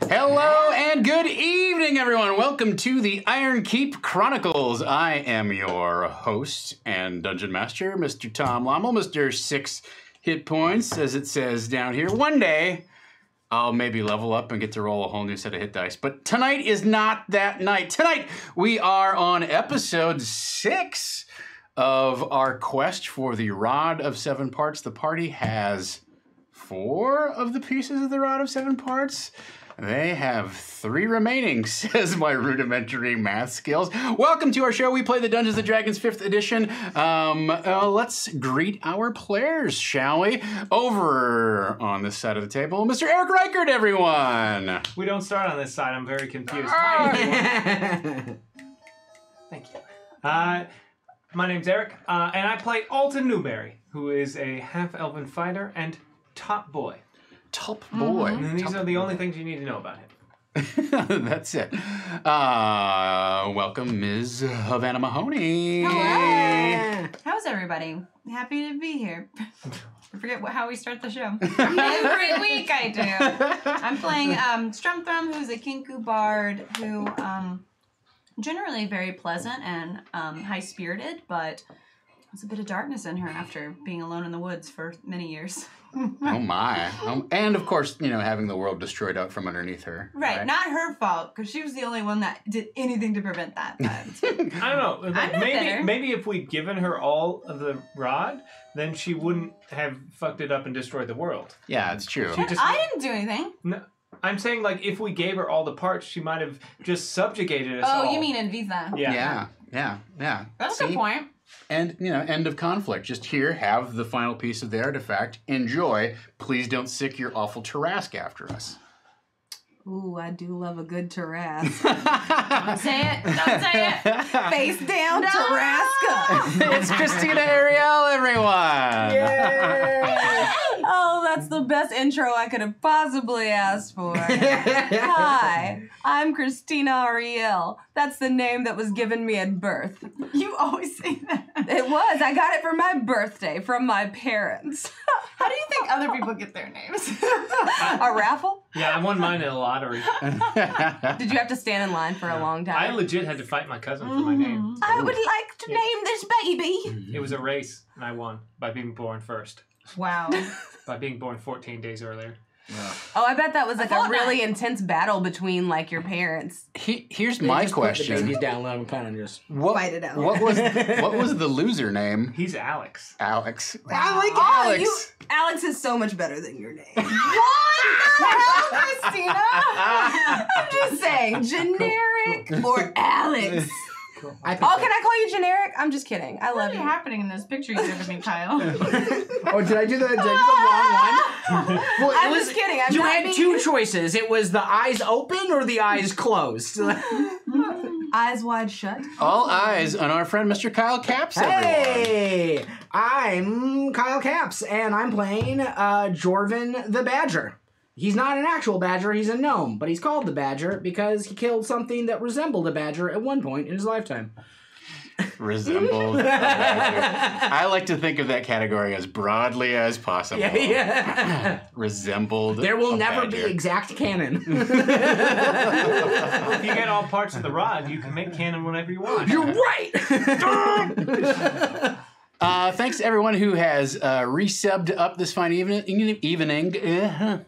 Hello and good evening, everyone. Welcome to the Ironkeep Chronicles. I am your host and dungeon master, Mr. Tom Lommel, Mr. 6 hit points, as it says down here. One day, I'll maybe level up and get to roll a whole new set of hit dice. But tonight is not that night. Tonight, we are on episode 6 of our quest for the Rod of 7 Parts. The party has 4 of the pieces of the Rod of 7 Parts. They have 3 remaining, says my rudimentary math skills. Welcome to our show. We play the Dungeons & Dragons 5th edition. Let's greet our players, shall we? Over on this side of the table, Mr. Eric Reichert, everyone. We don't start on this side. I'm very confused. Thank you. My name's Eric, and I play Alton Newbury, who is a half-elven fighter and top boy. Top boy. And these are the only things you need to know about him. That's it. Welcome, Ms. Havana Mahoney. Hello. How's everybody? Happy to be here. I forget how we start the show. Every week I do. I'm playing Strum, who's a Kinku bard who generally very pleasant and high-spirited, but there's a bit of darkness in her after being alone in the woods for many years. Oh my. And of course, you know, having the world destroyed out from underneath her. Right. Not her fault, because she was the only one that did anything to prevent that. I don't know. Maybe if we'd given her all of the rod, then she wouldn't have fucked it up and destroyed the world. Yeah, it's true. I didn't do anything. No, I'm saying, like, if we gave her all the parts, she might have just subjugated us all. Oh, you mean in Visa? Yeah. That's a good point. And, you know, end of conflict. Just here, have the final piece of the artifact. Enjoy. Please don't sick your awful Tarrasque after us. Ooh, I do love a good Tarrasque. Don't say it. Don't say it. Face down, Tarrasque. It's Christina Ariel, everyone. Yay. Oh, that's the best intro I could have possibly asked for. Hi, I'm Christina Ariel. That's the name that was given me at birth. You always say that. It was. I got it for my birthday from my parents. How do you think other people get their names? A raffle? Yeah, I won mine in a lottery. Did you have to stand in line for a long time? I legit had to fight my cousin for my name. I would like to name this baby. It was a race, and I won by being born first. Wow. By being born 14 days earlier. Yeah. Oh, I bet that was like a really intense battle between like your parents. Here's my question. Put the babies down, let them kind of just fight it out. What was the loser name? He's Alex. Alex. Wow. I like Alex. Alex is so much better than your name. What the hell, Christina? I'm just saying, generic or Alex. Cool. Can I call you generic? I'm just kidding. I love What is you. happening in this picture you did of me, Kyle? Oh, did I do the wrong one? Well, I'm just kidding. You had 2 choices. It was the eyes open or the eyes closed. Eyes wide shut. All eyes on our friend Mr. Kyle Capps, everyone. Hey, I'm Kyle Capps, and I'm playing Jorvin the Badger. He's not an actual badger, he's a gnome, but he's called the Badger because he killed something that resembled a badger at one point in his lifetime. Resembled a badger. I like to think of that category as broadly as possible. Yeah. Resembled. There will a never badger. be exact canon. If you get all parts of the rod, you can make canon whenever you want. You're right! Thanks to everyone who has resubbed up this fine evening.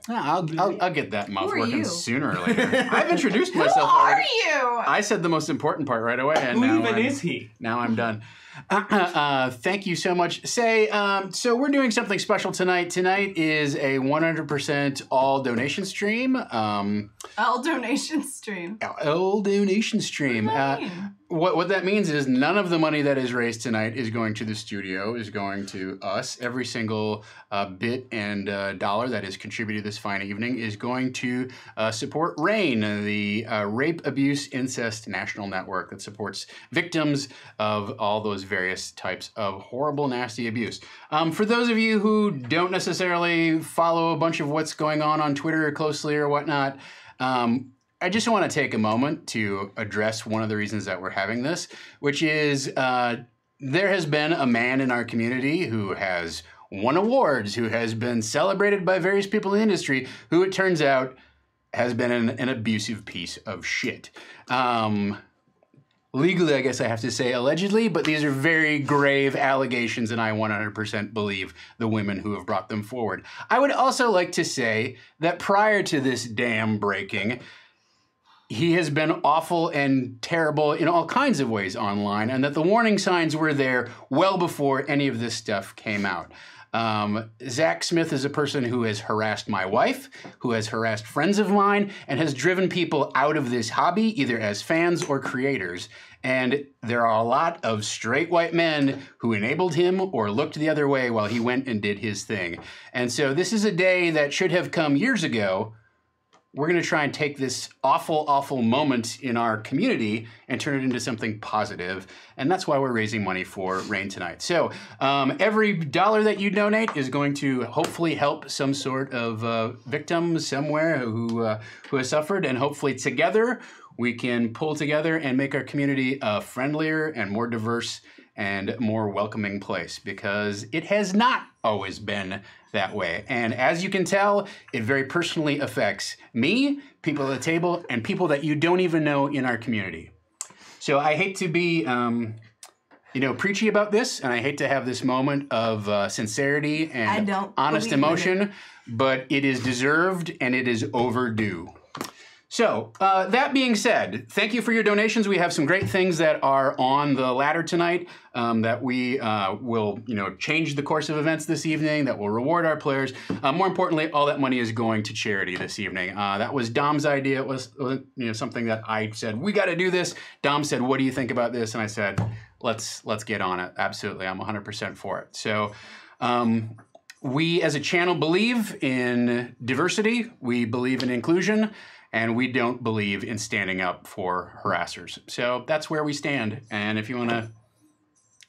I'll get that mouth Who are working you? sooner or later. I've introduced myself Who are already. you? I said the most important part right away, and Who now even is he? Now I'm done. Thank you so much. So we're doing something special tonight. Tonight is a 100% all donation stream. All donation stream. All donation stream. What does that mean? what that means is none of the money that is raised tonight is going to the studio, is going to us. Every single bit and dollar that is contributed this fine evening is going to support RAINN, the Rape, Abuse, Incest National Network that supports victims of all those various types of horrible, nasty abuse. For those of you who don't necessarily follow a bunch of what's going on Twitter closely or whatnot, I just want to take a moment to address one of the reasons that we're having this, which is there has been a man in our community who has won awards, who has been celebrated by various people in the industry, who it turns out has been an abusive piece of shit. Legally, I guess I have to say allegedly, but these are very grave allegations, and I 100% believe the women who have brought them forward. I would also like to say that prior to this dam breaking, he has been awful and terrible in all kinds of ways online, and that the warning signs were there well before any of this stuff came out. Zach Smith is a person who has harassed my wife, who has harassed friends of mine, and has driven people out of this hobby, either as fans or creators. And there are a lot of straight white men who enabled him or looked the other way while he went and did his thing. And so this is a day that should have come years ago. We're going to try and take this awful, awful moment in our community and turn it into something positive. And that's why we're raising money for RAINN tonight. So every dollar that you donate is going to hopefully help some sort of victim somewhere who has suffered. And hopefully together we can pull together and make our community a friendlier and more diverse and more welcoming place, because it has not always been that way. And as you can tell, it very personally affects me, people at the table, and people that you don't even know in our community. So I hate to be, preachy about this, and I hate to have this moment of sincerity and honest emotion, but it is deserved and it is overdue. So, that being said, thank you for your donations. We have some great things that are on the ladder tonight that we will, change the course of events this evening, that will reward our players. More importantly, all that money is going to charity this evening. That was Dom's idea. It was something that I said, we got to do this. Dom said, what do you think about this? And I said, let's get on it. Absolutely. I'm 100% for it. So, we as a channel believe in diversity. We believe in inclusion. And we don't believe in standing up for harassers. So that's where we stand. And if you want to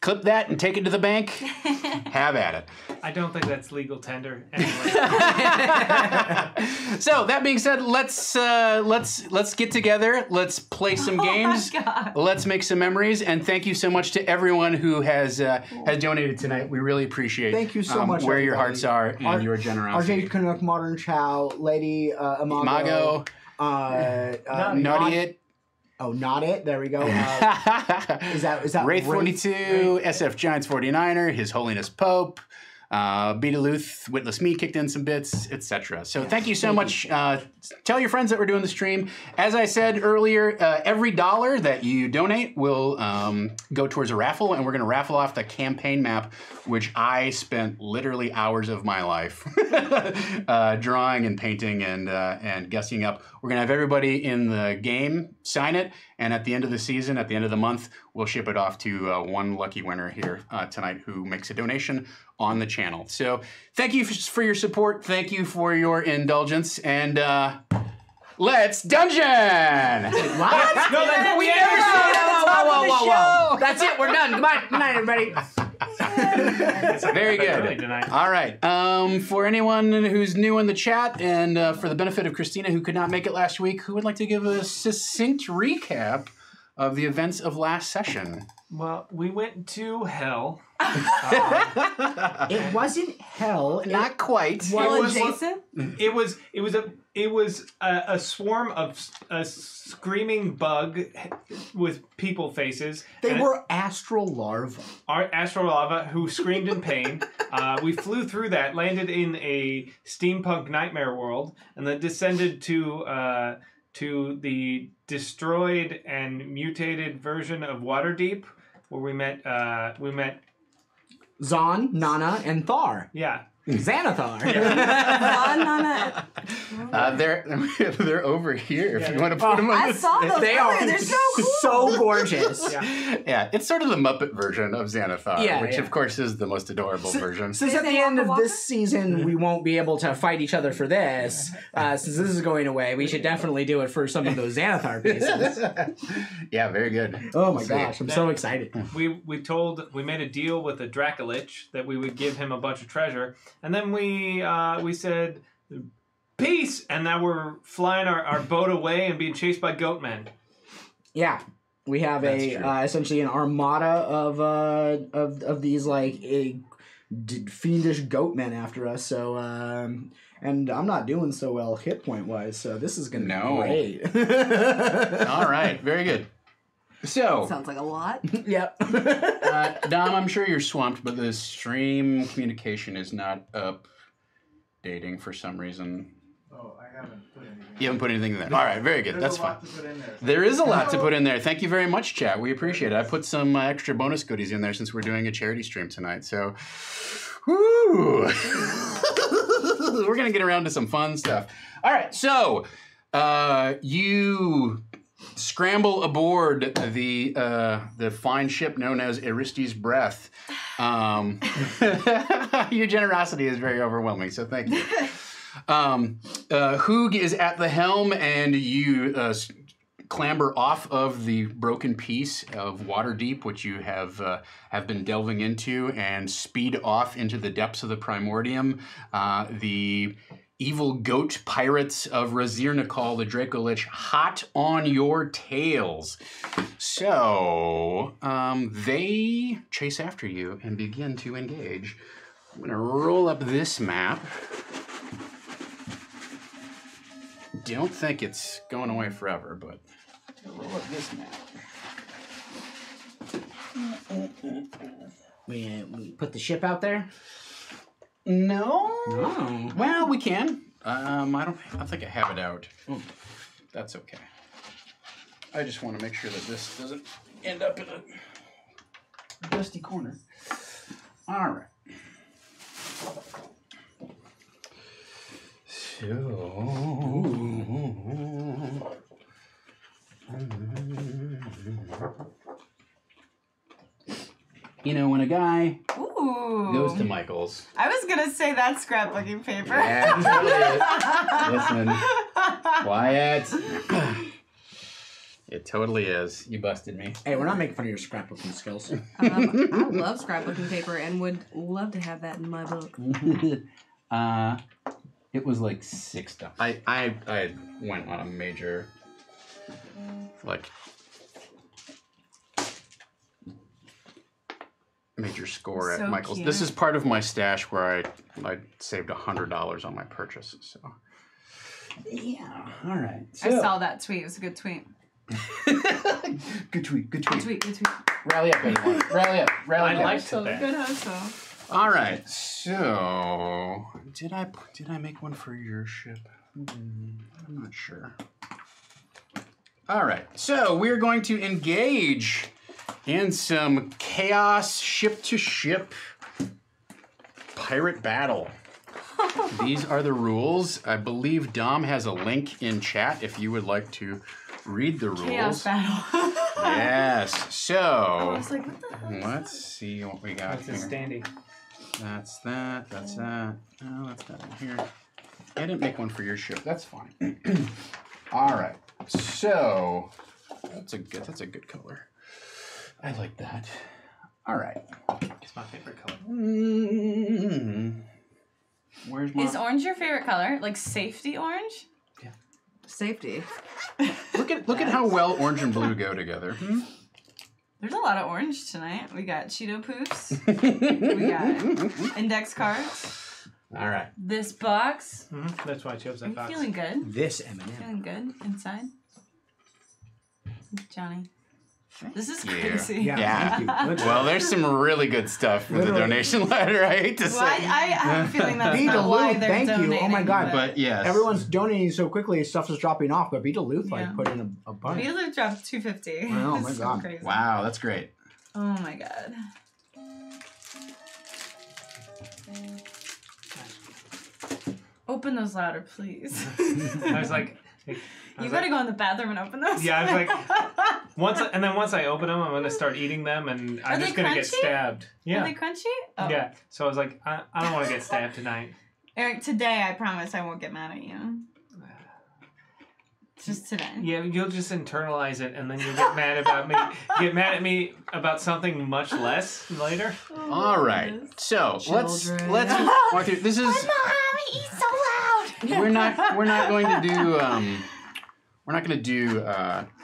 clip that and take it to the bank, have at it. I don't think that's legal tender anyway. So that being said, let's get together. Let's play some games. Let's make some memories. And thank you so much to everyone who has donated tonight. We really appreciate. Thank you so much. Where your hearts are and your generosity. RJ Canuck, Modern Chow, Lady Imago. Naughty It. Oh, not it. There we go. Is that Wraith 42, SF Giants 49er, His Holiness Pope, Beetaluth, Witless Me kicked in some bits, etc. So thank you so much. Tell your friends that we're doing the stream. As I said earlier, every dollar that you donate will go towards a raffle, and we're going to raffle off the campaign map, which I spent literally hours of my life drawing and painting and guessing up. We're going to have everybody in the game sign it, and at the end of the season, at the end of the month, we'll ship it off to one lucky winner here tonight who makes a donation on the channel. So thank you for your support. Thank you for your indulgence. And let's dungeon! What? No, we never saw Whoa. That's it. We're done. Goodbye. Good night, everybody. Very good. All right. For anyone who's new in the chat, and for the benefit of Christina, who could not make it last week, who would like to give a succinct recap of the events of last session? Well, we went to hell. It wasn't hell. Not quite. Well, adjacent? It was a swarm of a screaming bug with people faces. They were astral larvae. Our astral larva who screamed in pain. We flew through that, landed in a steampunk nightmare world, and then descended to the destroyed and mutated version of Waterdeep, where we met Zon, Nana, and Thar. Yeah. Xanathar. They're over here. If you want to put them on I saw those They earlier. are They're so cool. so gorgeous. Yeah, it's sort of the Muppet version of Xanathar, which of course is the most adorable version. Since at the end of this season we won't be able to fight each other for this, since this is going away, we should definitely do it for some of those Xanathar pieces. Yeah, very good. Oh my gosh, I'm so excited. We made a deal with the Dracolich that we would give him a bunch of treasure, and then we said peace, and now we're flying our boat away and being chased by goatmen. Yeah. We have essentially an armada of these like fiendish goatmen after us. So and I'm not doing so well hit point wise. So this is gonna be great. All right, very good. So Sounds like a lot. Yep. Dom, I'm sure you're swamped, but the stream communication is not updating for some reason. Oh, I haven't put anything. You haven't put anything in there. All right, very good. That's fine. To put in there. There is a lot to put in there. Thank you very much, chat. We appreciate it. I put some extra bonus goodies in there since we're doing a charity stream tonight. So, whoo. We're going to get around to some fun stuff. All right, so you scramble aboard the fine ship known as Aristides Breath. Your generosity is very overwhelming, so thank you. Hoog is at the helm, and you clamber off of the broken piece of Waterdeep, which you have been delving into, and speed off into the depths of the Primordium. The evil goat pirates of Razir call the Dracolich hot on your tails. So they chase after you and begin to engage. I'm going to roll up this map. Don't think it's going away forever, but roll up this map. We put the ship out there. No. Oh. Well, we can. I don't think I have it out. That's okay. I just want to make sure that this doesn't end up in a dusty corner. All right. You know, when a guy goes to Michael's. I was gonna say that's scrapbooking paper. Yeah, listen, quiet. It totally is. You busted me. Hey, we're not making fun of your scrapbooking skills. I love scrapbooking paper and would love to have that in my book. It was like $6. I went on a major, major score at So Michael's. cute. This is part of my stash where I saved $100 on my purchases. So yeah, all right. I saw that tweet. It was a good tweet. Good tweet. Good tweet. Rally up, everyone. Rally up. Rally I up. liked that. Good hustle. All right. So did I make one for your ship? I'm not sure. All right. So we're going to engage in some chaos ship-to-ship pirate battle. These are the rules. I believe Dom has a link in chat if you would like to read the rules. Chaos battle. Yes. I So was like, what the hell? let's see what we got That's a here. standy. That's that. That's that. No, that's not in here. I didn't make one for your ship. That's fine. All right. So that's a good color. I like that. All right. It's my favorite color. Where's my? Is orange your favorite color? Like safety orange? Safety. Look at how well orange and blue go together. There's a lot of orange tonight. We got Cheeto Poofs. We got index cards. All right. This box. That's why I chose Are that you box. feeling good? This M&M. Feeling good inside? Johnny. This is you. crazy. Yeah. Thank you. Good job. Well, there's some really good stuff with the Literally. donation letter. I hate to Well, say. I have a feeling that's Be not why Duluth, they're thank you. donating. Oh my God. But yes. Everyone's donating so quickly, stuff is dropping off, but Be Duluth Yeah. put in a bunch. Beetle dropped $250. Oh my It's so God. crazy. Wow, that's great. Oh my God. Open those louder, please. I was like, You gotta go in the bathroom and open those. yeah, I was like, once I open them, I'm gonna start eating them, and I'm just gonna get stabbed. Yeah. Are they crunchy? Oh. Yeah. So I was like, I don't want to get stabbed tonight. Eric, today I promise I won't get mad at you. Just today. Yeah, you'll just internalize it, and then you'll get mad about me. Get mad at me about something much less later. All right. So let's walk through. This is. Mom, he's so loud. We're not going to do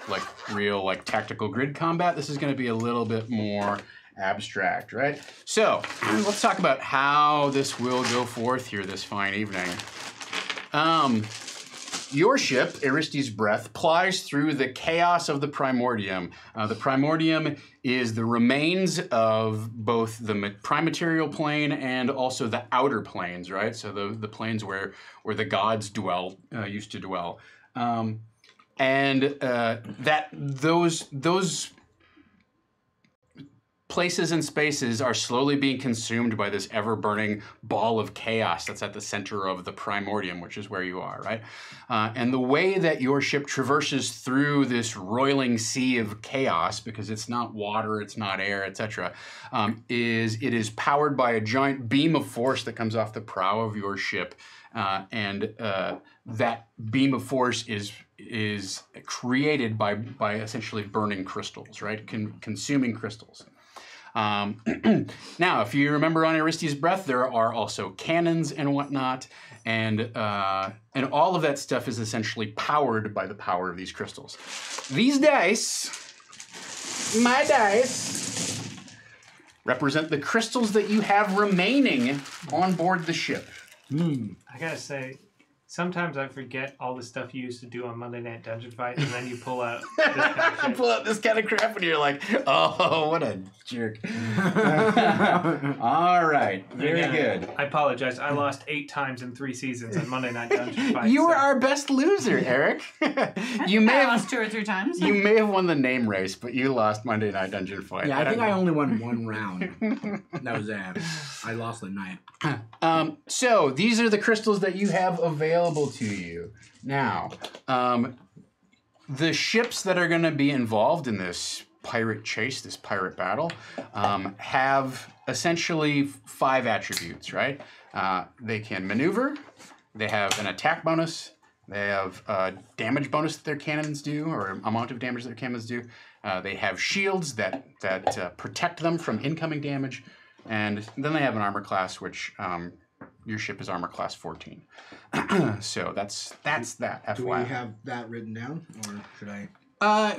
like real like tactical grid combat. This is going to be a little bit more abstract, right? So let's talk about how this will go forth here this fine evening. Your ship, Aristides Breath, plies through the chaos of the Primordium. The Primordium is the remains of both the prime material plane and also the outer planes, right? So the planes where the gods used to dwell. Those places and spaces are slowly being consumed by this ever-burning ball of chaos that's at the center of the Primordium, which is where you are, right? And the way that your ship traverses through this roiling sea of chaos, because it's not water, it's not air, etc., is powered by a giant beam of force that comes off the prow of your ship, and that beam of force is created by essentially burning crystals, right? Consuming crystals. Now, if you remember on Aristides Breath, there are also cannons and whatnot, and all of that stuff is essentially powered by the power of these crystals. These dice, my dice, represent the crystals that you have remaining on board the ship. I gotta say, sometimes I forget all the stuff you used to do on Monday Night Dungeon Fight, and then you pull out this kind of shit. Pull out this kind of crap, and you're like, oh, what a jerk. All right, very good. I apologize. I lost 8 times in 3 seasons on Monday Night Dungeon Fight. You were our best loser, Eric. You may I have lost 2 or 3 times. You may have won the name race, but you lost Monday Night Dungeon Fight. Yeah, I think I only won 1 round. That was it. I lost the night. So these are the crystals that you have available to you. Now, the ships that are going to be involved in this pirate chase, this pirate battle, have essentially 5 attributes, right? They can maneuver, they have an attack bonus, they have a damage bonus that their cannons do, or amount of damage that their cannons do. They have shields that protect them from incoming damage, and then they have an armor class, which your ship is armor class 14. So that's that. FYI. Do we have that written down, or should I?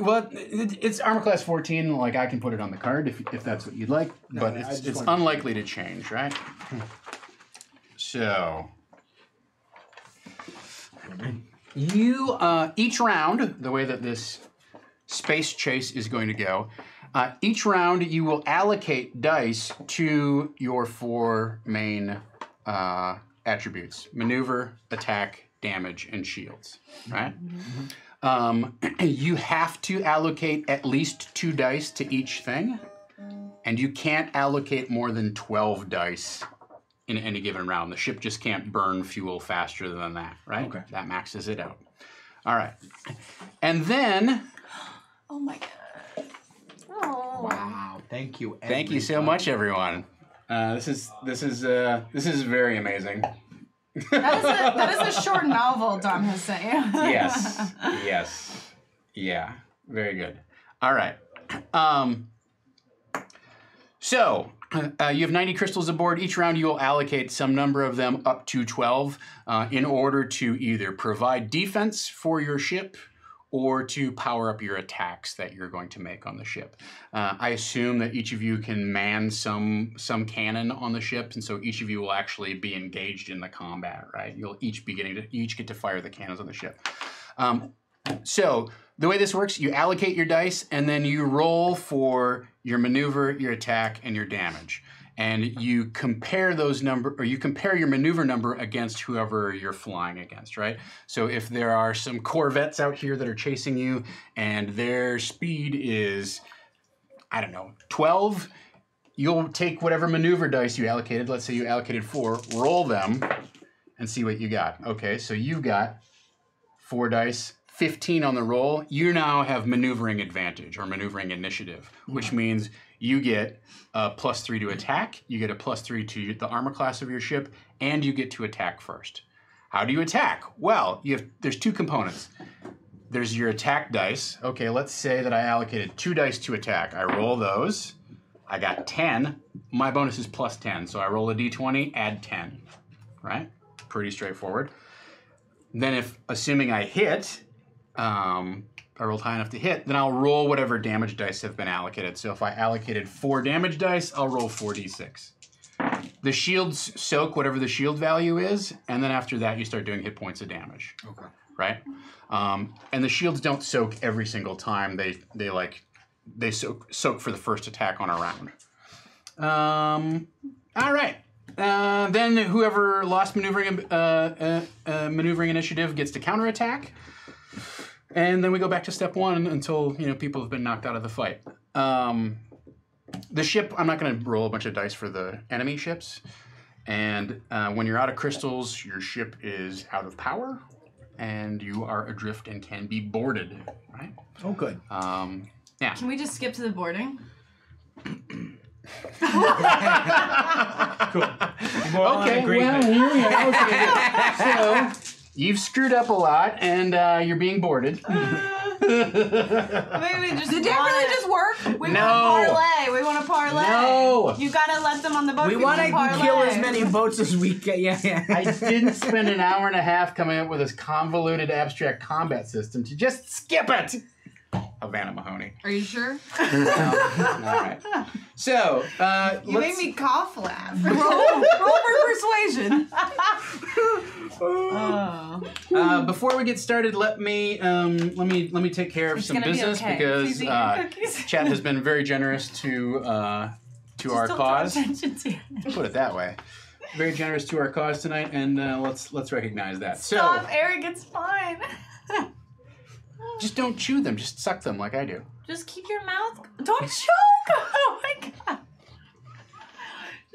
Well, it's armor class 14. Like, I can put it on the card if that's what you'd like, No, but it's unlikely to change, right? So you each round, the way that this space chase is going to go, each round you will allocate dice to your 4 main attributes: maneuver, attack, damage, and shields, right? You have to allocate at least 2 dice to each thing, and you can't allocate more than 12 dice in any given round. The ship just can't burn fuel faster than that, right? Okay. That maxes it out. All right. And then... Oh my god. Oh. Wow! Thank you. Thank you so much, everyone. This is very amazing. That is a short novel Dom has sent you. Yes. Yeah. Very good. All right. So you have 90 crystals aboard. Each round you will allocate some number of them, up to 12, in order to either provide defense for your ship or to power up your attacks that you're going to make on the ship. I assume that each of you can man some cannon on the ship, and so each of you will actually be engaged in the combat, right? You'll each get to fire the cannons on the ship. So the way this works, you allocate your dice, and then you roll for your maneuver, your attack, and your damage. And you compare your maneuver number against whoever you're flying against, right? So if there are some corvettes out here that are chasing you and their speed is, I don't know, 12, you'll take whatever maneuver dice you allocated. Let's say you allocated 4, roll them, and see what you got. Okay, so you've got 4 dice, 15 on the roll. You now have maneuvering advantage or maneuvering initiative, which means you get a +3 to attack, you get a +3 to the armor class of your ship, and you get to attack first. How do you attack? Well, there's 2 components. There's your attack dice. Okay, let's say that I allocated 2 dice to attack. I roll those. I got 10. My bonus is +10, so I roll a d20, add 10. Right? Pretty straightforward. Then assuming I hit, I rolled high enough to hit, then I'll roll whatever damage dice have been allocated. So if I allocated 4 damage dice, I'll roll 4d6. The shields soak whatever the shield value is, and then after that you start doing hit points of damage. Okay. Right? And the shields don't soak every single time. They soak for the first attack on a round. All right. Then whoever lost maneuvering initiative gets to counterattack. And then we go back to step 1 until people have been knocked out of the fight. The ship, I'm not going to roll a bunch of dice for the enemy ships. And when you're out of crystals, your ship is out of power, and you are adrift and can be boarded. Right? Oh, good. Yeah. Can we just skip to the boarding? Cool. Okay, well, here we are. Okay. So, you've screwed up a lot, and you're being boarded. Maybe just Did it really just work? We want to parlay. We want to parlay. No. You gotta let them on the boat. We want to kill as many boats as we can. Yeah. I didn't spend an hour and a half coming up with this convoluted abstract combat system to just skip it. Havana, Mahoney. Are you sure? All right. So, You made me cough laugh. roll for persuasion. before we get started, let me take care of some business because Chat has been very generous to our cause. Put it that way. Very generous to our cause tonight, and let's recognize that. Stop, Eric. It's fine. Just don't chew them. Just suck them like I do. Just keep your mouth. Don't choke. Oh my god.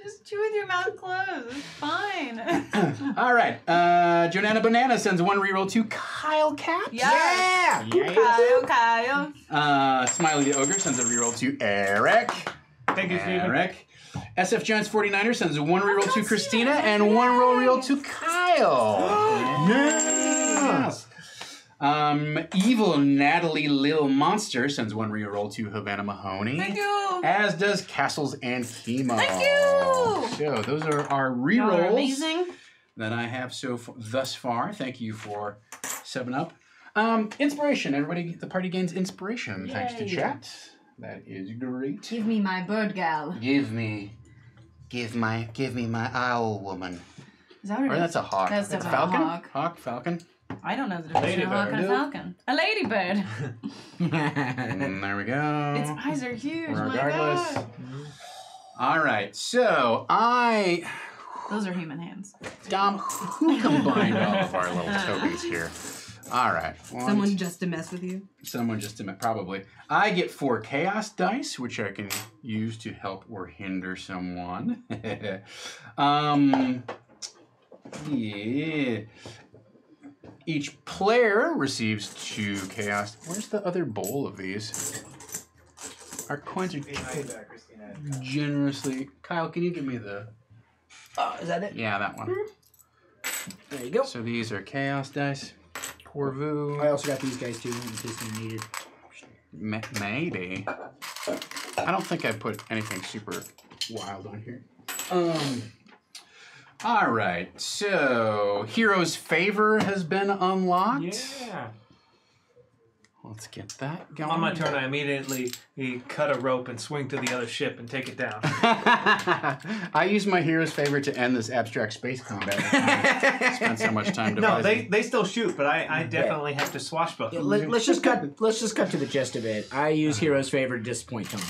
Just chew with your mouth closed. It's fine. All right. Jonana Banana sends 1 reroll to Kyle Caps. Yeah. Kyle. Smiley the Ogre sends a reroll to Eric. Thank you, Stephen. Eric. SF Giants 49er sends 1 reroll to Christina and 1 reroll to Kyle. Yes. Evil Natalie Lil Monster sends 1 reroll to Havana Mahoney. Thank you. As does Castles and Chemo. Thank you. So those are our Y'all are rerolls amazing. that I have thus far. Thank you for 7-Up. Inspiration. Everybody, the party gains inspiration thanks to chat. That is great. Give me my bird gal. Give me my owl woman. Is that what it Or is? that's a hawk. That's It's definitely falcon. a hawk. Hawk, falcon. I don't know the difference between a hawk and a falcon. A ladybird. And there we go. Its eyes are huge. Regardless. My God. All right. So Those are human hands. Dom, who combined all of our little tokens here? All right. Someone just to mess with you. Someone just to probably. I get 4 chaos dice, which I can use to help or hinder someone. Yeah. Each player receives 2 chaos. Where's the other bowl of these? Our coins are generously. Kyle, can you give me the? Oh, is that it? Yeah, that one. There you go. So these are chaos dice. Corvu. I also got these guys too, in case they're needed. Maybe. I don't think I put anything super wild on here. All right. So, Hero's Favor has been unlocked. Yeah. Let's get that going. On my turn, I immediately cut a rope and swing to the other ship and take it down. I use my Hero's Favor to end this abstract space combat. I spent so much time No, devising. they still shoot, but I definitely have to swashbuckle. Let's just cut to the gist of it. I use Hero's Favor to disappoint Tom.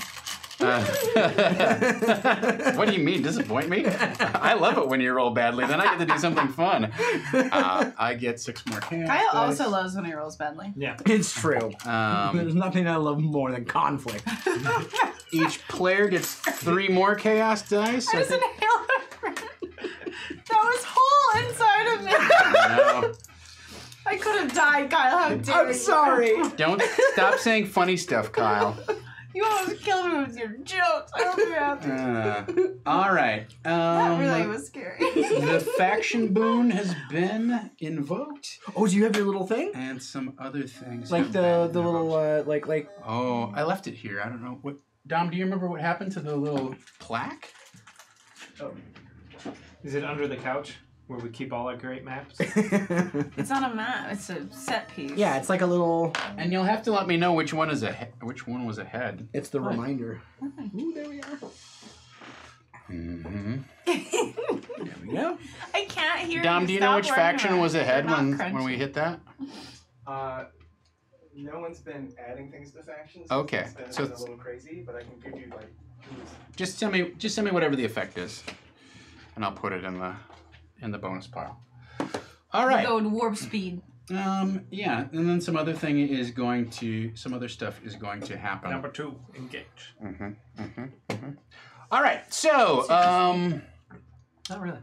What do you mean, disappoint me? I love it when you roll badly. Then I get to do something fun. I get 6 more chaos Kyle dice. also loves when he rolls badly. Yeah. It's true. There's nothing I love more than conflict. Each player gets 3 more chaos dice. I just inhaled a friend that was whole inside of me. No. I could have died, Kyle. How dare you? I'm sorry. Don't stop saying funny stuff, Kyle. You almost killed me with your jokes. I hope you're happy. All right. That really was scary. The faction boon has been invoked, Oh, do you have your little thing? and some other things. Like have the been little invoked. like. Oh, I left it here. I don't know what. Dom, do you remember what happened to the little plaque? Oh. Is it under the couch where we keep all our great maps? It's not a map. It's a set piece. Yeah, it's like a little. And you'll have to let me know which one is which one was ahead. It's the reminder. Ooh, there we are. Mm-hmm. There we go. I can't hear Dom, you. do you know Stop which where faction you are. was ahead They're not when we crunchy. hit that? No one's been adding things to factions. Okay, It's so been a little crazy, but I can give you like clues. Just tell me whatever the effect is, and I'll put it in the bonus pile. All right. Go to warp speed. Yeah, and then some other stuff is going to happen. Number 2, engage. All right, so Not really.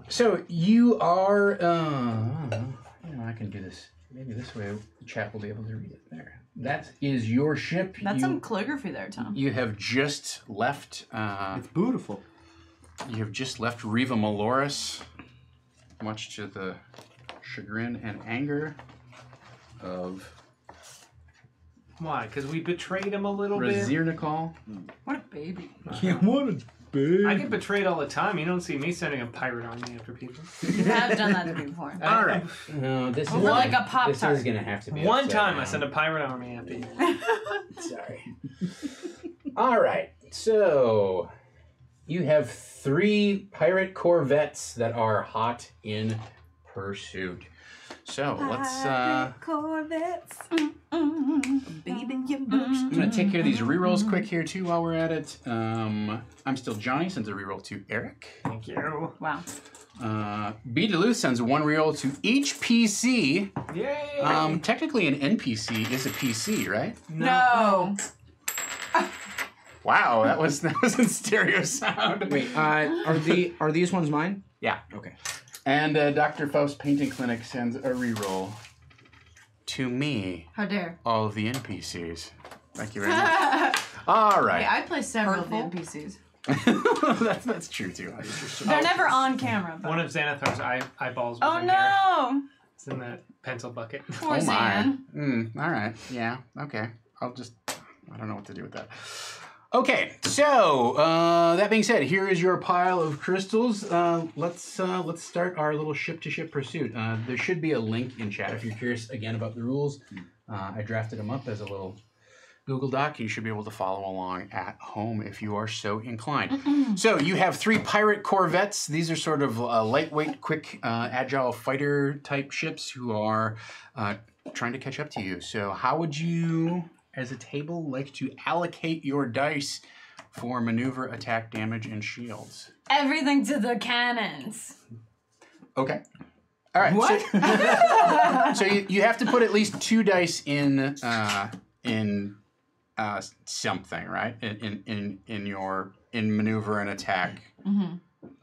so you are I can do this. Maybe this way the chat will be able to read it. There. That is your ship. That's some calligraphy there, Tom. You have just left. It's beautiful. You have just left Riva Maloris, much to the chagrin and anger of Why? Because we betrayed him a little bit? Razirnikal. What a baby. Yeah, what a big. I get betrayed all the time. You don't see me sending a pirate army after people. You have done that to me before. All right. No, this is Over like a Pop this Tart. is gonna have to be One upside time I down. sent a pirate army after you. Sorry. All right. So you have 3 pirate corvettes that are hot in pursuit. So let's. Corvettes. Baby, you I'm gonna take care of these rerolls quick here too while we're at it. I'm still Johnny, sends a reroll to Eric. Thank you. Wow. B. Duluth sends 1 reroll to each PC. Yay! Technically, an NPC is a PC, right? No. Wow, that was in stereo sound. Wait, are these ones mine? Yeah. Okay. And Dr. Faust Painting Clinic sends a reroll to me. How dare. All of the NPCs. Thank you very much. All right. Hey, I play several of the Hurtful? NPCs. that's true too. They're never on camera. But... One of Xanathar's eyeballs was Oh in here. no! It's in that pencil bucket. Poor Oh my. Zan. All right. Yeah. Okay. I don't know what to do with that. Okay. So that being said, here is your pile of crystals. Let's start our little ship-to-ship pursuit. There should be a link in chat if you're curious again about the rules. I drafted them up as a little Google Doc. You should be able to follow along at home if you are so inclined. So you have 3 pirate corvettes. These are sort of lightweight, quick, agile fighter type ships who are trying to catch up to you. So how would you, as a table, like to allocate your dice for maneuver, attack, damage, and shields? Everything to the cannons. Okay. All right. What? So you have to put at least 2 dice in something, right? In maneuver and attack,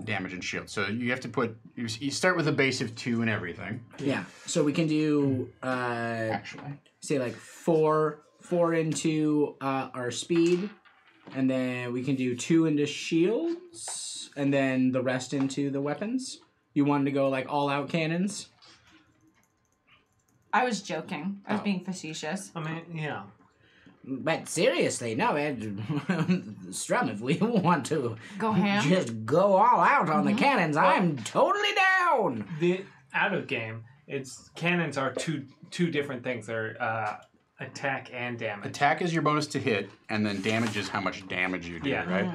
damage and shield. So you have to put. You start with a base of 2 and everything. Yeah. So we can do Actually, say like 4 into our speed, and then we can do 2 into shields, and then the rest into the weapons. You wanted to go like all out cannons? I was joking. I was being facetious. I mean, yeah. But seriously, no, Strum, if we want to Go ham. just go all out on the cannons, I'm totally down. The out of game, cannons are two different things. They're attack and damage. attack is your bonus to hit, and then damage is how much damage you do, Yeah. right?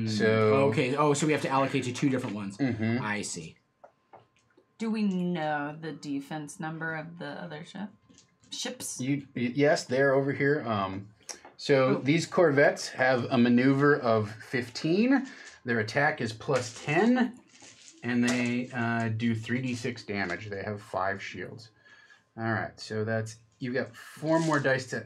So Okay, so we have to allocate to 2 different ones. I see. Do we know the defense number of the other ships? Yes, they're over here. So these corvettes have a maneuver of 15. Their attack is plus 10, and they do 3d6 damage. They have 5 shields. All right, so you've got 4 more dice to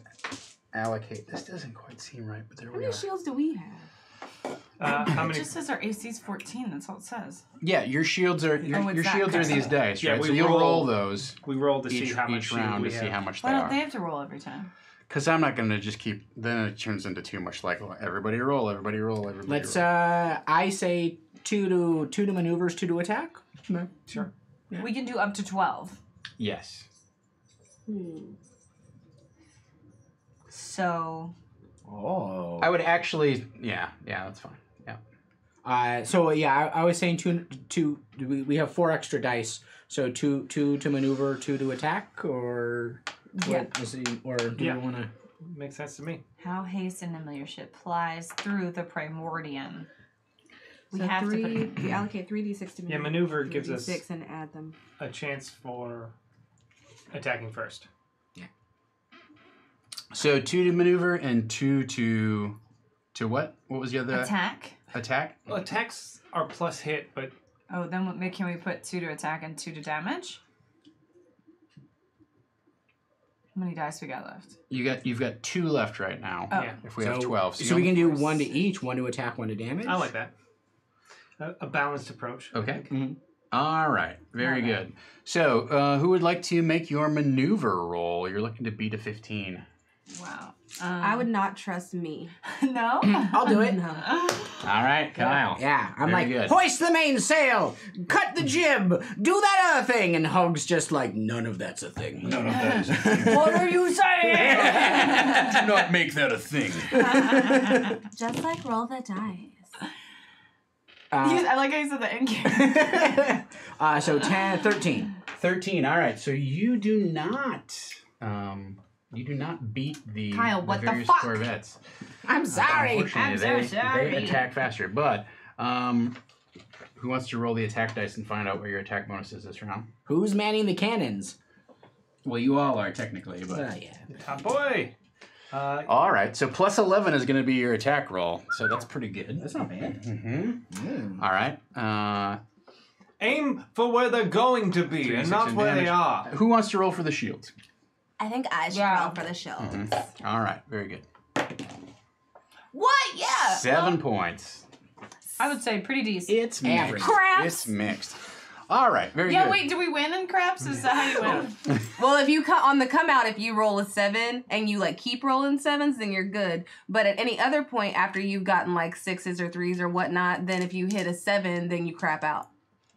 allocate. This doesn't quite seem right, but there How we many are. shields do we have? How It many? just says our AC's 14. That's all it says. Yeah, your shields are it's your that shields are kind. these dice, Yeah, right? we So you'll roll- roll those We roll to each see how much each round we to have. see how much Why they don't they are. have to roll every time? Because I'm not going to just keep. Then it turns into too much. Like everybody roll, everybody roll, everybody. Let's. roll. I say two to maneuvers, 2 to attack. No. Sure. Yeah. We can do up to 12. Yes. So Oh. I would actually. Yeah, that's fine. Yeah. So yeah, I was saying two. We have 4 extra dice. So two to maneuver, 2 to attack, or Yeah. or do Yeah. you want to? Makes sense to me. how haste and familiarship plies through the primordium. We So have to three, put we allocate 3d6 to Yeah, maneuver gives us 6 and add them. a chance for attacking first. So 2 to maneuver and 2 to what? What was the other attack. attack? Well, attacks are plus hit, but Oh, then can we put 2 to attack and 2 to damage? How many dice we got left? You've got 2 left right now. Oh. yeah, If we have 12, So we can do 1 to each, 1 to attack, 1 to damage. I like that. A balanced approach. Okay. Mm-hmm. All right. Very All right. good. So who would like to make your maneuver roll? You're looking to beat a 15. Wow. I would not trust me. No? I'll do it. No. All right, Kyle. Yeah, I'm Very like, good. hoist the mainsail, cut the jib, do that other thing, and Hug's just like, none of that's a thing. None of that is a thing. What are you saying? Do not make that a thing. Just like roll the dice. I like how you said the in game. So 10, 13. 13. All right. So you do not beat the Kyle, what the various fuck? Corvettes. I'm sorry. Unfortunately, I'm so sorry. they attack faster. But who wants to roll the attack dice and find out what your attack bonus is this round? Who's manning the cannons? Well, you all are technically, but Yeah. Top boy. all right. So plus 11 is going to be your attack roll. So that's pretty good. That's not bad. Mm-hmm. All right. Aim for where they're going to be, 3d6 and not in where damage. they are. Who wants to roll for the shields? I think I should Yeah. roll for the shield. All right. Very good. What? Yeah. 7 points. I would say pretty decent. It's Average. mixed. Craps. It's mixed. All right. Very Yeah, good. wait, do we win in craps? Is that how you win? Well, if you on the come out, if you roll a 7 and you like keep rolling 7s, then you're good. But at any other point after you've gotten like 6s or 3s or whatnot, then if you hit a 7, then you crap out.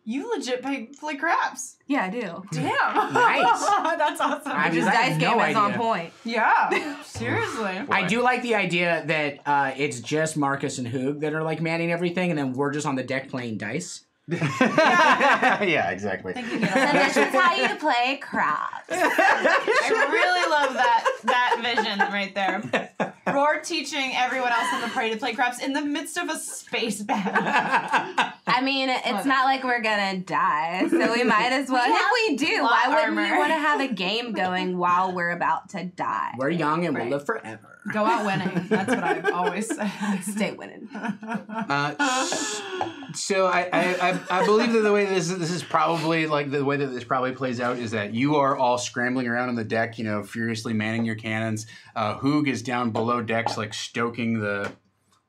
You legit play craps. Yeah, I do. Damn. Nice. That's awesome. I This had dice no game is on idea. point. Yeah. Seriously. I do like the idea that it's just Marcus and Hoog that are like manning everything, and then we're just on the deck playing dice. Yeah, exactly. I think we get So a this is how you play craps. I really love that vision right there. Roar teaching everyone else in the party to play craps in the midst of a space battle. I mean, it's not like we're gonna die, so we might as well. We have If we do, plot why wouldn't armor. we want to have a game going while we're about to die? We're young and Right. we'll live forever. Go out winning. That's what I've always said. Stay winning. So I believe that the way this is probably like the way that this probably plays out is that you are all scrambling around on the deck, furiously manning your cannons. Hoog is down below decks, like stoking the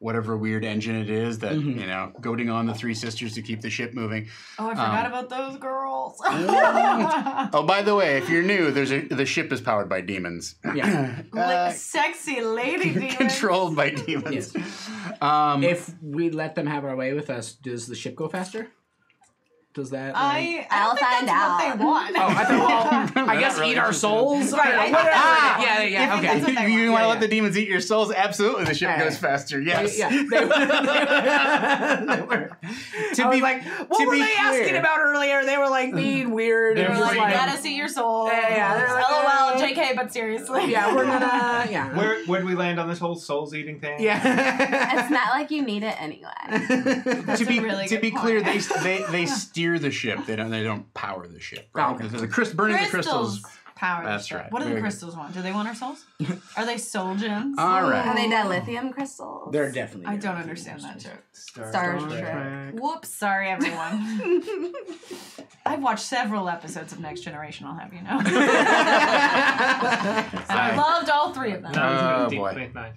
whatever weird engine it is that goading on the 3 sisters to keep the ship moving. Oh, I forgot about those girls. Oh, by the way, if you're new, the ship is powered by demons. Yeah. Sexy lady demons. Controlled by demons. Yes. If we let them have our way with us, does the ship go faster? Does that? I I'll don't think find that's out. what they want. Oh, I thought. Well, I They're guess not really eat our interested. souls. Right. Yeah. I think that's what they You want. want to Yeah, let the demons eat your souls? Absolutely, the ship Yeah. goes faster. Yes. Yeah. They were. I was like, what were they asking about earlier? They were like being weird. They're It was Like, freaking you out. gotta see your soul. Yeah, they're like, LOL, JK, but seriously. Yeah, we're gonna. Yeah. Where'd we land on this whole souls eating thing? Yeah. It's not like you need it anyway. That's to be a really to good be clear, point. they steer the ship. They don't power the ship. Oh, Right? okay. Because the burning the crystals. Power. That's the ship. right. What do Very the good. crystals want? Do they want our souls? Are they soul gems? All Are right. they dilithium crystals? They're definitely. I don't understand that joke. Star Trek. Whoops, sorry everyone. I've watched several episodes of Next Generation, I'll have you know. And I loved all 3 of them. No, Oh, deep boy. Space Nine.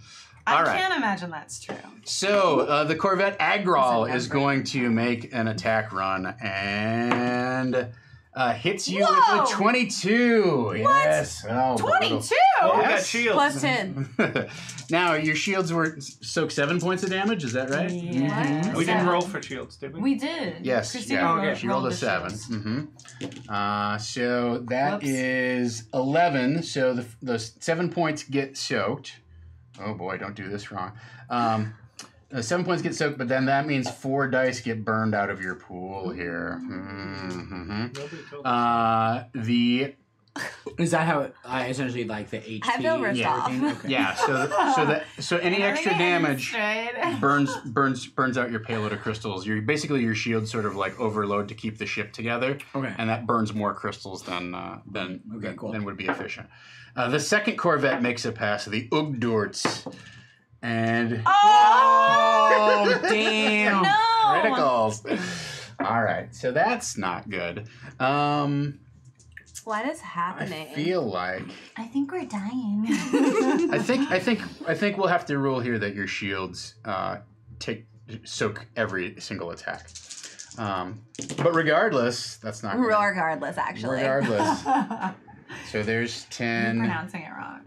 All right. I can't imagine that's true. So the Corvette Agrol That's a is going to make an attack run and hits you Whoa! with a 22. Yes. Oh, 22? Oh, we got Yes. shields. Plus 10. Now, your shields were soak 7 points of damage, is that right? Yeah. We didn't roll for shields, did we? We did. Yes. Christina Yeah. okay. She rolled a the 7. shields. So that Whoops. is 11. So the 7 points get soaked. Oh boy, don't do this wrong. 7 points get soaked, but then that means 4 dice get burned out of your pool here. Nobody told us. The Is that how it, essentially like the HP? I feel ripped off. everything? Okay. yeah. So any I extra think I hit it damage straight. burns out your payload of crystals. Your shield sort of like overload to keep the ship together. Okay. And that burns more crystals than cool. would be efficient. The second Corvette makes it past the Ugdorts. And Oh, damn. No. criticals. All right, so that's not good. What is I happening? feel like I think we're dying. I think we'll have to rule here that your shields soak every single attack. But regardless, that's not good. Regardless, actually. Regardless. So there's You're 10, pronouncing it wrong.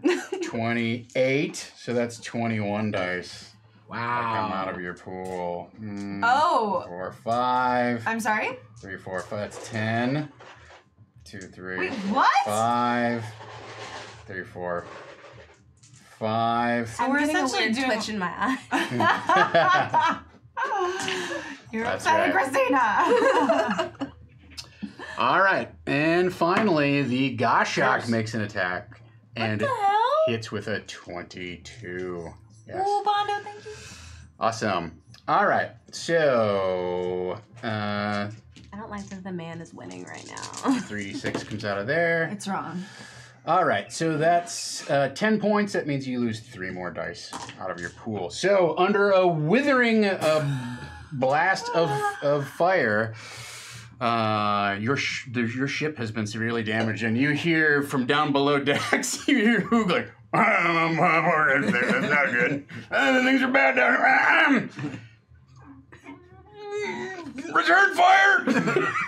28. So that's 21 dice that come out Wow. of your pool. Oh. 4, 5, I'm sorry? 3, 4, 5. That's 10. 2, 3, Wait, what? 5, 3, 4, 5. I'm We're getting a essentially weird doing- twitch in my eye. You're That's upsetting right. Christina. All right, and finally, the Goshawk Yes. makes an attack and What the hell? hits with a 22. Yes. Oh, Bondo, thank you. Awesome. All right, so I don't like that the man is winning right now. 3d6 comes out of there. It's wrong. All right, so that's 10 points. That means you lose 3 more dice out of your pool. So under a withering blast of fire, your ship has been severely damaged, and you hear from down below decks, you hear Hoog like, that's not good. Things are bad down here. Return fire!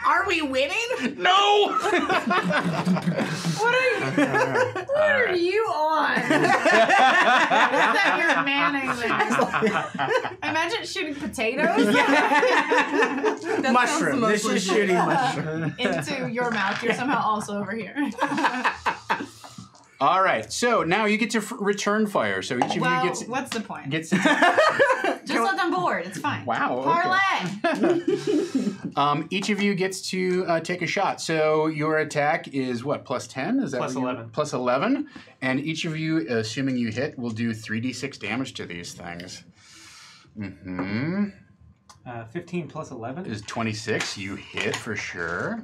Are we winning? No! What are you on? That you're manning there. Imagine shooting potatoes Mushroom. This is shooting mushroom. into your mouth. You're somehow also over here. All right, so now you get to return fire. So each of you What's the point? gets. Just let them board. It's fine. Wow. Parlay. Okay. Each of you gets to take a shot. So your attack is what? Plus 10? Is that Plus what you- 11. Plus 11, and each of you, assuming you hit, will do 3d6 damage to these things. 15 plus 11. Is 26. You hit for sure.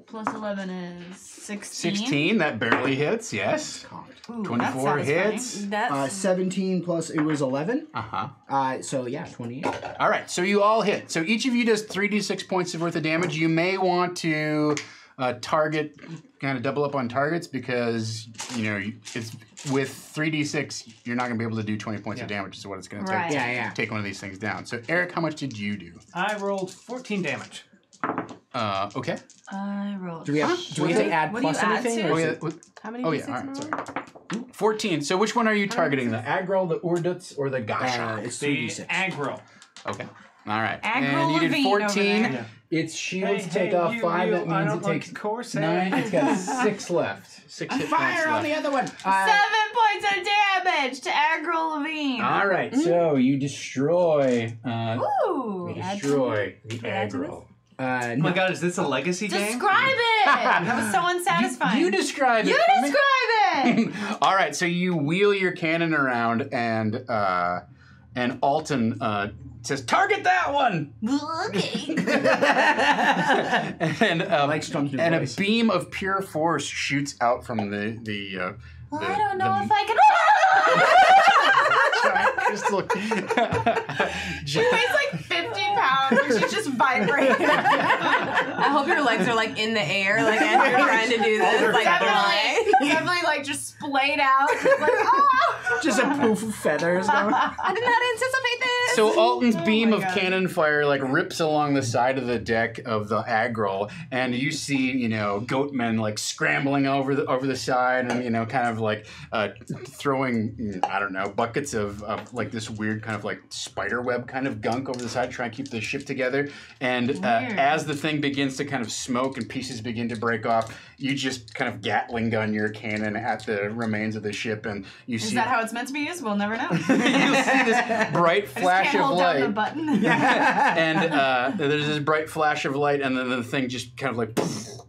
Plus 11 is 16. 16. That barely hits. Yes. Ooh, 24 that's satisfying. hits. That's 17 plus it was 11. So yeah, 28. All right, so you all hit. So each of you does 3d6 points worth of damage. You may want to target, kind of double up on targets because, it's with 3d6, you're not going to be able to do 20 points of damage is what it's going to take Right. Yeah. to take one of these things down. So Eric, how much did you do? I rolled 14 damage. Okay. I rolled. Do we have to add What do plus you add anything? to? or Oh, is yeah. it- how many Oh, d6 yeah. All right, in a sorry. row? 14. So which one are you targeting? The Agrol, the Urduts, or the Goshawk? It's The 3d6. aggro. Okay. All right. Agrol And you did Levine over 14. there. Its shields Hey, take hey, off you, 5. you, That I means don't it like takes Corsair. 9. It's got 6 left. 6 hit points Fire on left. the other one. 7 points of damage to Agrol Levine. All right, so you destroy. Ooh. You destroy the add to aggro. Oh my god, is this a legacy game? Describe it. That was so unsatisfying. You describe it. You for me. describe it. All right, so you wheel your cannon around, and Alton says, "Target that one!" Okay. and like Strum's new and voice. a beam of pure force shoots out from the Well, I don't know if I can. giant crystal. She weighs like 50 pounds or you just vibrate. I hope your legs are like in the air, like as you're trying to do this. Like definitely like just splayed out. Just like, ah! Just a poof of feathers going. I did not anticipate this. So Alton's beam my of God. cannon fire like rips along the side of the deck of the Agril, and you see, goatmen like scrambling over the side, and kind of like throwing, I don't know, buckets of like this weird kind of like spider web kind of gunk over the side to try and keep the ship together. And as the thing begins to kind of smoke and pieces begin to break off, you just kind of Gatling gun your cannon at the remains of the ship, and you see. Is that how it's meant to be used? We'll never know. You'll see this bright flash can't of hold light. down the button. And there's this bright flash of light, and then the thing just kind of like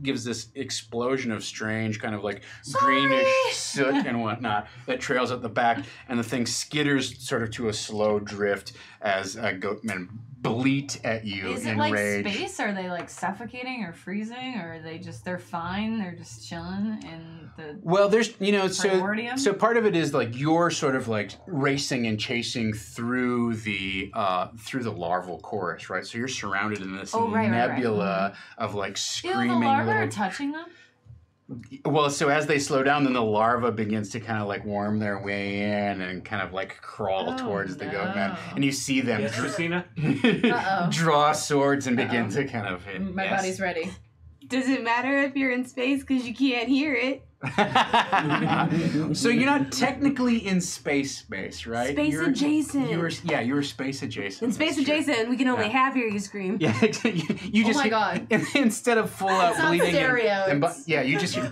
gives this explosion of strange kind of like greenish soot and whatnot that trails at the back, and the thing skitters sort of to a slow drift as goatmen bleat at you Is it in like rage. space? Are they like suffocating or freezing, or are they're fine? They're just chilling in the. Well, there's Primordium? so part of it is like you're sort of like racing and chasing through the larval chorus, right? So you're surrounded in this nebula of like Ew, screaming the larvae little. are touching them. Well, so as they slow down, then the larva begins to kind of like worm their way in and kind of like crawl towards the goatmen, and you see them Yes, Christina? draw swords and begin to kind of. My body's ready. Does it matter if you're in space because you can't hear it? So you're not technically in space, right? Space adjacent. You were space adjacent. In space That's true. adjacent, we can only half hear you scream. Yeah, you just. Oh my God. Instead of full out It's not bleeding. stereo, You just hear.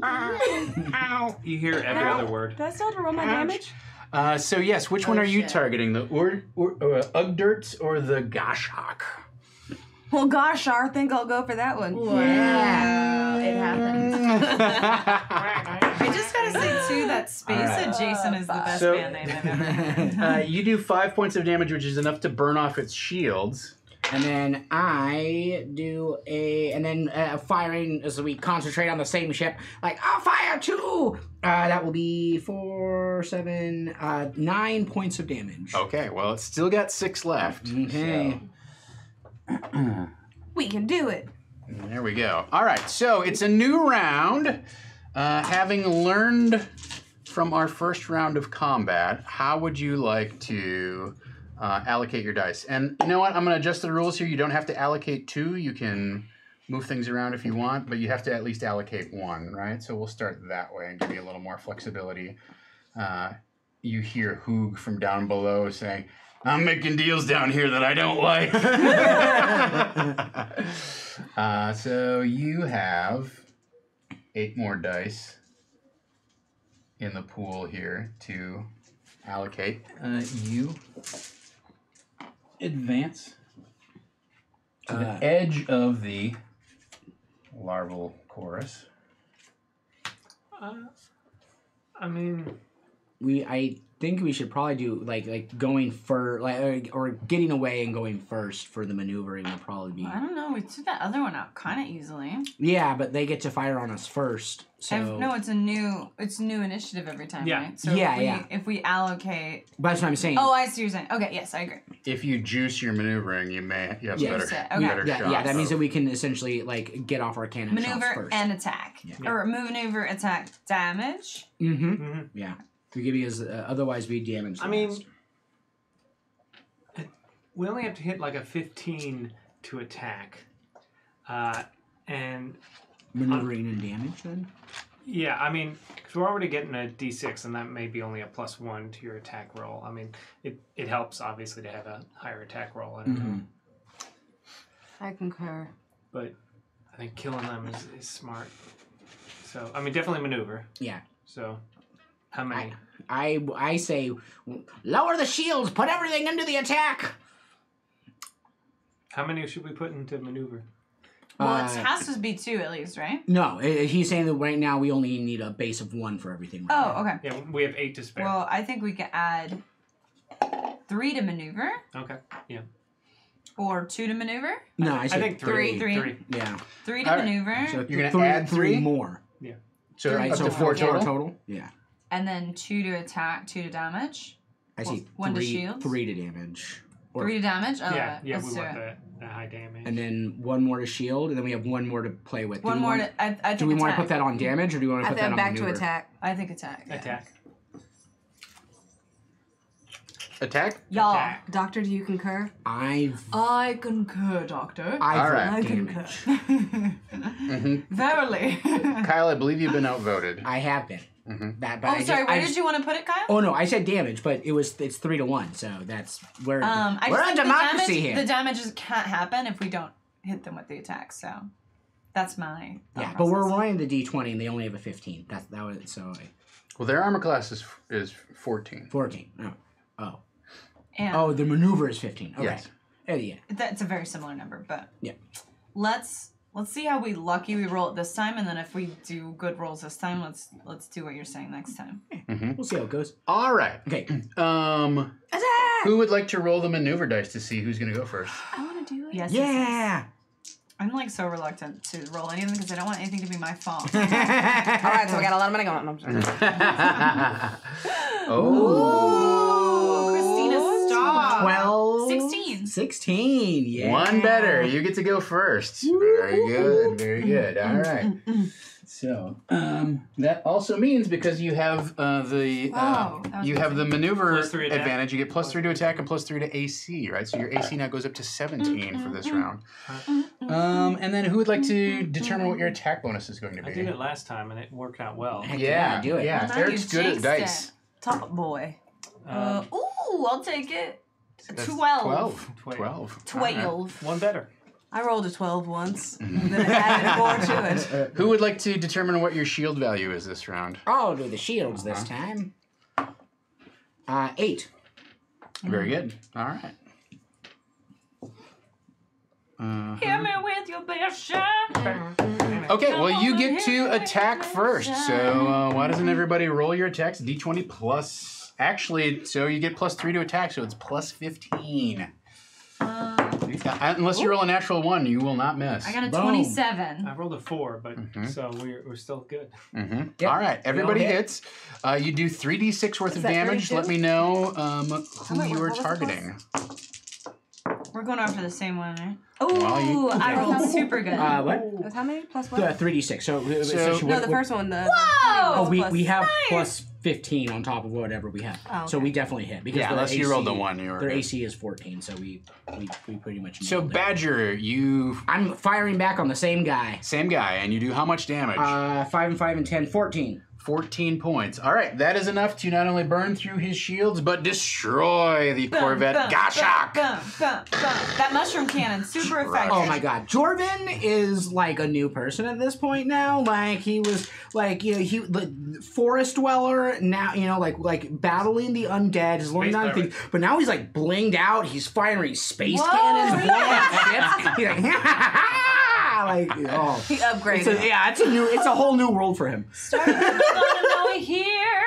Ow. You hear every other word. Do I still have to roll my damage? So yes, which one are you shit. targeting? The Ugdirts or the Gashok? Well, gosh, I think I'll go for that one. Wow, it happened. I just gotta say too that Space All right. Adjacent is the best So- band name I've ever heard. You do 5 points of damage, which is enough to burn off its shields. And then I do firing as we concentrate on the same ship. Like, I'll fire too! That will be 4, 7, 9 points of damage. Okay, well, it's still got 6 left. Okay. We can do it. There we go. All right, so it's a new round. Having learned from our first round of combat, how would you like to allocate your dice? And you know what? I'm going to adjust the rules here. You don't have to allocate 2. You can move things around if you want, but you have to at least allocate 1, right? So we'll start that way and give you a little more flexibility. You hear Hoog from down below saying, I'm making deals down here that I don't like. So you have 8 more dice in the pool here to allocate. You advance to the edge of the larval chorus. I mean, I think we should probably do like going or getting away and going first for the maneuvering would probably be. I don't know. We took that other one out kind of easily. Yeah, but they get to fire on us first. So No, it's new initiative every time, Yeah. right? So Yeah, if we allocate. but that's what I'm saying. Oh, I see what you're saying. Okay, yes, I agree. If you juice your maneuvering, you have Juice better, it, okay. better yeah, shots. yeah, that means that we can essentially like get off our cannon shots Maneuver first. and attack. Yeah. Or maneuver, attack, damage. Mm-hmm. Yeah. We give you as otherwise we damage. I mean, we only have to hit like a 15 to attack, and maneuvering and damage then. yeah, I mean, because we're already getting a D6, and that may be only a +1 to your attack roll. I mean, it helps obviously to have a higher attack roll. I don't know, I concur. but I think killing them is smart. So I mean, definitely maneuver. Yeah. So how many? I say lower the shields, put everything into the attack. How many should we put into maneuver? Well, it has to be 2 at least, right? No, he's saying that right now we only need a base of 1 for everything. Right now. Oh, okay. Yeah, we have 8 to spare. Well, I think we could add 3 to maneuver Okay. Yeah. or 2 to maneuver. No, I I said think 3. Three. 3. Yeah. 3 to All right. maneuver, So You're gonna add 3? more. Yeah. So Three. up So to 4 4 total? Yeah. and then 2 to attack, 2 to damage. I see 1 to 3, shields? 3 to damage. 3 damage? Oh, yeah, let's we do want it. the high damage. And then 1 more to shield, and then we have 1 more to play with. One more to... I think Do we want to attack. put that on damage, or do you want to I put that think on back to maneuver? attack. I think attack. Yeah. Attack. Attack? Y'all, Attack. Doctor, do you concur? I concur, Doctor. All right. I concur. Verily. Kyle, I believe you've been outvoted. I have been. That, but Oh, sorry. Where did you want to put it, Kyle? Oh no, I said damage, but it's 3-1, so that's we're I we're just on think democracy here. The damage can't happen if we don't hit them with the attack. So that's my Yeah, thought but we're process. rolling the d20, and they only have a 15. That was so Well, their armor class is 14. 14. Oh, And the maneuver is 15. Okay. Yes. Yeah. that's a very similar number, but Yeah. Let's see how lucky we roll it this time, and then if we do good rolls this time, let's do what you're saying next time. We'll see how it goes. All right. Okay. Attack! Who would like to roll the maneuver dice to see who's going to go first? I want to do it. Yes. Yeah. I'm like so reluctant to roll anything because I don't want anything to be my fault. All right, so we got a lot of money going. No, I'm sorry. Oh. Christina, stop. 12. 16. 16. Yeah. One better. You get to go first. Very good. Very good. All right. So that also means because you have the maneuver Plus 3 attack. advantage, you get +3 to attack and +3 to AC, right? So your AC now goes up to 17 for this round. And then who would like to determine what your attack bonus is going to be? I did it last time and it worked out well. Heck Yeah, do it. Yeah, Well, now Eric's you good at jinxed dice. it. Top boy. Ooh, I'll take it. That's 12. 12. 12. One better. I rolled a 12 once. And then I added more to it. Who would like to determine what your shield value is this round? I'll do the shields this time. 8. Very good. All right. Hit me with your best shot. Okay, well, you get to attack first. So why doesn't everybody roll your attacks? D20 plus. Actually, so you get +3 to attack, so it's +15. Unless you roll a natural 1, you will not miss. I got a Boom. 27. I rolled a 4, but so we're still good. Mm-hmm. Yep. All right, everybody We all hit. hits. You do 3d6 worth of that damage. 32? Let me know who wait, you what are was the targeting. We're going after the same one, right? Well, you- Ooh, I rolled super good. What? That's how many? Plus The what? 3d6. So, So- essentially No, what- the first one. Whoa! Oh, we plus- have plus 15 on top of whatever we have. Oh, So okay. we definitely hit. Because Yeah, their unless you AC rolled the 1, you were Their good. AC is 14, so we pretty much So nailed it. Badger, you I'm firing back on the same guy. same guy, and you do how much damage? 5 and 5 and 10, 14. 14 points. All right, that is enough to not only burn through his shields, but destroy the Corvette Gashak. That mushroom cannon, super effective. Oh my god. Jorvin is like a new person at this point now. Like he was like, the forest dweller, now, like battling the undead, he's learning Space on things, but now he's like blinged out, he's firing space cannons, blowing up ships. He's like, oh. He upgraded. It's a whole new world for him. Strum gonna know it here.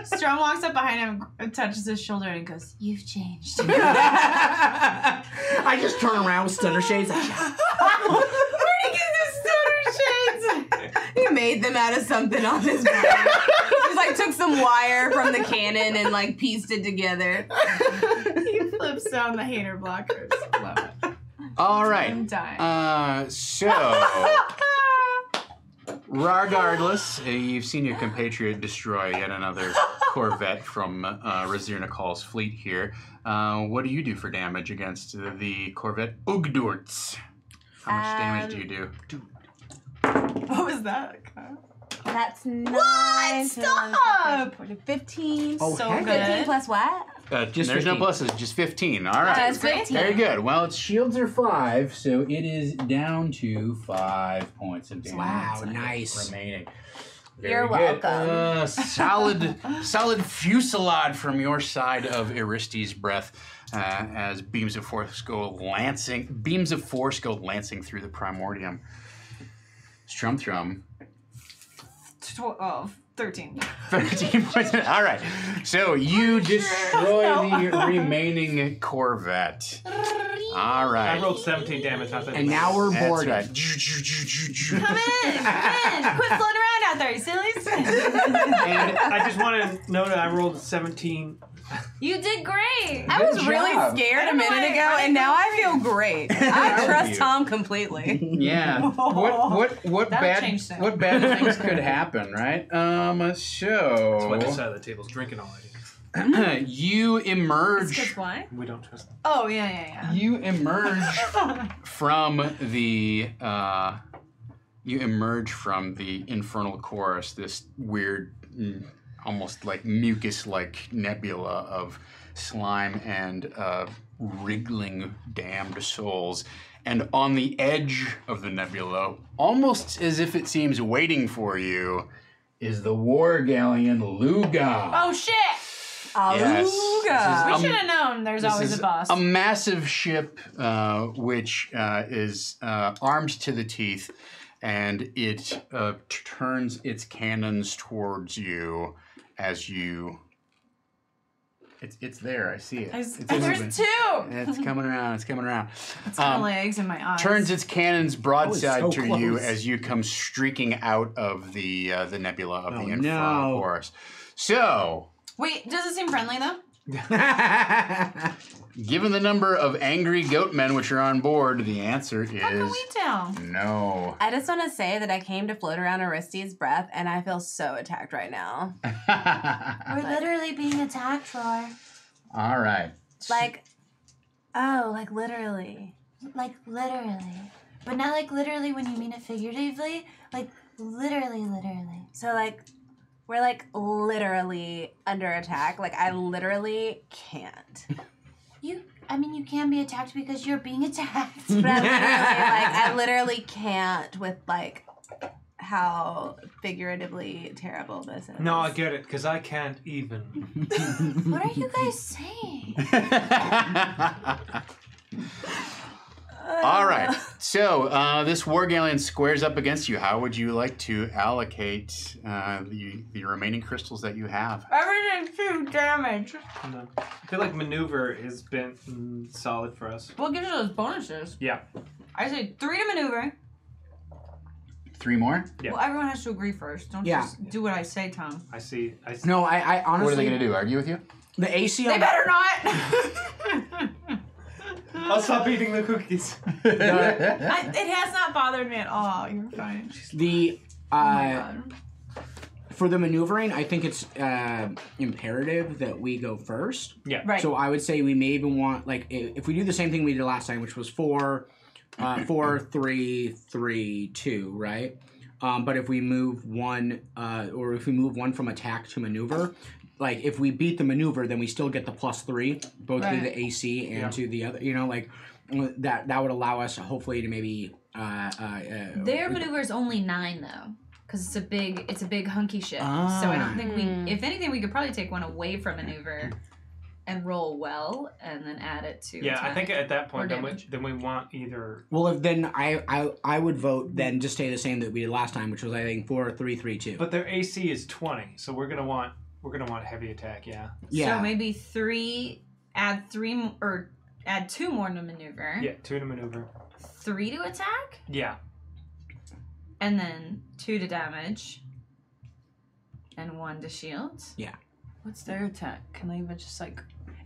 Strum walks up behind him and touches his shoulder and goes, "You've changed." I just turn around with stunner shades. Like, Where'd he get the stunner shades? He made them out of something on his body. Just like took some wire from the cannon and like pieced it together. He flips down the hater blockers. Love it. All right. I'm dying. So, regardless, you've seen your compatriot destroy yet another Corvette from Razir Nakal's fleet here. What do you do for damage against the Corvette Ugdurts? How much damage do you do? What was that, Kyle? That's 9. What? Stop! 15. Oh, So heck. good. 15 plus what? Just There's 15. no pluses, just 15. All right. That's 15. Very good. Well, its shields are 5, so it is down to 5 points of damage. Wow, nice. Remaining. You're Very good. welcome. Solid fusillade from your side of Aristi's breath as beams of force go lancing through the primordium. Thrum. 13. 13 points. All right. So you destroy the remaining Corvette. All right. I rolled 17 damage. Not that And now we're That's boarded. right. Come in! Quit floating around out there, you sillies! And I just want to note that I rolled 17 You did great. I was Good really job. scared I a don't know minute why- ago, I and now I feel great. I trust you. Tom completely. Yeah. What That'll bad change soon. what bad things could happen, right? So That's why this side of the table's drinking already. you emerge. That's why. We don't trust them. Oh yeah. You emerge from the infernal chorus, this weird, almost like mucus-like nebula of slime and wriggling damned souls. And on the edge of the nebula, almost as if it seems waiting for you, is the war galleon Luga. Oh shit! Yes. Aluga. We should have known. There's This always is a boss. a massive ship which is armed to the teeth, and it turns its cannons towards you as you. It's there. I see it. It's moving. There's two. It's coming around. It's coming around. It's kind of legs in my eyes. Turns its cannons broadside so to close. you as you come streaking out of the nebula of the Oh, infernal no. chorus. So. Wait, does it seem friendly though? Given the number of angry goatmen which are on board, the answer How can is we tell? no. I just want to say that I came to float around Aristide's breath, and I feel so attacked right now. We're literally being attacked, Troy. All right. Like literally. Like literally. But not like literally when you mean it figuratively. Like literally. So we're literally under attack. Like I literally can't. You can be attacked because you're being attacked. But I literally can't with how figuratively terrible this is. No, I get it, because I can't even. What are you guys saying? All right. So this war galleon squares up against you. How would you like to allocate the remaining crystals that you have? Everything's 2 damage. No. I feel like maneuver has been solid for us. What gives you those bonuses? Yeah. I say 3 to maneuver. 3 more? Yeah. Well, everyone has to agree first. Don't Yeah. just do what I say, Tom. I see. No, I honestly. What are they going to do? Argue with you? The AC They on better not. I'll stop eating the cookies. It has not bothered me at all. You're fine. the Oh my God. for the maneuvering, I think it's imperative that we go first. Yeah. Right. So I would say we may even want if we do the same thing we did last time, which was 4, 3, 3, 2, right? But if we move one, or if we move one from attack to maneuver, like if we beat the maneuver, then we still get the +3, both to Right. the AC and to the other. That would allow us hopefully to maybe. Their maneuver is only 9 though, because it's a big hunky ship. So I don't think if anything, we could probably take one away from maneuver, and roll well, and then add it to. Yeah, attack. I think at that point, Or then damage. we want either. Well, if then I would vote then just stay the same that we did last time, which was I think 4, 3, 3, 2. But their AC is 20, so we're gonna want heavy attack. Yeah. Yeah. So maybe 3. Add 3 or add 2 more to maneuver. Yeah. 2 to maneuver. 3 to attack, Yeah. and then 2 to damage, and 1 to shield. Yeah. What's their attack? Can I even just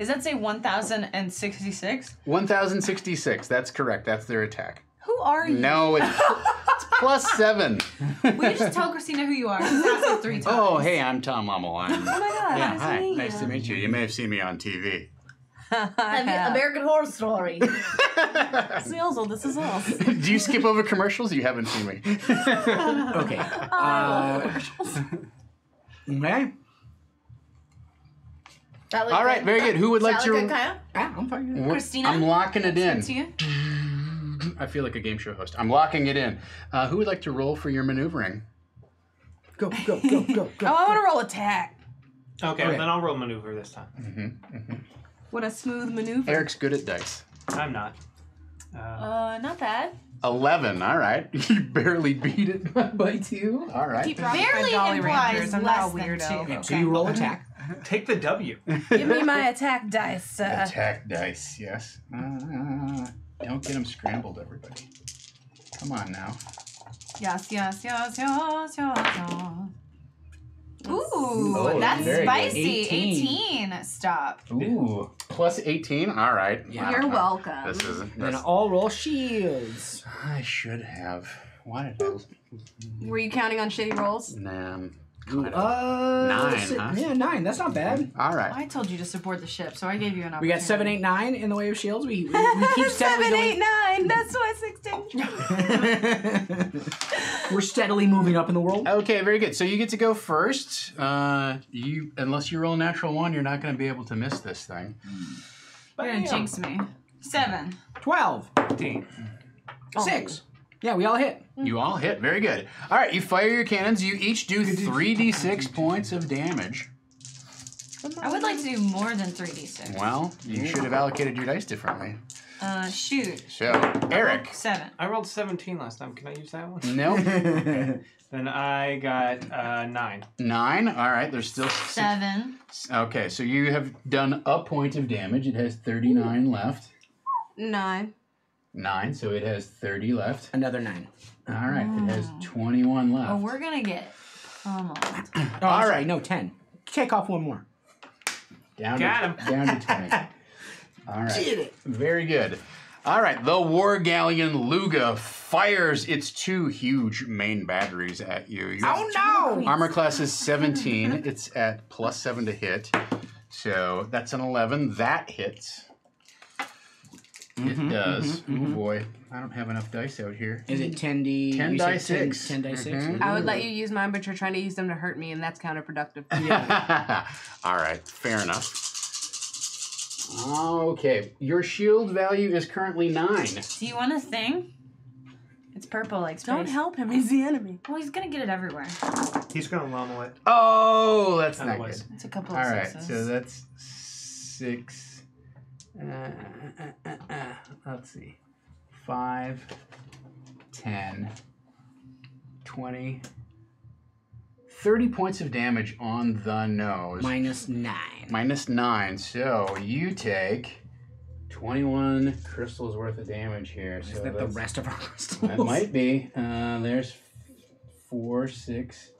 Is that say 1,066? 1,066. That's correct. That's their attack. Who are you? No, it's +7. Will you just tell Christina who you are? She's asked it 3 times. Oh, hey, I'm Tom Lommel. Oh my god. Yeah, nice hi. to meet Nice you. to meet you. You may have seen me on TV. American Horror Story. Silzel, this is us. Do you skip over commercials? You haven't seen me. Okay. Okay. All right, very good. Who would like to? Yeah, I'm fine. Christina? I'm locking it in. To you? I feel like a game show host. I'm locking it in. Who would like to roll for your maneuvering? Go. Oh, I want to roll attack. Okay, Okay. then I'll roll maneuver this time. What a smooth maneuver. Eric's good at dice. I'm not. Not bad. 11. All right. You barely beat it by 2. All right. Keep rocking my Barely Jolly implies Rangers. I'm less not a than weirdo. 2. Okay, so you roll attack. Take the W. Give me my attack dice. Attack dice, yes. Don't get them scrambled, everybody. Come on now. Yes. Ooh. Ooh, Oh, that's very good. spicy. 18. 18. Stop. Ooh, plus 18. All right. Yeah. You're welcome. This isn't. And then This, all roll shields. I should have. Why did I? Were you counting on shitty rolls? Nah. 9, huh? Yeah, 9. That's not bad. All right. I told you to support the ship, so I gave you an opportunity. We got 7, 8, 9 in the way of shields. We keep steadily 7, going. 8, 9. That's why 16. We're steadily moving up in the world. Okay, very good. So you get to go first. Unless you roll a natural 1, you're not going to be able to miss this thing. You're gonna jinx me. 7. 12. 15. 6. Yeah, we all hit. You all hit. Very good. All right, you fire your cannons. You each do 3d6 points of damage. I would like to do more than 3d6. Well, you should have allocated your dice differently. Shoot. So, Eric. 7. I rolled 17 last time. Can I use that one? Nope. Then I got 9. 9. All right, there's still 7. Okay, so you have done a point of damage. It has 39 left. 9. 9, so it has 30 left. Another 9. All right, it has 21 left. Oh, we're gonna get pummeled. Oh, all right, no, 10. Take off one more. Down Got to, him. down to 20. All right. Did it. Very good. All right, the War Galleon Luga fires its 2 huge main batteries at you. Your Oh, no! armor class is 17. It's at +7 to hit. So that's an 11. That hits. It does. Oh boy, I don't have enough dice out here. Is it 10d? 10 you die said 6. 10 die 6? Mhm. I would let you use mine, but you're trying to use them to hurt me, and that's counterproductive. All right, fair enough. Okay, your shield value is currently 9. Do you want a thing? It's purple like space. Don't help him. He's the enemy. Well, he's gonna get it everywhere. He's gonna rommel it. Oh, that's not Otherwise. good. It's a couple All of right, sixes. so that's 6. Let's see. 5, 10, 20, 30 points of damage on the nose. -9. -9. So you take 21 crystals worth of damage here. Is So that the that's- rest of our crystals? That might be. There's 4, 6,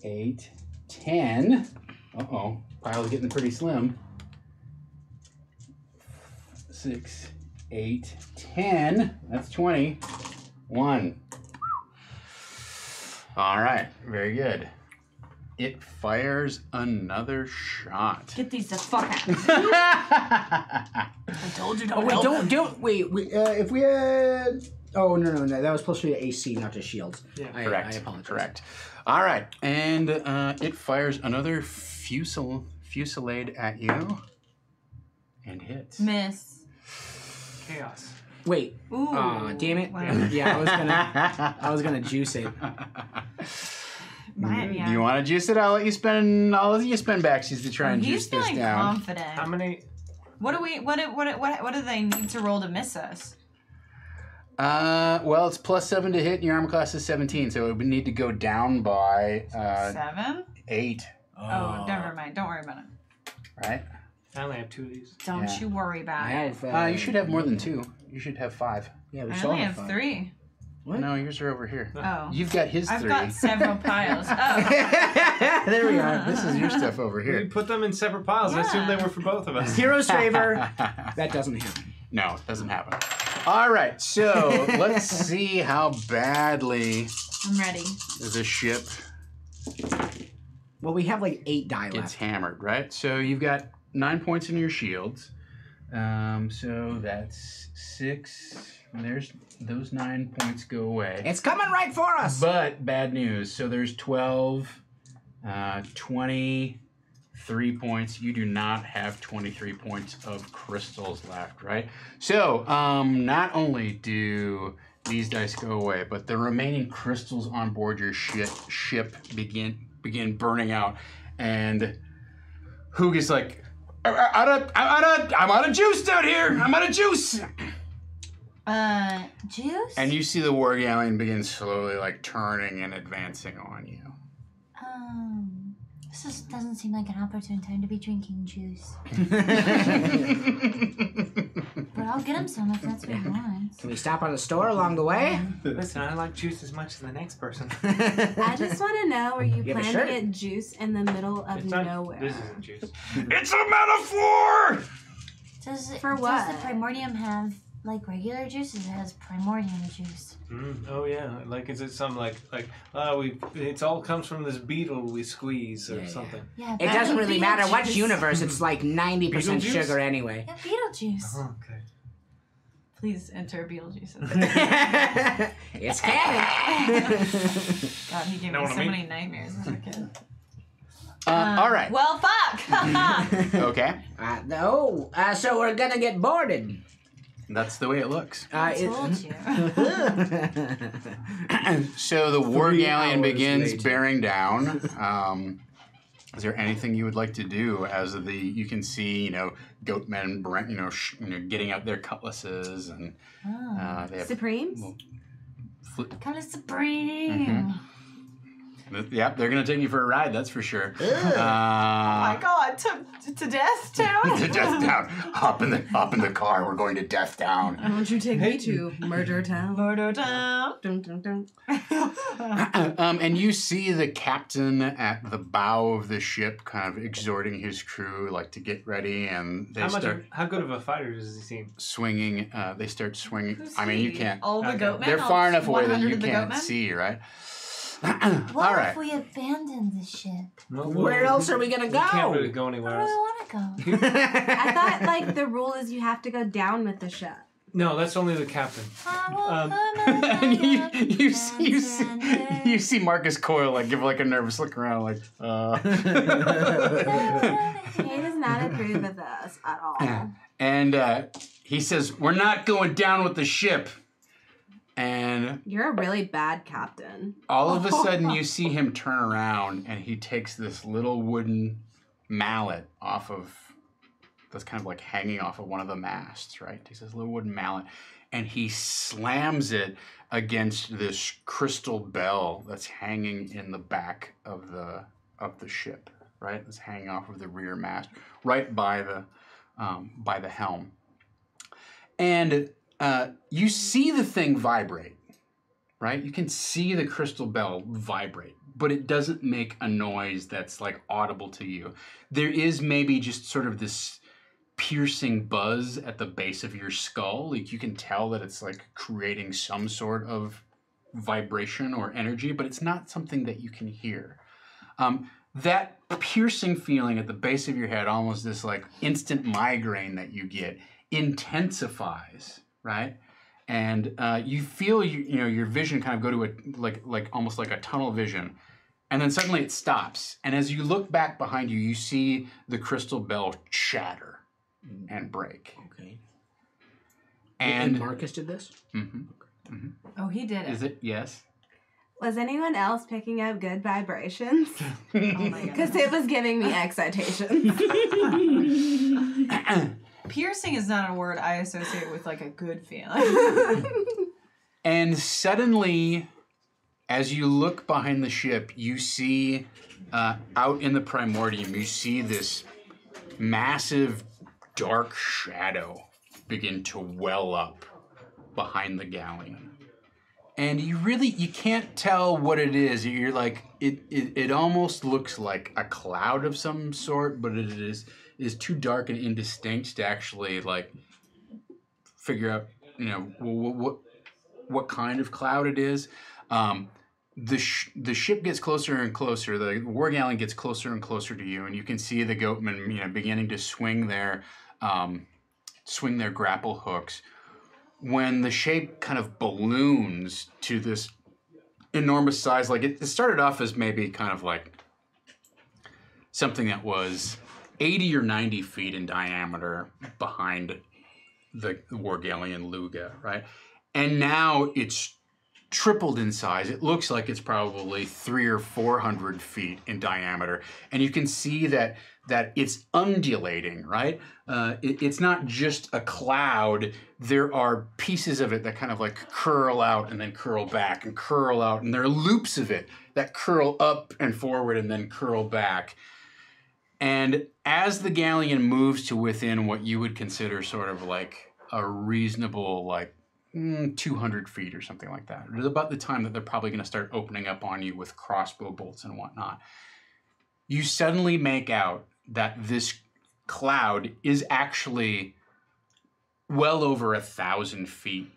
8, 10. Uh-oh. Pile's getting pretty slim. 6, 8, 10. That's 20. 1. All right. Very good. It fires another shot. Get these the fuck out. I told you Oh, wait, don't, wait, if we had... Oh, no, that was supposed to be AC, not just shields. Yeah. Correct. I apologize. Correct. All right, and it fires another fusillade at you, and hits. Miss. Chaos. Wait. Ooh. Damn it. Wow. Yeah, I was gonna juice it. Yeah. Do you want to juice it? I'll let you spend. I'll let you spend backsies to try and He's juice this feeling down. confident. How many? What do we? What do they need to roll to miss us? Well, it's +7 to hit, and your armor class is 17, so it would need to go down by 7. 8. Oh, never mind. Don't worry about it. Right? I only have 2 of these. Don't Yeah. you worry about I it. have... You should have more than 2. You should have 5. Yeah, we I still only have five. 3. What? No, yours are over here. Oh. You've got his 3. I've got several piles. Oh. There we are. This is your stuff over We here. put them in separate piles. I assumed they were for both of us. Hero's favor. That doesn't happen. No, it doesn't happen. All right, so let's see how badly I'm ready. the ship Well, we have like 8 die gets left. hammered, right? So you've got 9 points in your shields. So that's 6. There's those 9 points go away. It's coming right for us. But bad news. So there's 12, 23 points. You do not have 23 points of crystals left, right? So not only do these dice go away, but the remaining crystals on board your ship begin burning out, and Hoog is like, I'm out of juice down here. I'm out of juice. Juice? And you see the War Galleon begin slowly like turning and advancing on you. This just doesn't seem like an opportune time to be drinking juice. But I'll get him some if that's what he wants. Can we stop on the store along the way? Listen, I like juice as much as the next person. I just want to know, are you You have a planning shirt? to get juice in the middle of It's not, nowhere? this isn't juice. It's a metaphor! For what? Does the primordium have like regular juice, or it has primordium juice? Oh yeah, like is it some it's all comes from this beetle we squeeze or something? Yeah. It doesn't really matter what Beetlejuice. universe. It's like 90% Beetlejuice? sugar anyway. Yeah, Beetlejuice. Oh, okay. Please enter Beetlejuice. It's canon. God, he gave Know me what I so mean? many nightmares as a kid. All right. Well, fuck. Okay. So we're gonna get boarded. That's the way it looks. I told you. So the war 3 galleon hours begins later. bearing down. Is there anything you would like to do as you can see, goatmen, getting out their cutlasses and they have Supremes? Come to Supreme. Yep, they're gonna take you for a ride. That's for sure. Oh my God, to Death Town. To Death Town. Hop in the car. We're going to Death Town. Why don't you take me to Murder Town? Murder Town. Dun, dun, dun. And you see the captain at the bow of the ship, kind of exhorting his crew, to get ready, and they start How good of a fighter does he seem? swinging. They start swinging. Who's I mean, you he? can't. All the Okay. goatmen. They're all far enough away that 100 you of the can't goatmen? see, right? What All right. if we abandon the ship? No, Where else are we gonna We can't really go? go anywhere Where do else. we want to go? I thought the rule is you have to go down with the ship. No, that's only the captain. And you see Marcus Coyle give a nervous look around, He does not approve of this at all. and he says, "We're not going down with the ship." And You're a really bad captain. all of a sudden, you see him turn around, and he takes this little wooden mallet that's kind of hanging off of one of the masts, right? Takes this little wooden mallet, and he slams it against this crystal bell that's hanging in the back of the ship, right? It's hanging off of the rear mast, right by the helm, and you see the thing vibrate, right? You can see the crystal bell vibrate, but it doesn't make a noise that's audible to you. There is maybe just sort of this piercing buzz at the base of your skull. You can tell that it's creating some sort of vibration or energy, but it's not something that you can hear. That piercing feeling at the base of your head, almost this instant migraine that you get, intensifies. Right, and you feel your vision kind of go to a almost like a tunnel vision, and then suddenly it stops. And as you look back behind you, you see the crystal bell shatter and break. Okay. And Marcus did this? Oh, he did it. Is it? Yes. Was anyone else picking up good vibrations? Oh my God. Because it was giving me excitations. Piercing is not a word I associate with a good feeling. And suddenly, as you look behind the ship, you see out in the primordium, you see this massive dark shadow begin to well up behind the galleon. And you can't tell what it is. You're it almost looks like a cloud of some sort, but it is too dark and indistinct to actually figure out what kind of cloud it is. The ship gets closer and closer. The war galleon gets closer and closer to you, and you can see the goatmen beginning to swing their grapple hooks. When the shape kind of balloons to this enormous size, it started off as maybe kind of something that was 80 or 90 feet in diameter behind the war galleon Luga, right? And now it's tripled in size. It looks like it's probably 300 or 400 feet in diameter. And you can see that it's undulating, right? It's not just a cloud. There are pieces of it that kind of curl out and then curl back and curl out. And there are loops of it that curl up and forward and then curl back. And as the galleon moves to within what you would consider sort of a reasonable, like, 200 feet or something like that. It is about the time that they're probably going to start opening up on you with crossbow bolts and whatnot. You suddenly make out that this cloud is actually well over 1,000 feet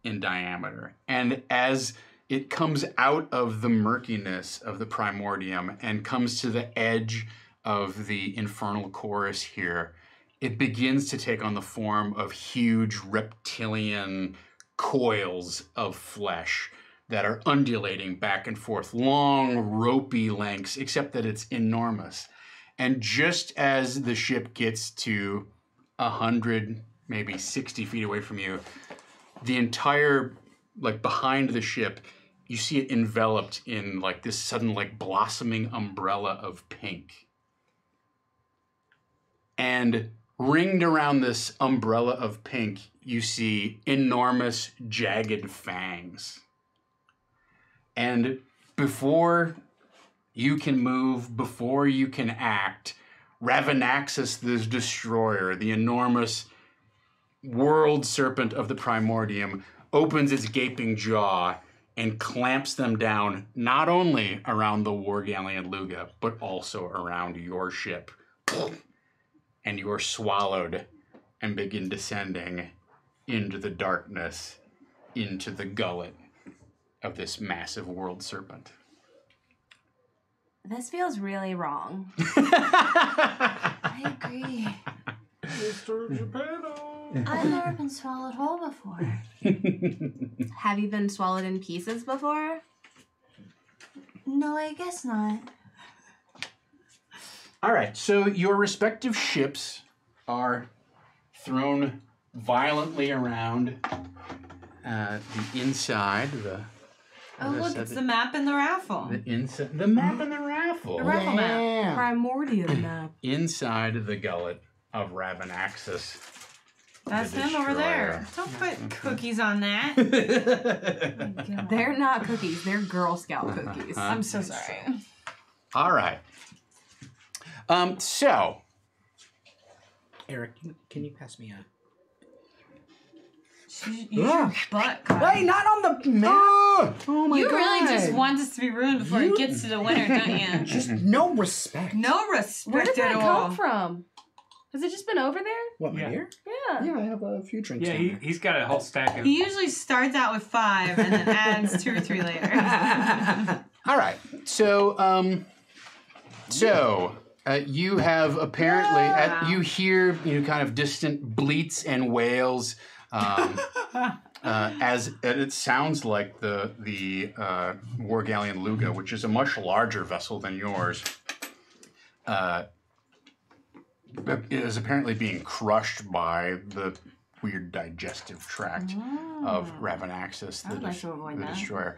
in diameter. And as it comes out of the murkiness of the primordium and comes to the edge of the infernal chorus here, it begins to take on the form of huge reptilian coils of flesh that are undulating back and forth, long, ropey lengths, except that it's enormous. And just as the ship gets to 100, maybe 60 feet away from you, the entire, like, behind the ship, you see it enveloped in, like, this sudden, like, blossoming umbrella of pink. And ringed around this umbrella of pink, you see enormous, jagged fangs. And before you can move, before you can act, Ravanaxis the Destroyer, the enormous world serpent of the primordium, opens its gaping jaw and clamps them down not only around the war galleon Luga, but also around your ship. And you are swallowed and begin descending into the darkness, into the gullet of this massive world serpent. This feels really wrong. I agree. Mr. Geppetto. I've never been swallowed whole before. Have you been swallowed in pieces before? No, I guess not. All right, so your respective ships are thrown violently around the inside. Oh, look, it's the map in the raffle. The map and the raffle. The raffle map. Primordial map. Inside the gullet of Ravanaxis. That's the him over there. Destroyer. Don't put cookies on that. They're not cookies. They're Girl Scout cookies. I'm so sorry. All right. So, Eric, can you pass me a... Use your butt, Kyle. Wait, not on the map! Oh my You god! really just want this to be ruined before it gets to the winner, don't you? Just no respect. No respect Where did that at all. come from? Has it just been over there? What, my Yeah. beer? Yeah. Yeah, I have a few drinks Yeah, down he's got a whole stack of. He usually starts out with 5 and then adds 2 or 3 later. there. all right. So, you have apparently you hear kind of distant bleats and wails as it sounds like the war galleon Luga, which is a much larger vessel than yours, is apparently being crushed by the weird digestive tract of Ravanaxis, I would like to avoid the that. Destroyer.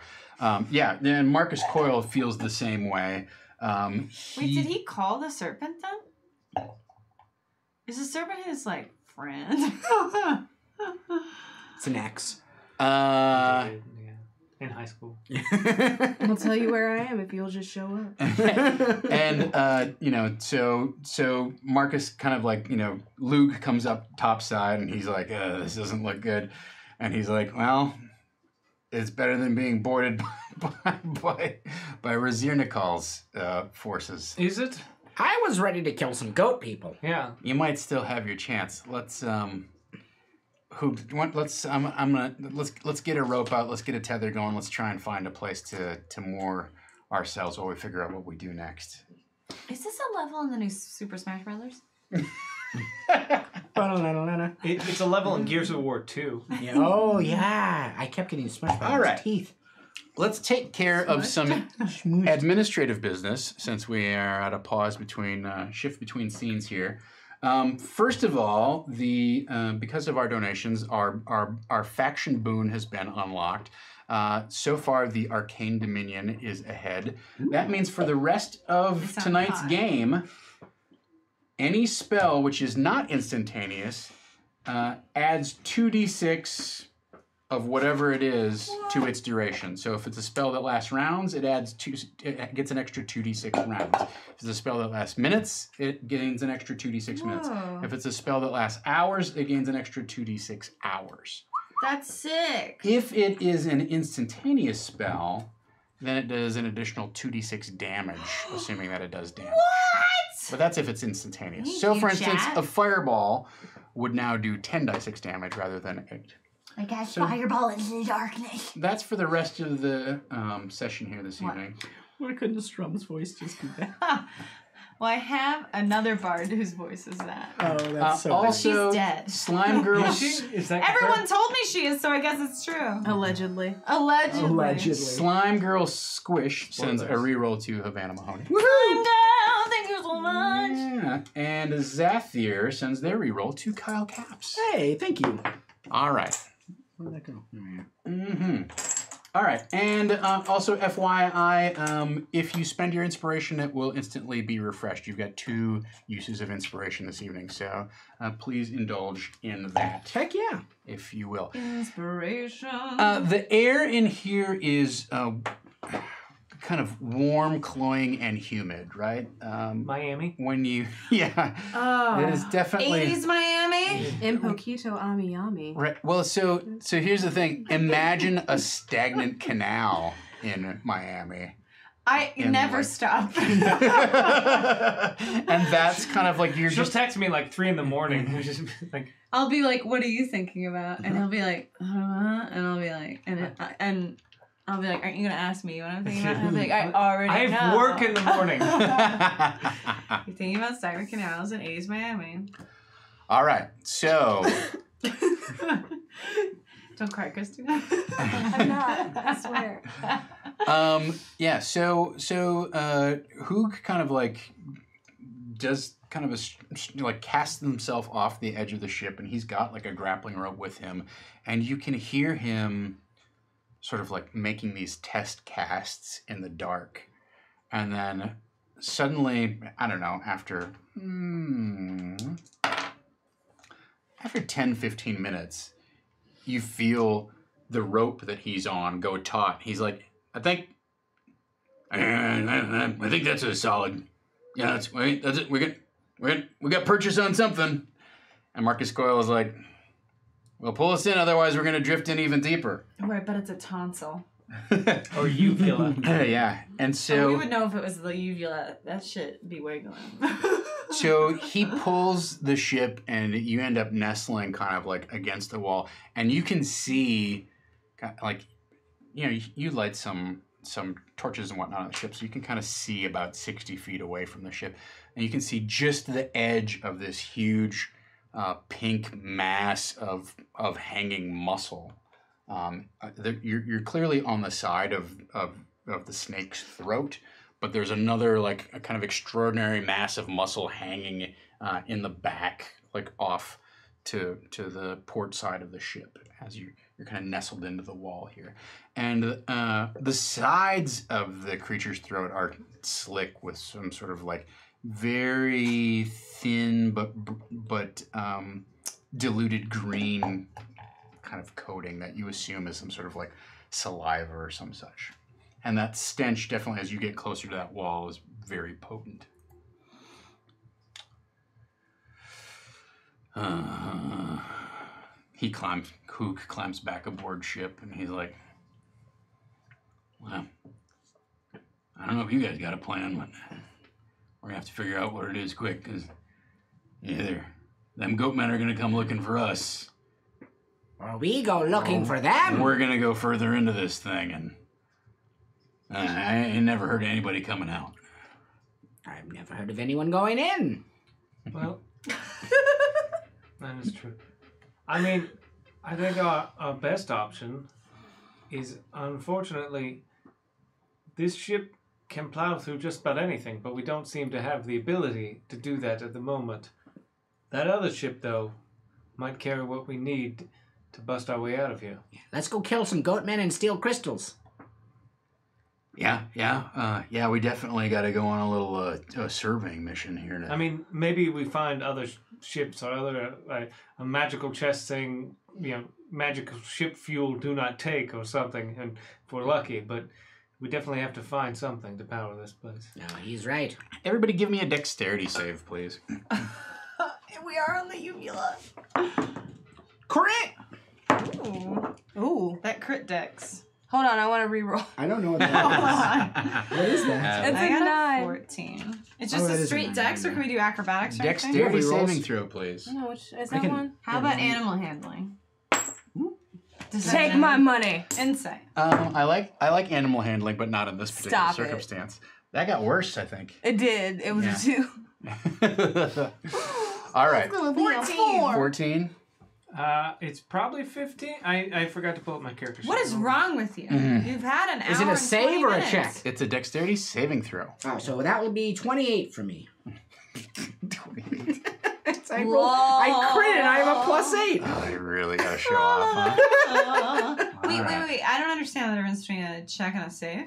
Yeah, and Marcus Coyle feels the same way. Wait, did he call the serpent then? Is the serpent his, like, friend? It's an X. Yeah, in high school. I'll tell you where I am if you'll just show up. And so Marcus kind of like, Luke comes up topside and he's like, this doesn't look good. And he's like, well, it's better than being boarded by Razirnikal's forces. Is it? I was ready to kill some goat people. Yeah. You might still have your chance. Let's let's get a rope out. Let's get a tether going. Let's try and find a place to moor ourselves while we figure out what we do next. Is this a level in the new Super Smash Brothers? It's a level in Gears of War 2. Yeah, oh, yeah. I kept getting smashed by All right. his teeth. Let's take care of some administrative business since we are at a pause shift between scenes here. First of all, because of our donations, our faction boon has been unlocked. So far, the Arcane Dominion is ahead. That means for the rest of tonight's game, any spell which is not instantaneous adds 2d6 of whatever it is to its duration. So if it's a spell that lasts rounds, it gets an extra 2d6 rounds. If it's a spell that lasts minutes, it gains an extra 2d6 minutes. If it's a spell that lasts hours, it gains an extra 2d6 hours. That's sick. If it is an instantaneous spell, then it does an additional 2d6 damage, assuming that it does damage. What? But that's if it's instantaneous. Thank So you, for instance, chat. a fireball would now do 10d6 damage rather than 8. I cast So- fireball into the darkness. That's for the rest of the session here this evening. Why couldn't Strum's voice just be that? Well, I have another bard whose voice is that. Oh, that's so Also, she's dead. Slime Girl. Is that Everyone told me she is, so I guess it's true. Allegedly. Allegedly. Slime Girl Squish sends a those. reroll to Havana Mahoney. I'm down. Thank you so much. Yeah. And Zathir sends their reroll to Kyle Caps. Hey, thank you. All right. Where'd that go? All right, and also FYI, if you spend your inspiration, it will instantly be refreshed. You've got 2 uses of inspiration this evening, so please indulge in that, Heck yeah. if you will. Inspiration. The air in here is kind of warm, cloying, and humid, right? Miami? When you, yeah, it is definitely 80s Miami. In Poquito Ami Ami. right. Well, so here's the thing. Imagine a stagnant canal in Miami. I In never like- stop. And that's kind of like you're She'll just text me like 3 in the morning. Just like, I'll be like, "What are you thinking about?" And he'll be like, and I'll be like, and I'll be like, "Aren't you gonna ask me what I'm thinking about?" And I'll be like, "I already I know." have work in the morning. You're thinking about stagnant canals in 80s Miami. all right. So Don't cry, Christina. I'm not. I swear. yeah. So who kind of like does kind of like cast himself off the edge of the ship, and he's got like a grappling rope with him, and you can hear him sort of like making these test casts in the dark, and then suddenly, I don't know, after 10-15 minutes, you feel the rope that he's on go taut. He's like, I think that's a solid. Yeah, that's it. We got purchase on something. And Marcus Coyle is like, well, pull us in, otherwise we're gonna drift in even deeper. Right, but it's a tonsil. Or uvula. Yeah, and We so would know if it was the uvula. That shit be wiggling. so he pulls the ship, and you end up nestling kind of like against the wall, and you can see, like, you know, you light some torches and whatnot on the ship, so you can kind of see about 60 feet away from the ship, and you can see just the edge of this huge pink mass of hanging muscle. You're clearly on the side of the snake's throat, but there's another like a kind of extraordinary mass of muscle hanging in the back, like off to the port side of the ship as you're kind of nestled into the wall here. And the sides of the creature's throat are slick with some sort of like very thin but diluted green kind of coating that you assume is some sort of like saliva or some such. And that stench, definitely as you get closer to that wall, is very potent. Kook climbs back aboard ship, and he's like, well, I don't know if you guys got a plan, but we're gonna have to figure out what it is quick, because either them goat men are gonna come looking for us, Or we go looking for them. we're gonna go further into this thing, and I ain't never heard of anybody coming out. I've never heard of anyone going in. Well, that is true. I mean, I think our best option is, unfortunately, this ship can plow through just about anything, but we don't seem to have the ability to do that at the moment. That other ship, though, might carry what we need to bust our way out of here. Let's go kill some goat men and steal crystals. Yeah, we definitely got to go on a little surveying mission here. I mean, maybe we find other ships or other a magical chest saying, you know, magical ship fuel do not take or something, and if we're lucky, but we definitely have to find something to power this place. No, he's right. Everybody give me a dexterity save, please. We are on the uvula. Crit! Ooh. That crit dex. Hold on, I want to re-roll. I don't know what that is. What is that? It's I a got 9. 14. It's just that a is a straight 9, dex, or yeah. can we do acrobatics or anything? Dexterity Yeah, rolls. saving throw, please. I don't know which is I that can- one. How about animal handling? Take my money. Insight. I like animal handling, but not in this particular Stop it. circumstance. That got worse, I think. It did. It was Yeah. a 2. All right. 14. 14. It's probably 15. I forgot to pull up my character sheet. What is wrong with you? Mhm. You've had an hour. Is it a and save 20 or a minutes. check? It's a dexterity saving throw. Oh, so that would be 28 for me. 28. I critted. I have a +8. Oh, you really gotta show off, huh? Wait. Alright. I don't understand the difference between a check and a save.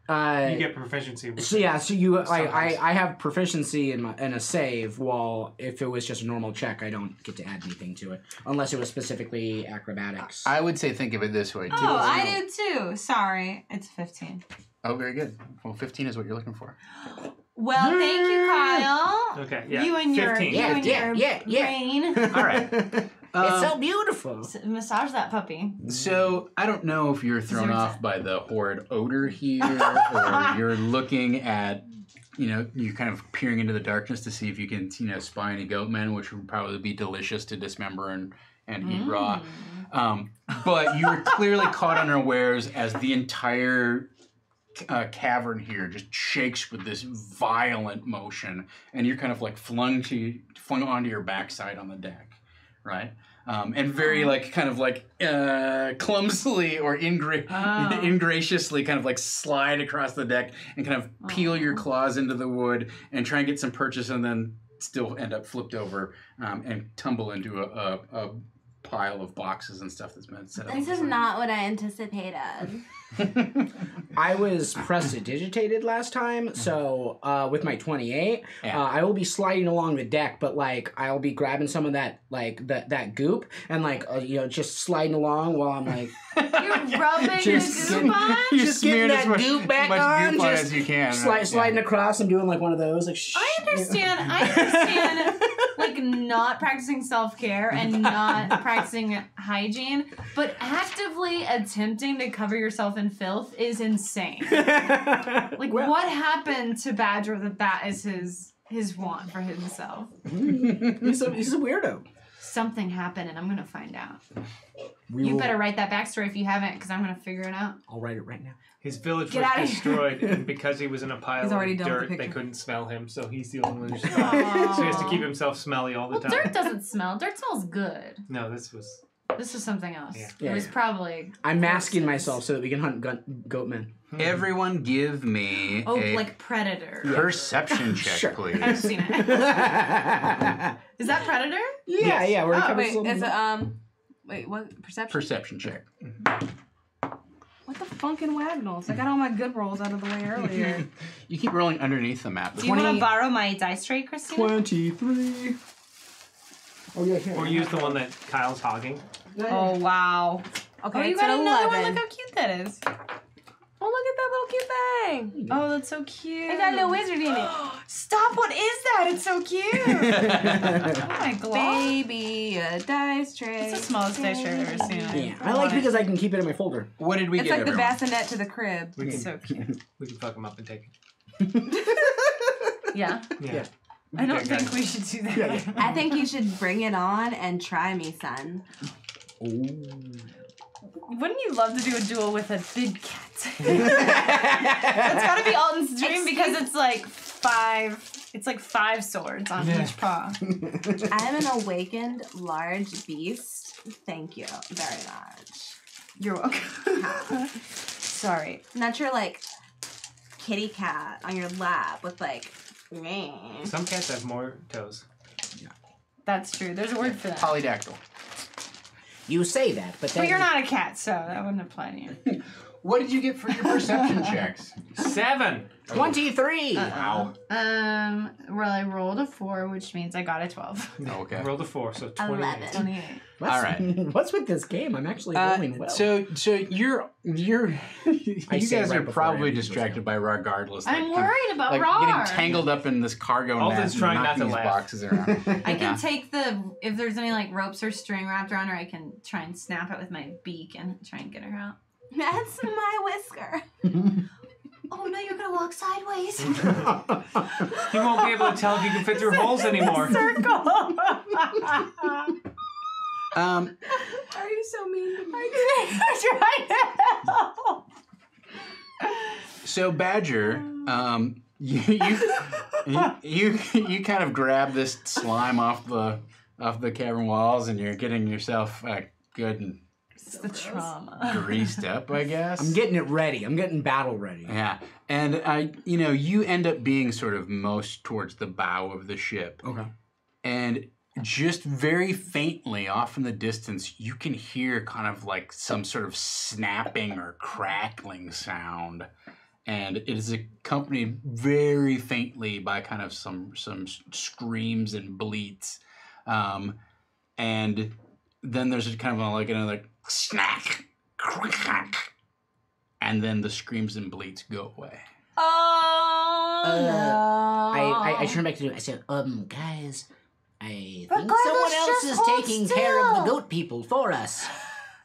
You get proficiency. with So yeah, so you like Sometimes. I have proficiency in a save, while if it was just a normal check, I don't get to add anything to it unless it was specifically acrobatics. I would say think of it this way, too. Oh, I do too. Sorry. It's 15. Oh, very good. Well, 15 is what you're looking for. Well, thank you, Kyle. Okay, yeah. You and your 15. brain. All right. It's so beautiful. Massage that puppy. So I don't know if you're thrown Deserves off it. by the horrid odor here, or you're looking at, you're kind of peering into the darkness to see if you can, spy any goatmen, which would probably be delicious to dismember and eat raw. But you were clearly caught unawares as the entire cavern here just shakes with this violent motion, and you're kind of like flung onto your backside on the deck, right? And very clumsily or ingraciously kind of like slide across the deck and kind of peel your claws into the wood and try and get some purchase, and then still end up flipped over and tumble into a pile of boxes and stuff that's been set up. This is not what I anticipated. I was prestidigitated last time, so with my 28, Yeah. I will be sliding along the deck, but like I'll be grabbing some of that that goop and just sliding along while I'm like You're rubbing Just the getting- goop on? You're just getting smearing as that much- goop back much on, goop on just as you can. right? sliding Yeah. across and doing like one of those like. I understand like not practicing self-care and not practicing hygiene, but actively attempting to cover yourself in filth is insane. Like what happened to Badger that is his want for himself? He's a weirdo. Something happened and I'm gonna find out. We You will- better write that backstory if you haven't, because I'm gonna figure it out. I'll write it right now. His village Get was outta here. destroyed, and because he was in a pile He's already of done with the dirt, they picture. couldn't smell him, so he's the only one who survived. So he has to keep himself smelly all the Well, time. dirt doesn't smell. Dirt smells good. No, this was... This is something else. Yeah. Yeah, It was yeah. probably. I'm masking corpses. myself so that we can hunt goatmen. Everyone give me Oh, a like Predator. perception check, Sure. please. I've seen it. Is that Predator? Yeah, we're Oh, Wait, it's wait, what perception? Perception check. What the funkin' wagnalls? I got all my good rolls out of the way earlier. You keep rolling underneath the map. Do you want to borrow my dice tray, Christina? 23. Oh yeah, here. Or use the one that Kyle's hogging. Oh wow. Okay, Oh, you it's got an another 11. one. Look how cute that is. Oh, look at that little cute thing. Oh, that's so cute. It got a little wizard in it. Stop! What is that? It's so cute. Oh my god. Baby, a dice tray. It's the smallest dice tray I've ever seen. Yeah, I like it because I can keep it in my folder. What did we It's get, like the everyone? bassinet to the crib. We It's can, so cute. we can fuck him up and take it. Yeah. Yeah. I don't Okay, think guys. we should do that. I think you should bring it on and try me, son. Wouldn't you love to do a duel with a big cat? That's gotta be Alton's dream because it's like five swords on each paw. I'm an awakened large beast. Thank you very much. You're welcome. Sorry. Not your like kitty cat on your lap with like. Some cats have more toes. That's true. There's a word for that. Polydactyl. You say that, but But you're not a cat, so that wouldn't apply to you. what did you get for your perception checks? 7. 23. Wow. Well, I rolled a 4, which means I got a 12. Okay. Rolled a 4, so 28. 11. 28. All right. What's with this game? I'm actually rolling well. So you're you guys right are before probably I distracted by regardless. I'm worried about like Rar. getting tangled up in this cargo net Alton's and trying not knocking to these laugh. boxes around. I can take if there's any like ropes or string wrapped around her, I can try and snap it with my beak and try and get her out. That's my whisker. Oh no, you're gonna walk sideways. He won't be able to tell if you can fit through holes anymore. Circle. Um, Are you so mean to me? so Badger, you kind of grab this slime off the cavern walls, and you're getting yourself good and It's the trauma. greased up, I guess. I'm getting it ready. I'm getting battle ready. Yeah, and you end up being sort of most towards the bow of the ship, Okay. and just very faintly off in the distance, you can hear kind of like some sort of snapping or crackling sound, and it is accompanied very faintly by kind of some screams and bleats, and then there's kind of like another snack, crack, and then the screams and bleats go away. Oh no! I turn back to do it. I said, guys, I think Regardless, someone else just is hold taking care of the still. goat people for us.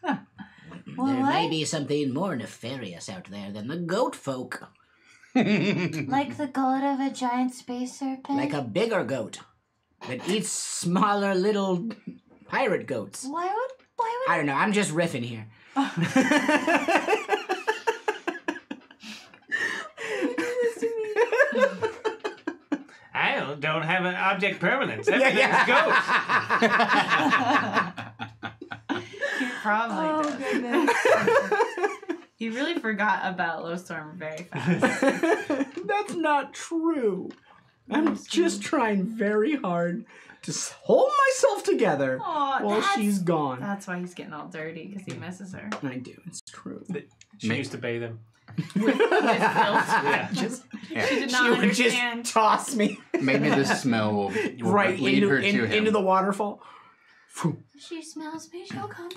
Well, There may what? be something more nefarious out there than the goat folk. Like the goat of a giant space serpent? Like a bigger goat that eats smaller little pirate goats. Why would I don't know. I'm just riffing here. I don't have an object permanence. Everything's ghost. He probably Oh, does. goodness. He really forgot about Lowstorm very fast. That's not true. I'm just trying very hard to hold myself together Aw, while she's gone. That's why he's getting all dirty, because he misses her. I do. It's true. She used to bathe him. Yeah. Just Yeah. She did she not would understand. just toss me Maybe the smell will right lead her to him. into the waterfall. she smells me? She'll come.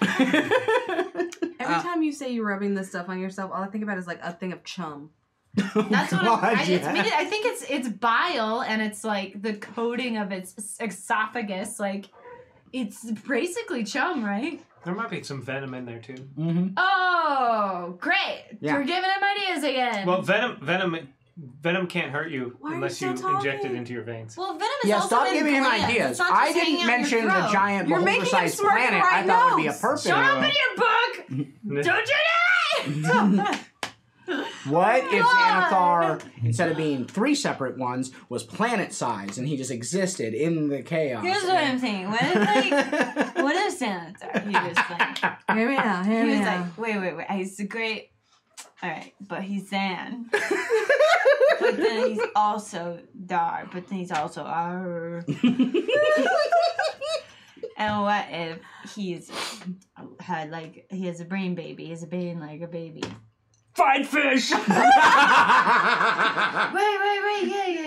Every time you say you're rubbing this stuff on yourself, all I think about is like a thing of chum. That's what it's yeah. made it, I think it's bile, and it's like the coating of its esophagus. Like, it's basically chum, right? There might be some venom in there too. Mm-hmm. Oh, great! Yeah. You're giving him ideas again. Well, venom can't hurt you Why are you unless still you inject it talking? into your veins. well, venom is Yeah, also stop in giving him glands. ideas. It's not I just hanging didn't out your mention the throat. giant You're making him beholder-sized smirk planet. right I thought would be a nose. perfect. Shut up in your book! Don't you do it! What if God. Xanathar, instead of being 3 separate ones, was planet-sized and he just existed in the chaos? Here's what I'm saying. What if, like, what if Santa? He was like, Hear me out. Hear he me was out. like, wait. He's a great. All right, but he's Zan. But then he's also Dar. But then he's also Ar. And what if he's had like he has a brain baby? He's a brain like a baby. Fight fish! Wait,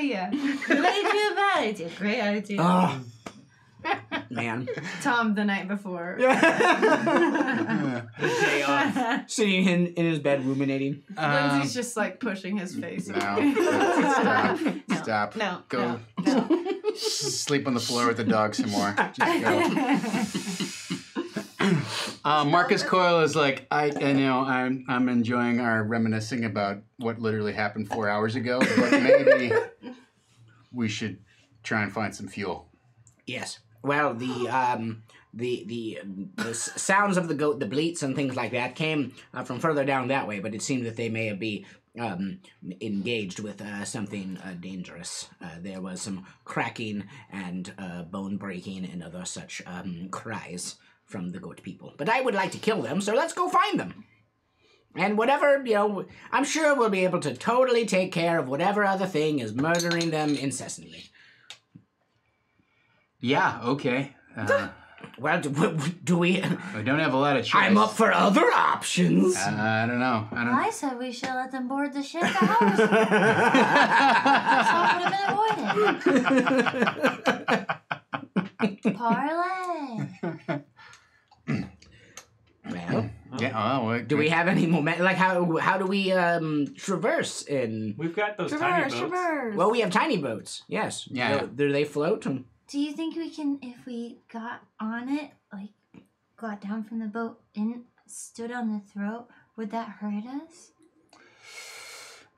yeah. Great attitude, bad attitude. Great attitude. Oh, man. Tom the night before. The day off. Sitting in his bed ruminating. Lindsay's just like pushing his face. No. Stop. No. Go No. sleep on the floor with the dog some more. Just go. Marcus Coyle is like, I know I'm enjoying our reminiscing about what literally happened 4 hours ago, but maybe we should try and find some fuel. Yes. Well, the sounds of the goat, the bleats and things like that came from further down that way, but it seemed that they may be engaged with something dangerous. There was some cracking and bone breaking and other such cries from the goat people. But I would like to kill them, so let's go find them. And whatever, I'm sure we'll be able to totally take care of whatever other thing is murdering them incessantly. Yeah, okay. Well, do we? We don't have a lot of choice. I'm up for other options. I don't know. I said we should let them board the ship. The house. This all would have been avoided. Parlay. Well, yeah. do we have any moment? Like, how do we traverse in? We've got those tiny boats. Well, we have tiny boats. Yes. Yeah. Do they float? Do you think we can, if we got on it, like got down from the boat and stood on the throat, would that hurt us?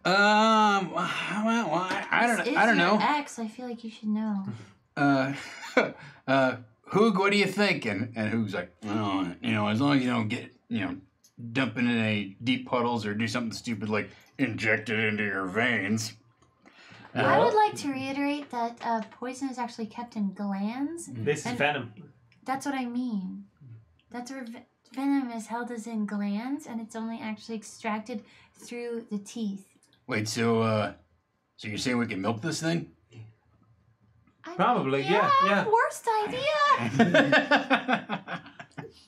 Well, I don't know. X, I feel like you should know. Hoog, what do you think? And Hoog's like, oh, as long as you don't get, dumping in any deep puddles or do something stupid like inject it into your veins. I would like to reiterate that poison is actually kept in glands. This is venom. That's what I mean. That's where venom is held as in glands, and it's only actually extracted through the teeth. Wait, so you're saying we can milk this thing? Probably, yeah. Worst idea.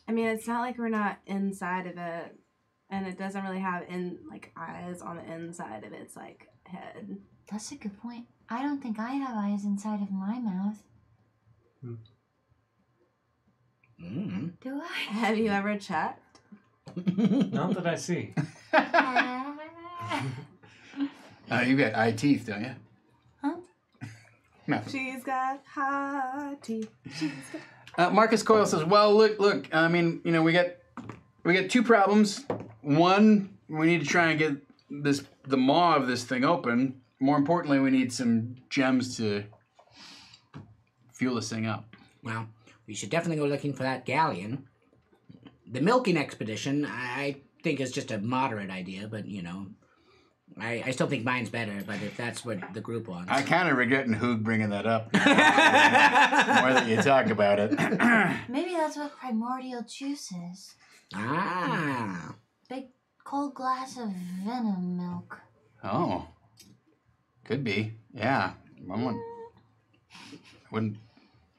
I mean, it's not like we're not inside of it, and it doesn't really have eyes on the inside of its head. That's a good point. I don't think I have eyes inside of my mouth. Do I? Have you ever checked? Not that I see. You got eye teeth, don't you? Huh? No. She's got hot teeth. Marcus Coyle says, "Well, look. I mean, we got two problems. One, we need to try and get the maw of this thing open. More importantly, we need some gems to fuel this thing up. Well, we should definitely go looking for that galleon. The milking expedition, I think, is just a moderate idea, but I still think mine's better. But if that's what the group wants, I kind of regretting Hoog bringing that up. More that you talk about it. Maybe that's what primordial juice is. Ah. Big cold glass of venom milk. Oh. Could be. Yeah. Wouldn't.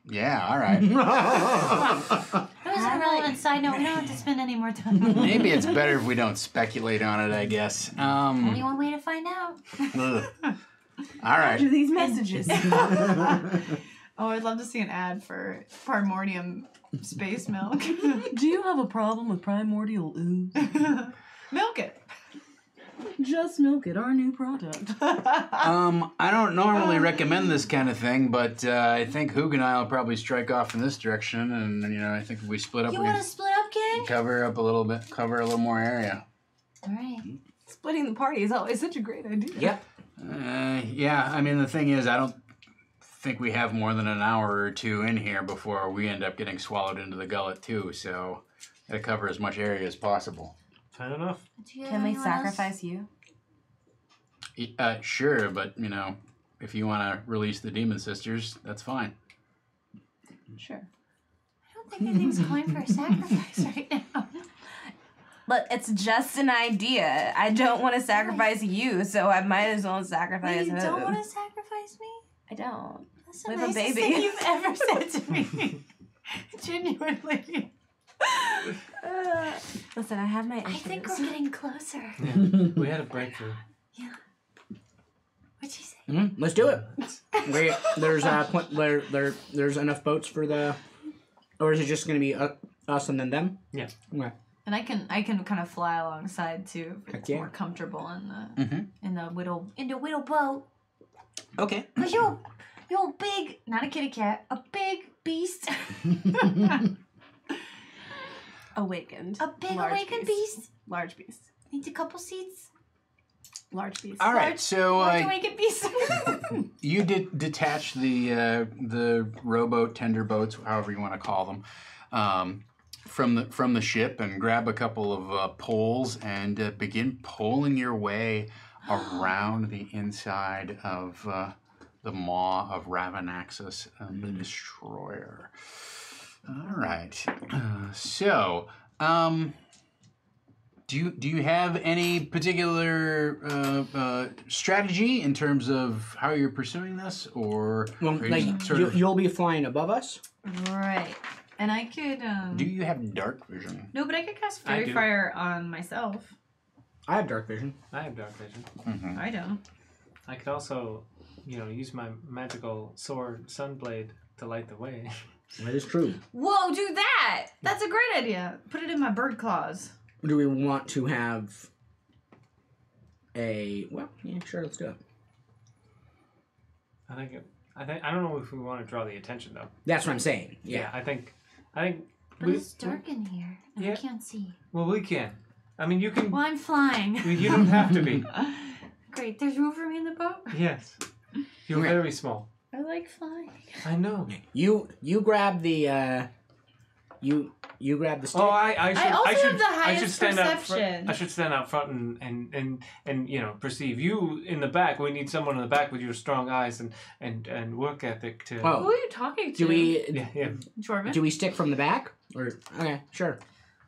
Yeah, all right. It was a relevant side note. We don't have to spend any more time. Maybe it's better if we don't speculate on it, I guess. Only one way to find out. All right. After these messages. Oh, I'd love to see an ad for primordium space milk. Do you have a problem with primordial ooze? Milk it. Just milk it, our new product. I don't normally recommend this kind of thing, but I think Hoog and I will probably strike off in this direction, and I think if we split up, You we want can to split up, King? cover up a little bit, cover a little more area. All right. Splitting the party is always such a great idea. Yep. Yeah, I mean the thing is, I don't think we have more than an hour or two in here before we end up getting swallowed into the gullet too. So, gotta cover as much area as possible. Fair enough. Can we sacrifice you? Sure, but if you want to release the demon sisters, that's fine. Sure. I don't think anything's going for a sacrifice right now. But it's just an idea. I don't want to sacrifice you, so I might as well sacrifice You her. don't want to sacrifice me? I don't. That's the We have a nicest baby. thing you've ever said to me. Genuinely. Listen, I have my I issues. think we're getting closer. Yeah. We had a breakthrough. Yeah. What'd you say? Let's do it. There's enough boats for the, or is it just going to be us and then them? Yeah. Okay. And I can kind of fly alongside too if it's Yeah. more comfortable in the whittle. In the little boat. Okay. Cause you're a big, not a kitty cat, a big beast. Awakened. A big Large awakened beast. Large beast. Needs a couple seats. Large beast. All right, so Large awakened beast. you did detach the rowboat, tender boats, however you want to call them, from the ship, and grab a couple of poles and begin poling your way around the inside of the maw of Ravanaxus, the Destroyer. All right. So, do you have any particular strategy in terms of how you're pursuing this, or Well, are you sort of- you'll be flying above us. Right. And I could. Do you have dark vision? No, but I could cast I Fairy do. Fire on myself. I have dark vision. I have dark vision. Mm-hmm. I don't. I could also, use my magical sword Sunblade to light the way. That is true. Whoa, do that! That's a great idea. Put it in my bird claws. Do we want to have a... Well, yeah, sure, let's do it. I don't know if we want to draw the attention though. That's what I'm saying. Yeah. I think. But we, it's dark in here, and Yeah. I can't see. Well, we can. I mean, you can. Well, I'm flying. You don't have to be. Great. There's room for me in the boat. Yes. You're Okay. very small. I like flying. I know. You grab the... You grab the stick. Oh, I should. I also should, have the I should highest stand out front. perception. I should stand out front and perceive you in the back. We need someone in the back with your strong eyes and work ethic to. Oh. Who are you talking to? Do we Yeah. Jorvin? do we stick from the back? Or okay, sure.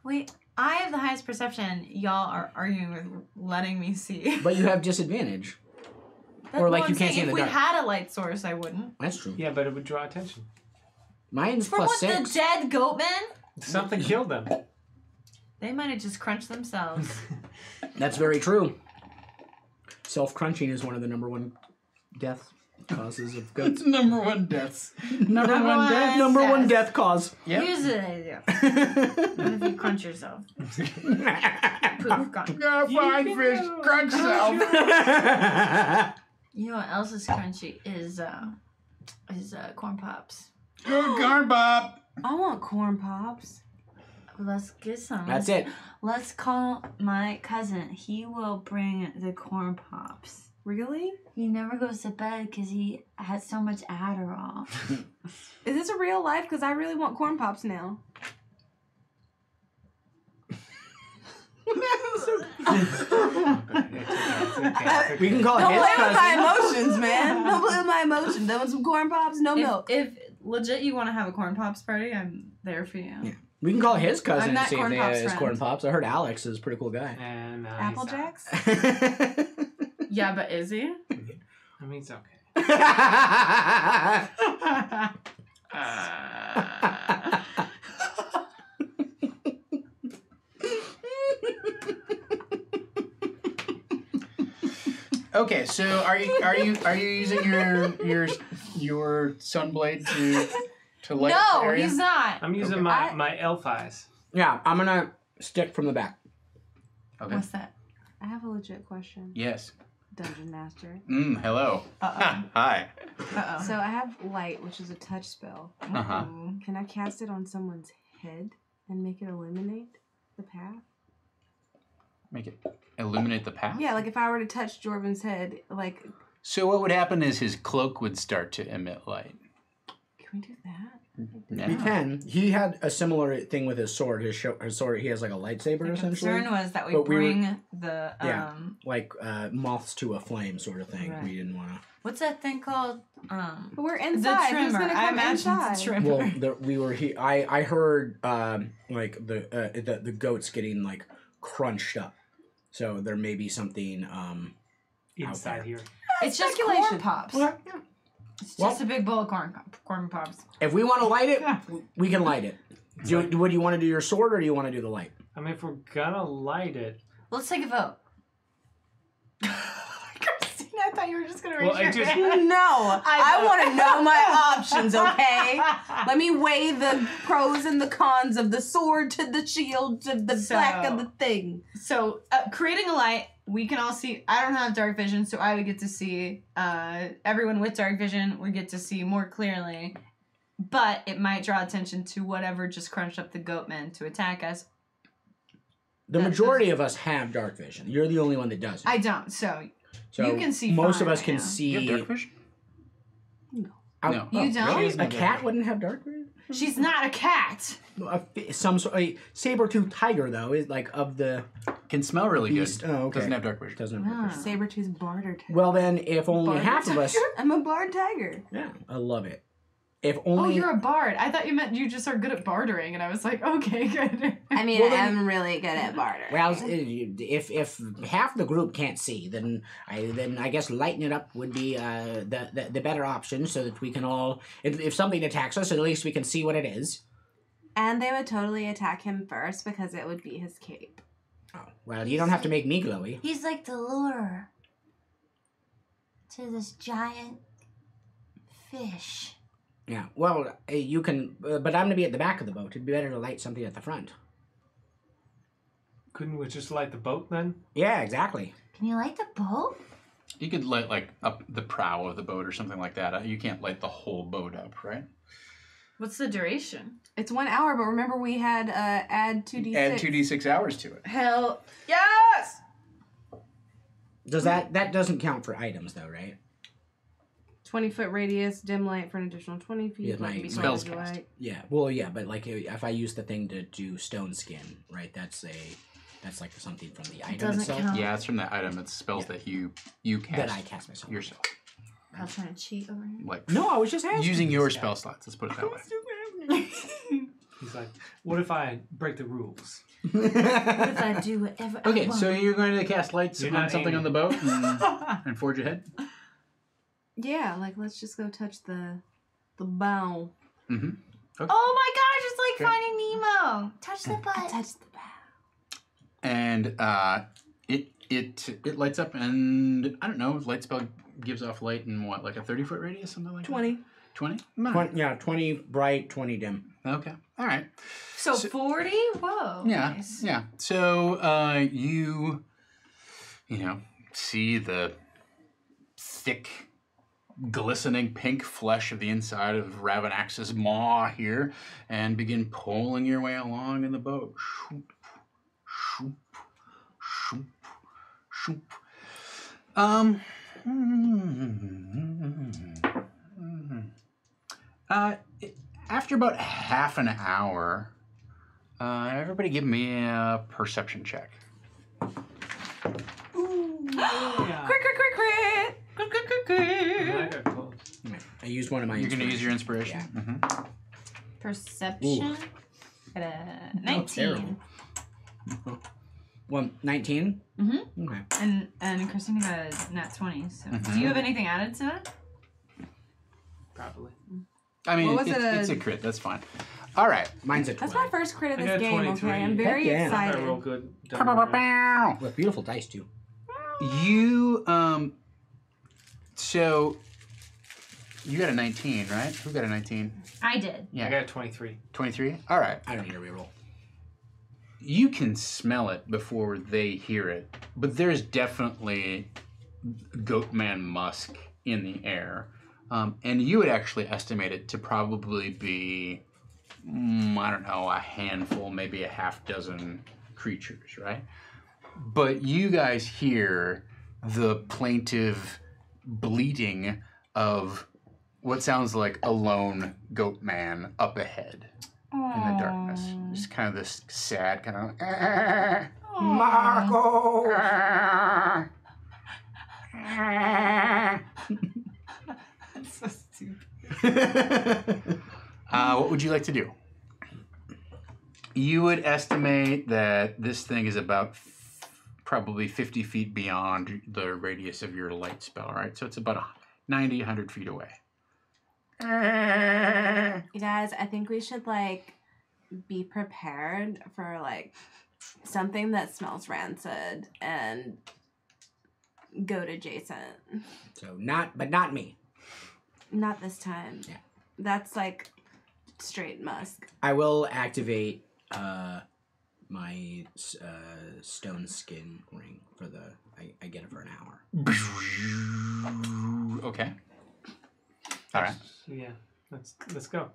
Wait, I have the highest perception. Y'all are arguing with letting me see. But you have disadvantage. That- Or, like, no, you I'm can't see saying in if the we dark. had a light source, I wouldn't. That's true. Yeah, but it would draw attention. Mine's For plus what, 6. the dead goatmen? Something killed them. They might have just crunched themselves. That's very true. Self-crunching is one of the number one death causes of goats. Number one deaths. Number Number one one. death. Number one Yes. death cause. Yep. Here's an idea. What if you crunch yourself? Poof, gone. Fine fish, crunch self. You know what else is crunchy? Is corn pops. Good corn pop. I want corn pops. Let's get some. That's it. Let's call my cousin. He will bring the corn pops. Really? He never goes to bed because he has so much Adderall. Is this a real life? Because I really want corn pops now. We can call Don't his play with my cousin. emotions, man. Don't play with my emotions. They want some corn pops, no milk. If legit you want to have a corn pops party, I'm there for you. Yeah. We can call his cousin I'm and not see if Corn they Pop's have his friend. corn pops. I heard Alex is a pretty cool guy. And Apple Jacks? Yeah, but is he? I mean, it's okay. Okay, so are you using your sunblade to light the No, area? he's not. I'm using Okay. my elf eyes. Yeah, I'm gonna stick from the back. Okay. What's that? I have a legit question, Yes. Dungeon Master. Hello. Hi. Uh-oh. So I have light, which is a touch spell. Uh-huh. Can I cast it on someone's head and make it illuminate the path? Make it illuminate the path? Yeah, like if I were to touch Jorvin's head, like, So what would happen is his cloak would start to emit light. can we do that? No. He can. He had a similar thing with his sword. His sword, he has like a lightsaber The essentially. concern was that we But we were- bring the Yeah. Like moths to a flame sort of thing. Right. We didn't want to. what's that thing called? But we're The inside. Who's trimmer. gonna I come imagine inside? it's a trimmer. Well, we were. I heard like the goats getting like crunched up. So there may be something Inside there. here. It's just speculation. corn pops. Well, It's just a big bowl of corn pops. if we want to light it, we can light it. What do you want to do, your sword, or do you want to do the light? I mean, if we're gonna light it, Let's take a vote. Christina, I thought you were just gonna raise Well, I your just- hand. No, I vote. want to know my options, okay? Let me weigh the pros and the cons of the sword to the shield to the back of the thing. So, creating a light, we can all see. I don't have dark vision, so I would get to see. Everyone with dark vision would get to see more clearly. But it might draw attention to whatever just crunched up the goatmen to attack us. The majority of us have dark vision. You're the only one that doesn't. I don't, so So you can see most fine of us right can now. see. You have dark vision? out- No. You don't? Really? A cat wouldn't have dark vision. She's not a cat. Some sort a saber-toothed tiger though is like of the Can smell really beast. good. Oh, okay. Doesn't have dark vision. Doesn't have dark vision. Saber-tooth's barter tiger. Well then, if only Barter half of us. tiger? I'm a bard tiger. Yeah, I love it. If Oh, only. you're a bard. I thought you meant you just are good at bartering, and I was like, okay, good. I mean, Well, then- I'm really good at barter. Well, if half the group can't see, then I guess lighting it up would be the better option, so that we can all, if something attacks us, at least we can see what it is. And they would totally attack him first because it would be his cape. Oh, well, you don't have to make me glowy. He's like the lure to this giant fish. Yeah, well, you can, but I'm going to be at the back of the boat. It'd be better to light something at the front. Couldn't we just light the boat then? Yeah, exactly. Can you light the boat? You could light like up the prow of the boat or something like that. You can't light the whole boat up, right? What's the duration? It's 1 hour, but remember we had add 2d6. Add 2d6 hours to it. Hell yes! Does that doesn't count for items though, right? 20-foot radius, dim light for an additional 20 feet. Yeah, my Can be spells colored cast. light. Yeah. Well, yeah, but like if I use the thing to do stone skin, right? That's like something from the item doesn't itself. count. Yeah, it's from that item. It's spells that you cast. That I cast myself. yourself. I'm trying to cheat over here. Like No, I was just asking. using your spell slots. Let's put it that way. He's like, what if I break the rules? What if I do whatever I Okay, want? so you're going to cast lights You're on not something aiming. on the boat and forge ahead. Yeah, like let's just go touch the bow. Mm-hmm. Oh my gosh, it's like Okay. Finding Nemo. Touch the butt. Touch the bow. And it lights up, and I don't know. Light spell gives off light in what, like a 30-foot radius, something like 20. that. 20. 20 bright, 20 dim. Okay. All right. So 40? Whoa. Yeah. Nice. Yeah. So you see the thick, glistening pink flesh of the inside of Ravanax's maw here, and begin pulling your way along in the boat. Shoop, shoop, shoop, shoop. After about half an hour, everybody give me a perception check. Yeah. Crit, crit, crit, crit. Crit, crit, crit, crit. I got close. I used one of my. You're going to use your inspiration. inspiration? Yeah. Mm-hmm. Perception. Got a 19. terrible. Well, 19. Mm-hmm. Okay. And Christina got a nat 20. So Mhm. do you have anything added to it? Probably. I mean, What was it's a crit. That's fine. All right. Mine's a 20. That's my first crit of I this got game, 23. okay? I'm very Heck yeah. I excited. roll good. With beautiful dice too. You, so you got a 19, right? Who got a 19? I did. Yeah. I got 23. 23? All right. I don't need a reroll. You can smell it before they hear it, but there's definitely Goatman musk in the air. And you would actually estimate it to probably be, I don't know, a handful, maybe a half dozen creatures, right? But you guys hear the plaintive bleating of what sounds like a lone goat man up ahead in the darkness. Just kind of this sad kind of Marco. That's so stupid. what would you like to do? You would estimate that this thing is about probably 50 feet beyond the radius of your light spell, right? So it's about 90, 100 feet away. You guys, I think we should like be prepared for like something that smells rancid and goat adjacent. So not me. Not this time. Yeah. That's like straight musk. I will activate my stone skin ring for the. I get it for an hour. Okay. All right. So yeah, let's go.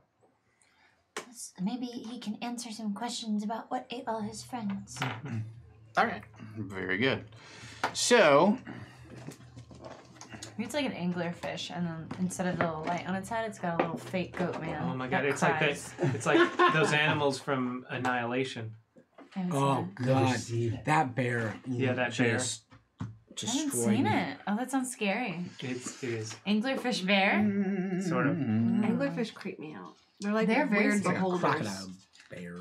Maybe he can answer some questions about what ate all his friends. All right. Very good. So, Maybe it's like an anglerfish, and then instead of the little light on its head, it's got a little fake goat man. Oh my god, that it's like cries. that. It's like those animals from Annihilation. And it's Oh a- god, that bear. Yeah, that bear. just I haven't destroyed seen me. it. Oh, that sounds scary. It is Anglerfish bear? sort of. Anglerfish creep me out. They're like They're very weird scary. beholders. Crocodile bear.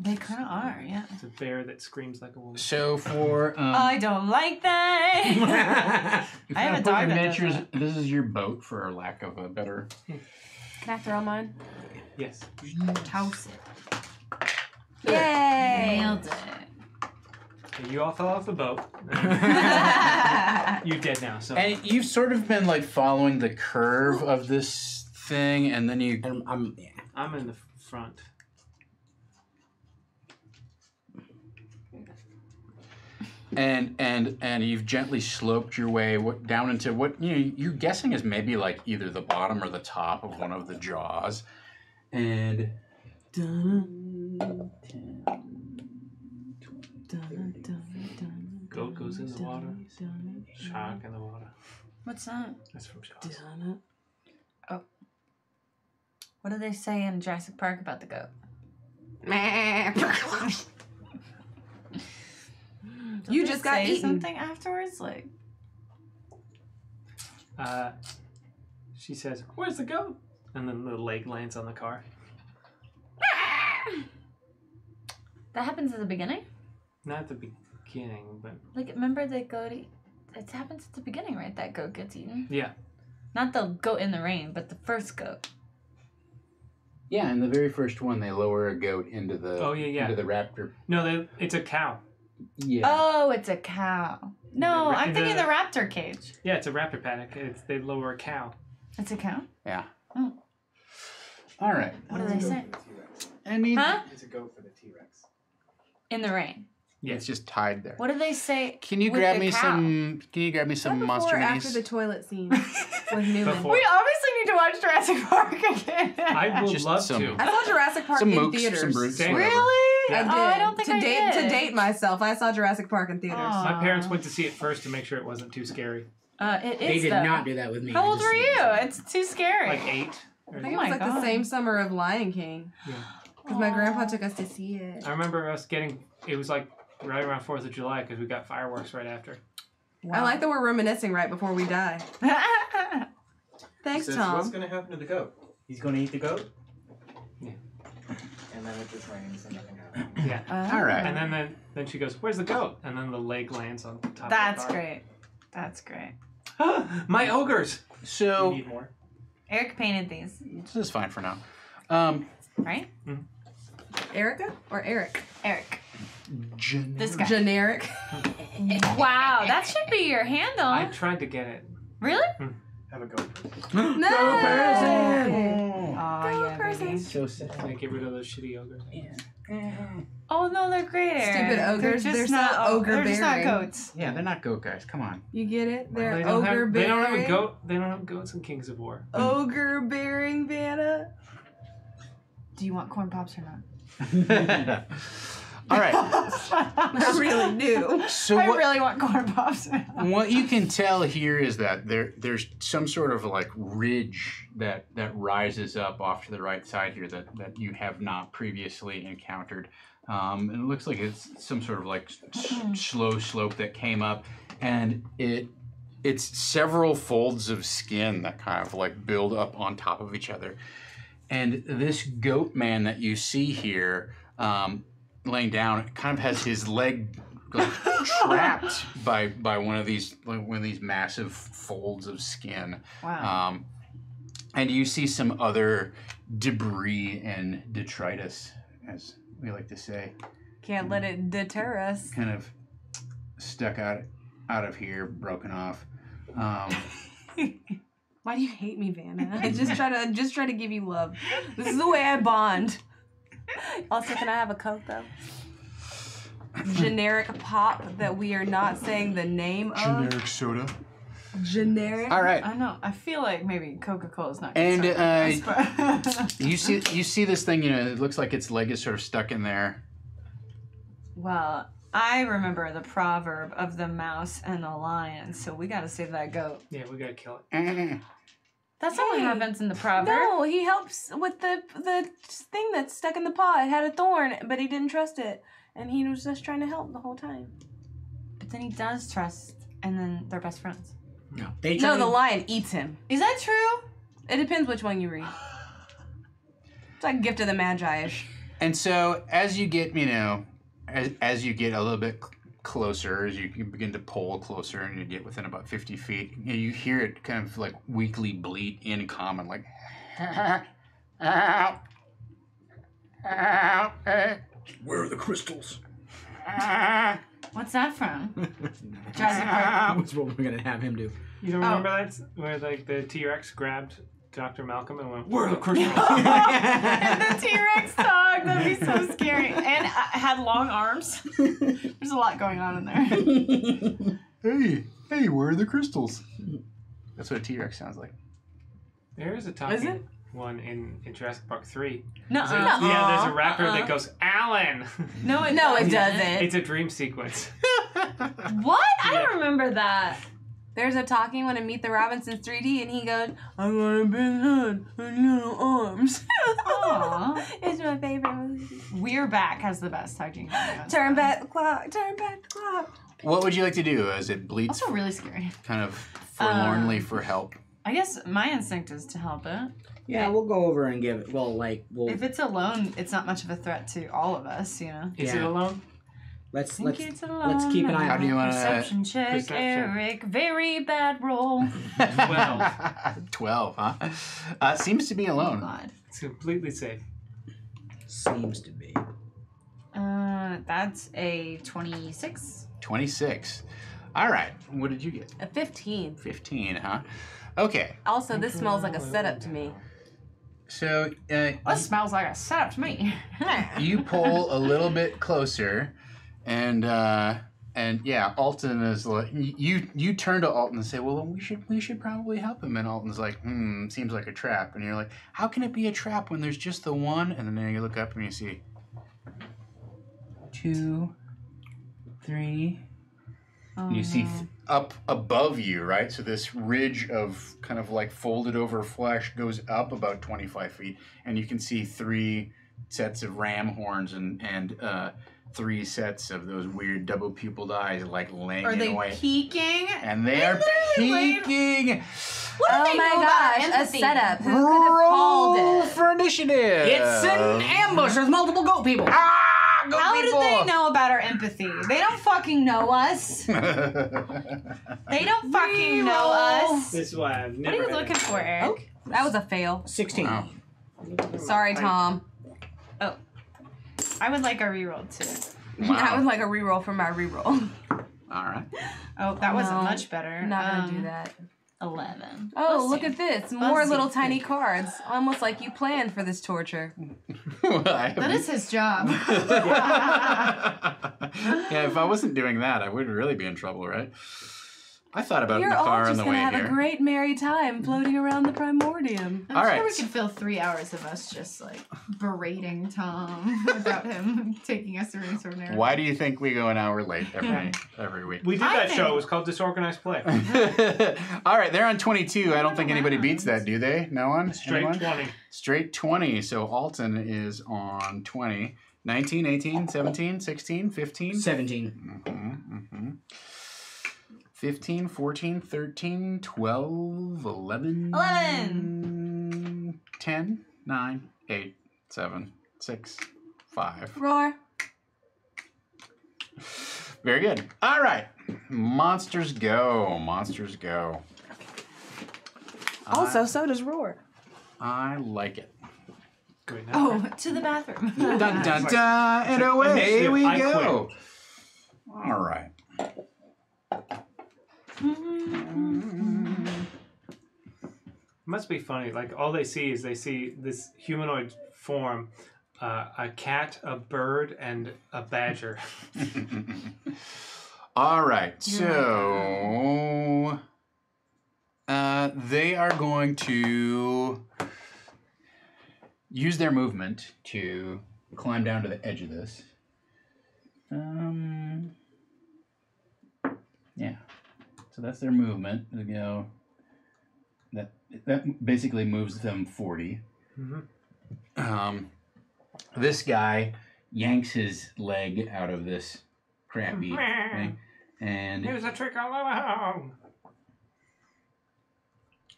They kind of are, yeah. It's a bear that screams like a woman. So for I don't like that. if I have you a put dog your that does miniatures, that. this is your boat, for lack of a better. Can I throw mine? Yes. Toss it. Yay! Nailed it. Okay, you all fell off the boat. You're dead now. So And you've sort of been like following the curve of this thing, and then you. And I'm in the front. And you've gently sloped your way down into what you're guessing is maybe like either the bottom or the top of one of the jaws, and Goat goes in the water. Shark in the water. What's that? That's from Jaws. Oh. What do they say in Jurassic Park about the goat? You Did just they got say eaten. something afterwards, like. She says, "Where's the goat?" And then the leg lands on the car. That happens at the beginning? Not at the beginning, but Like, remember the goat? It happens at the beginning, right? That goat gets eaten. yeah. Not the goat in the rain, but the first goat. yeah, in the very first one, they lower a goat into the into the raptor. No, it's a cow. Yeah. Oh, it's a cow. No, The- I'm thinking the- the raptor cage. Yeah, it's a raptor paddock. They lower a cow. It's a cow? Yeah. Oh. All right. What do they say? I mean, Huh? It's a goat for the T-Rex. In the rain. it's just tied there. What do they say? Can you with grab the me cow? some? Can you grab me some Before monster or after minis? the toilet scene with Newman. Before. We obviously need to watch Jurassic Park again. I would Just love some- to. I saw Jurassic Park Some in mooks, theaters. some brutes, Same. whatever. Really? I Yeah. did. Oh, I don't think to I date did. to date myself. I saw Jurassic Park in theaters. Aw. My parents went to see it first to make sure it wasn't too scary. It they is did though. not do that with me. How old Just- were you? It's too scary. Like 8. I think Oh it was my like the God. same summer of Lion King. Yeah. Because my grandpa took us to see it. I remember us getting. It was like right around 4th of July because we got fireworks right after. I like that we're reminiscing right before we die. Thanks, Says, Tom. What's going to happen to the goat? He's going to eat the goat? Yeah. And then it just rains and nothing happens. Yeah. All right. And then she goes, "Where's the goat?" And then the leg lands on top That's of the car. great. That's great. My ogres! You So need more? Eric painted these, this is fine for now. right? Erica or Eric? Eric. This guy. Generic. Wow, that should be your handle. I tried to get it. Really? Have a goat person. No. Oh, yeah, baby. So sad. I get rid of those shitty ogres. Oh no, they're great, Eric. Stupid ogres. They're just They're not so ogre They're just not bearing. goats. Yeah, they're not goat guys. Come on. You get it? They're They don't ogre have, they don't have a bearing. goat. They don't have goats in Kings of War. Ogre bearing Vanna. Do you want corn pops or not? All right. I really do. So I what, really want corn pops. what you can tell here is that there's some sort of like ridge that rises up off to the right side here that you have not previously encountered. And it looks like it's some sort of like slow slope that came up, and it's several folds of skin that kind of like build up on top of each other. And this goat man that you see here, laying down, kind of has his leg like, trapped by one of these massive folds of skin. Wow. And you see some other debris and detritus, as we like to say, Can't let it deter us. kind of stuck out of here, broken off. Why do you hate me, Vanna? I just try to give you love. This is the way I bond. Also, can I have a Coke though? Generic pop that we are not saying the name of. soda. Generic. All right. I know. I feel like maybe Coca-Cola's not. And, concerned with this, but- You see this thing, it looks like its leg is sort of stuck in there. Well, I remember the proverb of the mouse and the lion, so we gotta save that goat. Yeah, we gotta kill it. That's not what Hey. happens in the proverb. No, he helps with the thing that's stuck in the pot. It had a thorn, but he didn't trust it, and he was just trying to help the whole time. But then he does trust, and then they're best friends. No, they No, tried- the lion eats him. Is that true? It depends which one you read. It's like Gift of the Magi-ish. And so as you get, as you get a little bit closer, as you begin to pull closer and you get within about 50 feet, you hear it kind of like weakly bleat in common, like, ow, ow, Where are the crystals? What's that from? Jurassic Park. That's what we're gonna have him do. You don't remember that where like the T-Rex grabbed Dr. Malcolm and went, "Where are the crystals?" And the T-Rex dog. That'd be so scary. And had long arms. There's a lot going on in there. Hey, where are the crystals? That's what a T-Rex sounds like. There is a talking one in Jurassic Park 3. No. Yeah, there's a rapper that goes, "Alan." No, it doesn't. It's a dream sequence. What? I don't remember that. There's a talking one in Meet the Robinsons 3D, and he goes, "I got a big head and little arms." Aww. It's my favorite movie. We're Back has the best talking. Turn back the clock. Turn back the clock. What would you like to do as it bleats Also really scary. kind of forlornly for help? I guess my instinct is to help it. Yeah, we'll go over and give it. We'll If it's alone, it's not much of a threat to all of us, you know. Is it alone? let's Think it's alone. let's keep an eye How on do you it. want to... Perception check, Perception. Eric. Very bad roll. 12, huh? Seems to be Oh alone. God. It's completely safe. Seems to be. That's a 26. 26. All right. What did you get? A 15. 15, huh? Okay. Also, this smells like a setup to me. So That smells like a setup to me. you pull a little bit closer, and yeah, Alton is like, you turn to Alton and say, well, we should probably help him. And Alton's like, seems like a trap. And you're like, how can it be a trap when there's just the one? And then you look up and you see 2, 3. And you see up above you, right? So this ridge of kind of like folded over flesh goes up about 25 feet, and you can see 3 sets of ram horns and 3 sets of those weird double pupiled eyes like laying Are in they away. peeking? And they are peeking. What do they know about a empathy? setup. Who could have called Roll it? for initiative. It's an ambush. There's multiple goat people. Go How people. did they know about our empathy? They don't fucking know us. They don't fucking know us. This is why I've What never are you had looking for, Eric? That was a fail. 16. Wow. Sorry, Tom. Oh. I would like a reroll too. Wow. I would like a reroll for my reroll. All right. Oh, that wasn't No, much better. I'm not gonna do that. 11. Oh, Bless look you. at this. More Bless little you. tiny cards. Almost like you planned for this torture. That is his job. Yeah, if I wasn't doing that, I would really be in trouble, right? I thought about it in You're the all car on just the gonna way have here. a great merry time floating around the primordium. I'm All sure right. we could fill 3 hours of us just like berating Tom without him taking us through any sort of narrative. Why do you think we go an hour late every week? We did I that think- show. It was called Disorganized Play. All right, they're on 22. I don't think anybody beats that, do they? No one? Straight Anyone? 20. Straight 20. So Alton is on 20. 19, 18, 17, 16, 15. 17. 15, 14, 13, 12, 11. 11. 10, 9, 8, 7, 6, 5. Roar. Very good. All right. Monsters go. Monsters go. Also, so does Roar. I like it. Good. Oh, to the bathroom. Dun, dun, dun, and away Initiative, we I go. All right. Must be funny. Like all they see is this humanoid form, a cat, a bird, and a badger. All right. So they are going to use their movement to climb down to the edge of this. Yeah. So that's their movement. They go. That basically moves them 40. Mm-hmm. This guy yanks his leg out of this crappy thing, and Here's a trick I love.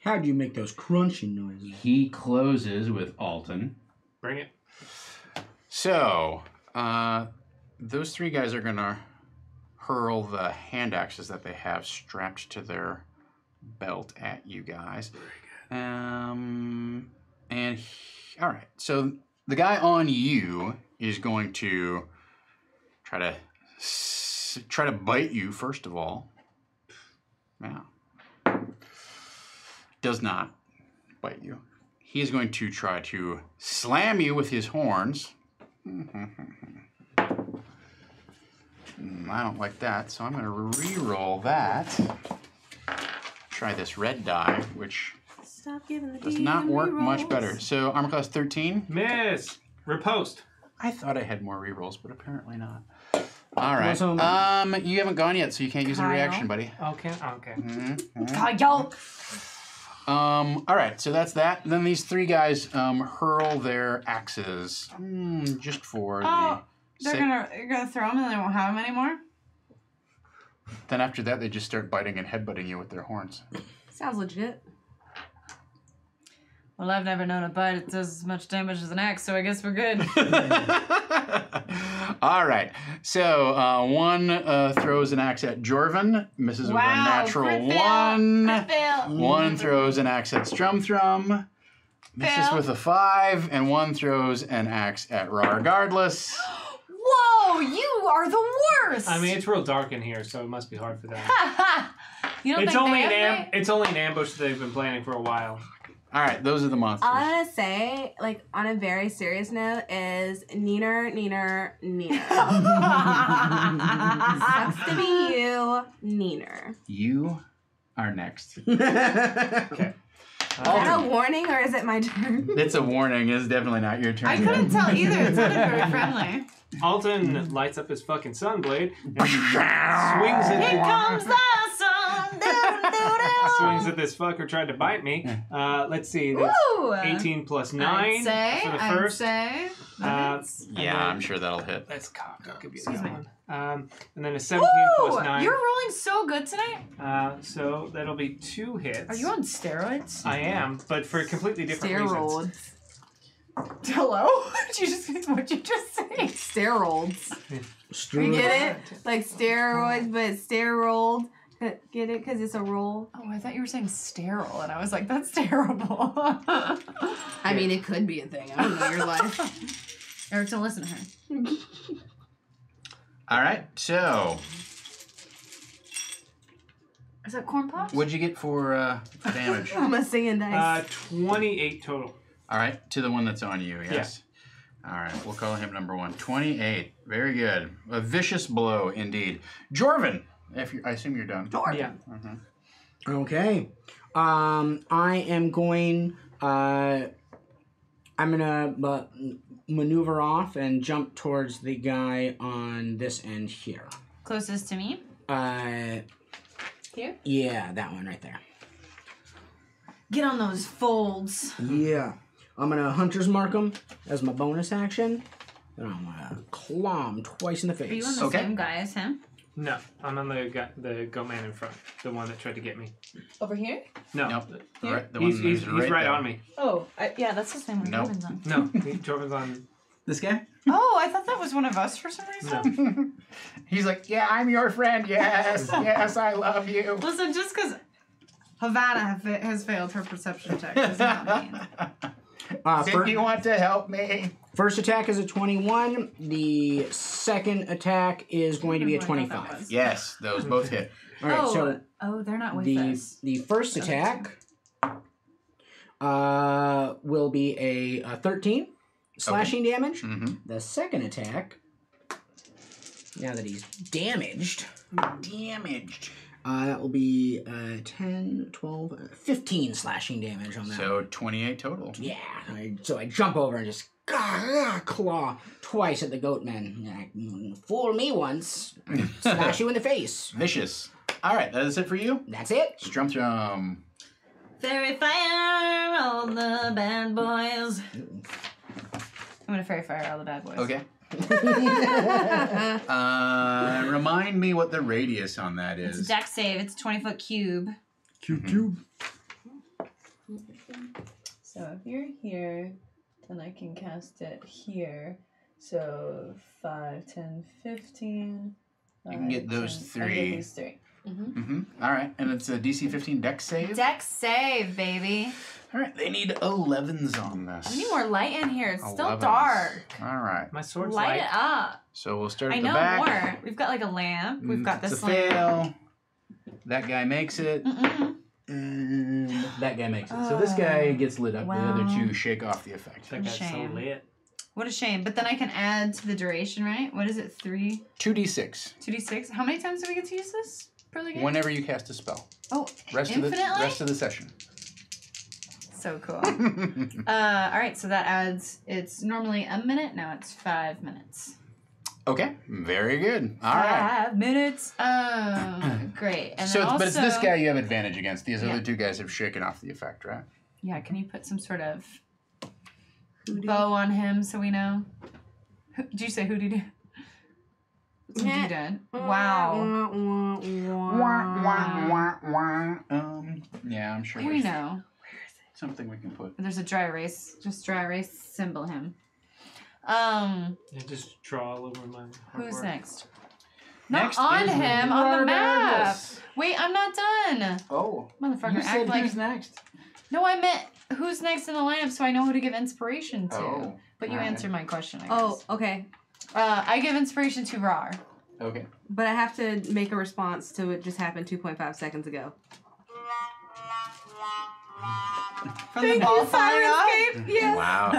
How do you make those crunchy noises? he closes with Alton. Bring it. So, those 3 guys are gonna hurl the hand axes that they have strapped to their belt at you guys. All right. So the guy on you is going to try to bite you first of all. Yeah. Does not bite you. He is going to try to slam you with his horns. I don't like that, so I'm going to re-roll that. Try this red die, which Stop giving the does not work much re-rolls. better. So armor class 13. Miss. Riposte. I thought I had more re-rolls, but apparently not. All right. Also- You haven't gone yet, so you can't use a Kyle? reaction, buddy. Okay. Y'all. All right, so that's that. Then these three guys hurl their axes, just for Oh, the sake. you're gonna throw them and they won't have them anymore? Then after that, they just start biting and headbutting you with their horns. Sounds legit. Well, I've never known a bite that does as much damage as an axe, so I guess we're good. All right, so one throws an axe at Jorvin, misses with a natural crit fail, one. crit fail. One throws an axe at Thrum, misses Fail. with a 5, and one throws an axe at Regardless. Whoa, you are the worst! I mean, it's real dark in here, so it must be hard for them. You don't It's think only they an have it's only an ambush that they've been planning for a while. All right, those are the monsters. All I'm gonna say, like on a very serious note, is neener. Sucks to be you, neener. You are next. Okay. Is that a warning or is it my turn? It's a warning. It's definitely not your turn. I couldn't tell either. It sounded very friendly. Alton lights up his fucking sunblade and swings at Here comes the sun. swings at this fucker tried to bite me. Let's see. That's Woo! 18 plus 9 for the first. I'd say. Yeah, I'm sure that'll hit. That's cock. That could be a Excuse good me. one. And then a 17 plus 9. You're rolling so good tonight. So that'll be 2 hits. Are you on steroids? I am, but for completely different reasons. Steroids. Hello? What'd you just say? Steroids. You get it? Like steroids, but steroid. Get it? Because it's a roll. Oh, I thought you were saying sterile, and I was like, that's terrible. I mean, it could be a thing. I don't know your life. Eric, don't listen to her. All right, so Is that corn pops? what'd you get for damage? I'm a singing dice. 28 total. All right, to the one that's on you, yes? All right, we'll call him number 1. 28. Very good. A vicious blow, indeed. Jorvin, I assume you're done. Yeah. Okay. I am going. I'm gonna maneuver off and jump towards the guy on this end here. Closest to me? Here? Yeah, that one right there. Get on those folds. Yeah. I'm gonna hunter's mark him as my bonus action, and I'm gonna claw him twice in the face. Are you on the same guy as him? No, I'm on the goat man in front, the one that tried to get me. Over here? No, Nope. Here? Right, the he's one he's that's right there. on me. Oh, yeah, that's the same one Nope. Jordan's on. No, Jordan's on. This guy? Oh, I thought that was one of us for some reason. No. He's like, yeah, I'm your friend. Yes, yes, I love you. Listen, just because Havana has failed her perception check does not mean. Did you want to help me? First attack is a 21. The second attack is going to be a I remember what that 25. was. Yes, those both hit. All right, so they're not with the us. the first attack will be a 13 slashing damage. Mm-hmm. The second attack, now that he's damaged, that will be 10, 12, 15 slashing damage on that. So 28 total. Yeah, so I jump over and just claw twice at the goatman. Fool me once, smash you in the face. Vicious. All right, that is it for you. That's it. Strum. Fairy fire, all the bad boys. I'm gonna fairy fire all the bad boys. Okay. Remind me what the radius on that It's a is. deck save. It's a 20-foot cube. Cube. So if you're here, then I can cast it here. So 5, 10, 15. You can get those 10, I three. get these 3. All right, and it's a DC 15 Dex save. Dex save, baby. All right, they need 11s on this. I need more light in here. It's still 11s. dark. All right. My sword's Light light. it up. So we'll start at I the know back. more. We've got like a lamp. We've got It's this a lamp. fail. That guy makes it. And that guy makes it. So this guy gets lit up. The other Wow. two shake off the effect. That guy's so Shame. lit. What a shame. But then I can add to the duration, right? What is it? 3? 2d6. 2d6? How many times do we get to use this per the game? Whenever you cast a spell. Oh, Rest infinitely? of the session. So cool. All right, so that adds, it's normally a minute. Now it's 5 minutes. Okay, very good. All right. 5 minutes. Great. And So, then also, but it's this guy you have advantage against. These Yeah. other two guys have shaken off the effect, right? Yeah, can you put some sort of bow on him so we know? Did you say hoodie? Yeah. Did. Wow. Yeah, I'm sure We there's know. something we can put. There's a dry erase. Just dry erase symbol him. I just draw all over my Who's artwork. next? Next Not on is him, on the map. Regardless. Wait, I'm not done. Oh, Motherfucker, you act said like. who's next? No, I meant who's next in the lineup so I know who to give inspiration to. Oh, But you alright. answered my question, I Oh, guess. okay. I give inspiration to Rar. Okay. But I have to make a response to it just happened 2.5 seconds ago. From the ball falling off? Yes. Wow.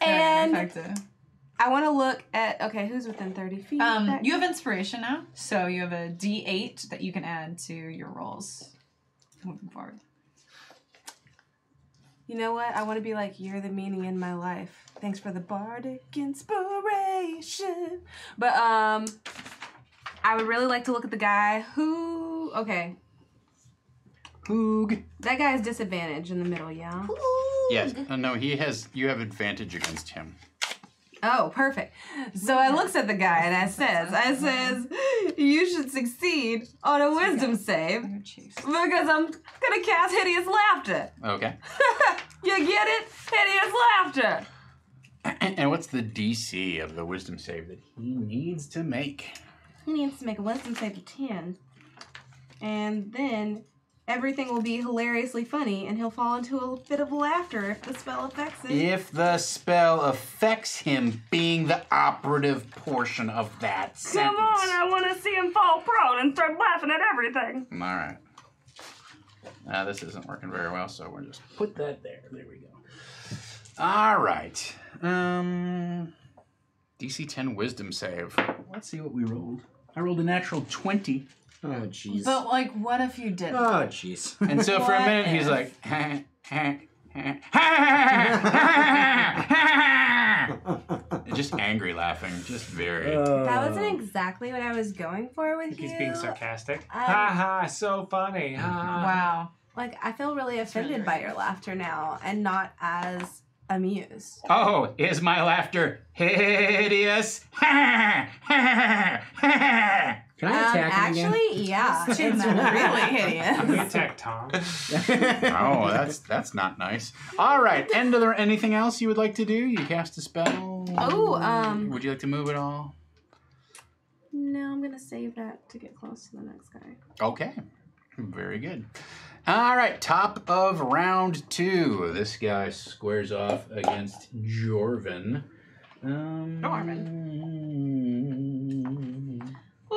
And Very effective. I want to look at, okay, who's within 30 feet? That- You have inspiration now, so you have a D8 that you can add to your rolls moving forward. You know what? I want to be like, you're the meaning in my life. Thanks for the bardic inspiration. But I would really like to look at the guy who, okay, Hoog. that guy has disadvantage in the middle, yeah? Yes. No, he has. You have advantage against him. Oh, perfect. So I looks at the guy and I says, you should succeed on a wisdom save Your cheeks. because I'm gonna cast hideous laughter. Okay. You get it? Hideous laughter. And what's the DC of the wisdom save that he needs to make? He needs to make a wisdom save of 10. And then everything will be hilariously funny and he'll fall into a bit of laughter if the spell affects it. If the spell affects him being the operative portion of that sentence. Come on, I want to see him fall prone and start laughing at everything. All right. This isn't working very well, so we'll just put that there. There we go. All right. DC 10 wisdom save. Let's see what we rolled. I rolled a natural 20. Oh, jeez. But, like, what if you didn't? Oh, jeez. And so for a What minute, he's if? like, just angry laughing, just very. That wasn't exactly what I was going for I with think you. he's being sarcastic. I- Ha ha, so funny. Ha ha. Wow. Like, I feel really offended by your laughter now and not as amused. Oh, is my laughter hideous? Can I attack him again? Actually, yeah. It's really I'm hideous. gonna attack Tom. Oh, that's not nice. All right, anything else you would like to do? You cast a spell. Oh, Would you like to move at all? no, I'm gonna save that to get close to the next guy. Okay, very good. All right, top of round 2. This guy squares off against Jorvin.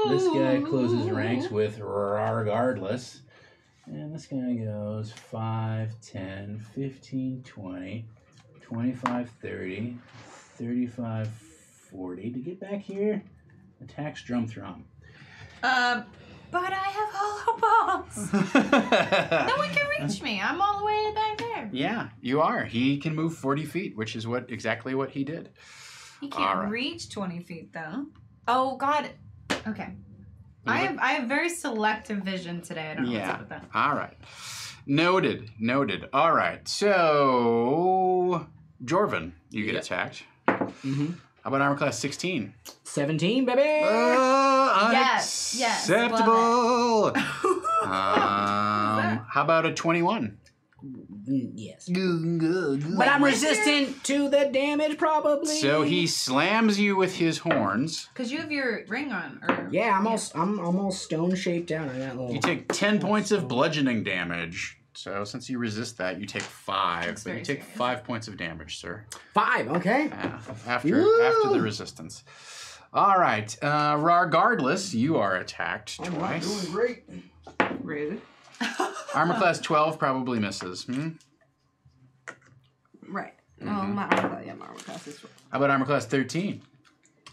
This guy closes ranks with regardless. And this guy goes 5, 10, 15, 20, 25, 30, 35, 40. To get back here, attack Strum Thrum. But I have hollow balls. No one can reach me. I'm all the way back there. Yeah, you are. He can move 40 feet, which is exactly what he did. He All can't right. reach 20 feet, though. Oh, God. Okay. I have very selective vision today. I don't know what's up with that. All right. Noted. All right. So, Jorvin, you get attacked. Mm-hmm. How about armor class 16? 17, baby! Yes, Unacceptable. How about a 21? Yes. But I'm resistant to the damage, probably. So he slams you with his horns. Because you have your ring on. Or, Yeah, I'm all stone shaped down. I got little. You take 10 points of bludgeoning damage. So since you resist that, you take 5. That's But you very take serious. 5 points of damage, sir. 5. Okay. After Woo! the resistance. All right. Regardless, you are attacked twice. great. Rude. Armor class 12 probably misses. Right. Oh, my armor class is 12. How about armor class 13?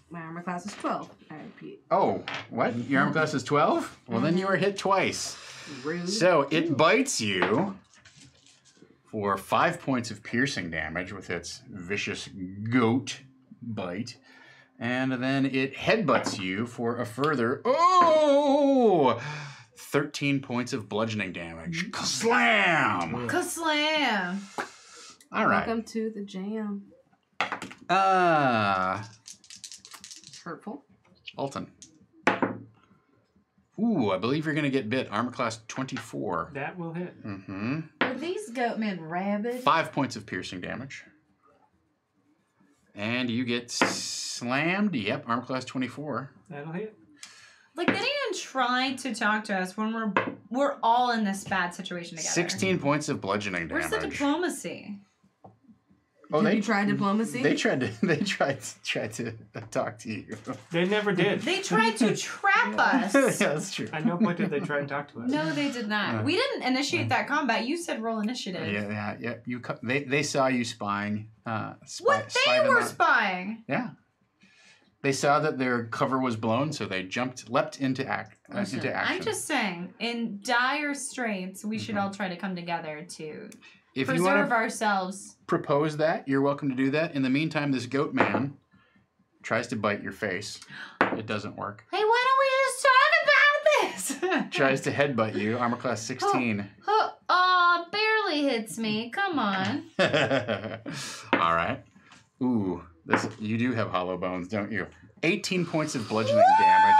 My armor class is 12. I repeat. Oh, what? Your armor class is 12? Well, then you are hit twice. Rude. So it bites you for 5 points of piercing damage with its vicious goat bite. And then it headbutts you for a further 13 points of bludgeoning damage. Slam! Ka-slam! All right. Welcome to the jam. Hurtful. Alton. Ooh, I believe you're going to get bit. Armor class 24. That will hit. Mm-hmm. Are these goatmen rabid? 5 points of piercing damage. And you get slammed. Yep, armor class 24. That'll hit. Like, they didn't even try to talk to us when we're all in this bad situation together. 16 points of bludgeoning damage. Where's the diplomacy? Oh, Did you try diplomacy? They tried to talk to you. They never did. They tried to trap us. Yeah, that's true. At no point did they try and talk to us. No, they did not. We didn't initiate that combat. You said roll initiative. Yeah. They saw you spying. What? They spied them were out. spying. Yeah. They saw that their cover was blown, so they leapt into action. I'm just saying, in dire straits, we should all try to come together to If you preserve want to ourselves. propose that, you're welcome to do that. In the meantime, this goat man tries to bite your face. It doesn't work. Hey, why don't we just talk about this? Tries to headbutt you. Armor class 16. Oh, barely hits me. Come on. All right. Ooh, you do have hollow bones, don't you? 18 points of bludgeoning damage.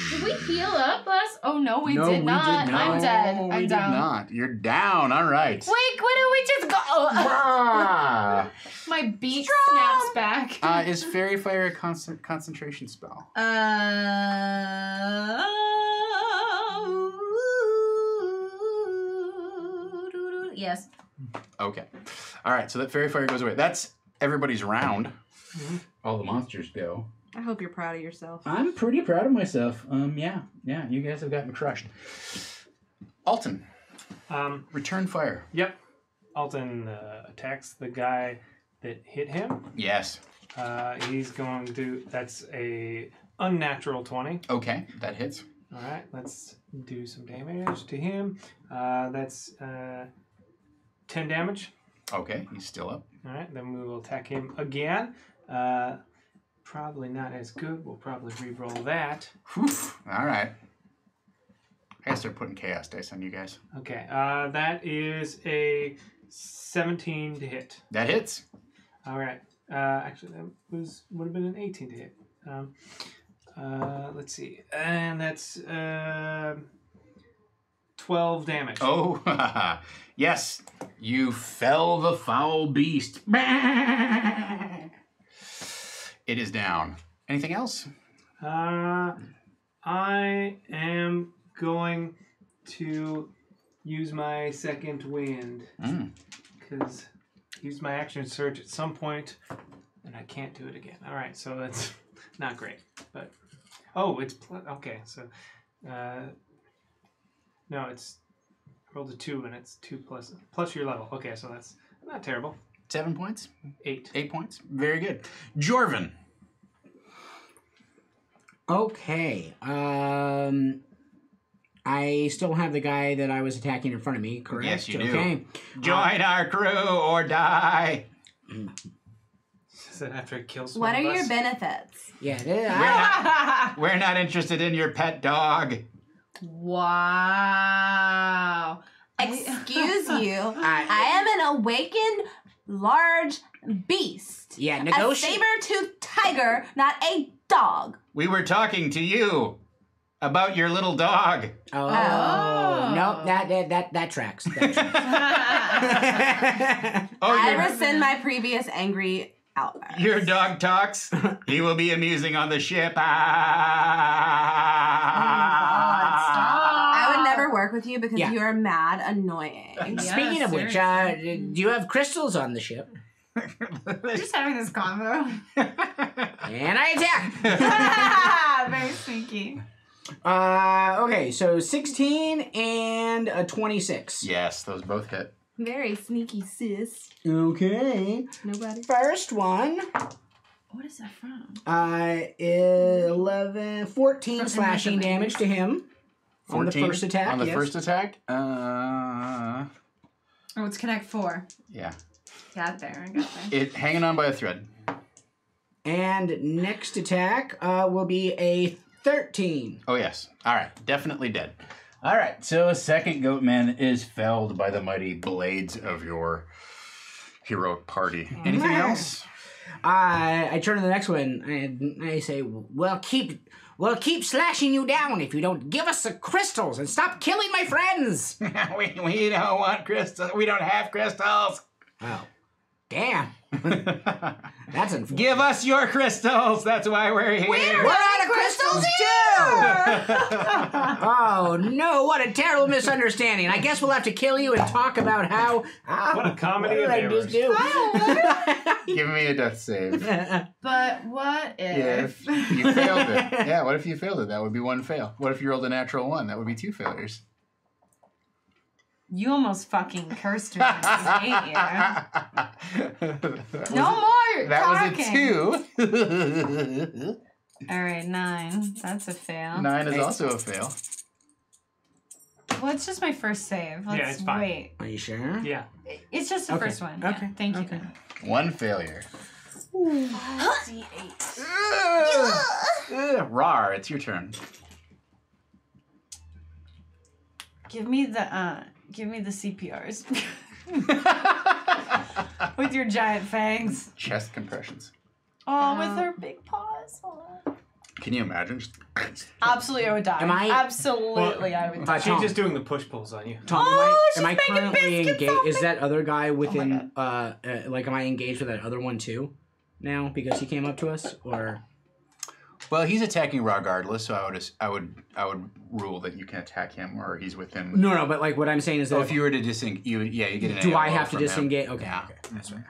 Did we heal up last? Oh no, we No, did we not. did not. I'm dead. No, I'm we down. did not. You're down. All right. Wait, what did we just go? Ah. My beak snaps back. Is Fairy Fire a concentration spell? Yes. Okay. All right, so that Fairy Fire goes away. That's everybody's round. All the monsters go. I hope you're proud of yourself. I'm pretty proud of myself. Yeah, you guys have gotten crushed. Alton, return fire. Yep. Alton attacks the guy that hit him. Yes. He's going to. That's a unnatural 20. Okay, that hits. All right. Let's do some damage to him. That's 10 damage. Okay, he's still up. All right. Then we will attack him again. Probably not as good. We'll probably re-roll that. Whew. All right. I gotta start putting chaos dice on you guys. Okay. That is a 17 to hit. That hits. All right. Actually, that would have been an 18 to hit. Let's see, and that's 12 damage. Oh, yes. You fell the foul beast. It is down. Anything else? I am going to use my second wind because use my action surge at some point, and I can't do it again. All right, so that's not great, but it's okay. So no, it's rolled a 2, and it's 2 plus your level. Okay, so that's not terrible. 7 points. 8. 8 points. Very good. Jorvin. Okay. I still have the guy that I was attacking in front of me, correct? Yes, you do. Okay. Join our crew or die. Is that after it kills What one are of your us? benefits? Yeah. We're not interested in your pet dog. Wow. Excuse you. I am an awakened large beast. Yeah, A negotiate. saber-toothed tiger, not a dog. We were talking to you. About your little dog. Oh, Oh. no, that tracks. That tracks. I your, rescind my previous angry outburst. your dog talks. He will be amusing on the ship. I would never work with you because Yeah. you are mad annoying. Speaking of which, do you have crystals on the ship? We're just having this convo. And I attack. Very sneaky. Okay, so 16 and a 26. Yes, those both hit. Very sneaky, sis. Okay. Nobody. First one, What is that from? 14 From slashing Imagine damage to him. On the 14 first attack, On the yes. first attack? Oh, it's Connect 4. Yeah. Got there. I got there. It hanging on by a thread. And next attack will be a 13. Oh, yes. All right. Definitely dead. All right. So second Goatman is felled by the mighty blades of your heroic party. Anything else? I turn to the next one and I say, we'll keep slashing you down if you don't give us the crystals and stop killing my friends. we don't want crystals. We don't have crystals. Oh, damn. That's unfortunate. Give us your crystals. That's why we're here. We're out of crystals too! Oh no, what a terrible misunderstanding. I guess we'll have to kill you and talk about how... What a comedy what of did I just errors. do? Give me a death save. But what if? If you failed it. Yeah, what if you failed it? That would be one fail. What if you rolled a natural 1? That would be 2 failures. You almost fucking cursed me. I hate you. No more That talking. was a 2. All right, 9. That's a fail. 9 is also a fail. Well, it's just my first save. Let's it's fine. wait. Are you sure? Yeah. It's just the Okay, first one. okay, Yeah, thank you. okay. 1 failure. 5d8. Rar, it's your turn. Give me the CPRs. With your giant fangs. Chest compressions. Oh, with her big paws. Oh. Can you imagine? Absolutely, I would die. Am I- Absolutely, I would die. She's Tom. just doing the push-pulls on you. Tom, Oh, am I she's making currently biscuits engaged? on Is me. that other guy within, am I engaged with that other one too? Now, because he came up to us? Or... Well, he's attacking regardless, so I would rule that you can attack him, or he's within. No, but like what I'm saying is that So if you were to disengage, you get an. do I AOO have to from him. disengage? Okay, Yeah. okay, that's fair.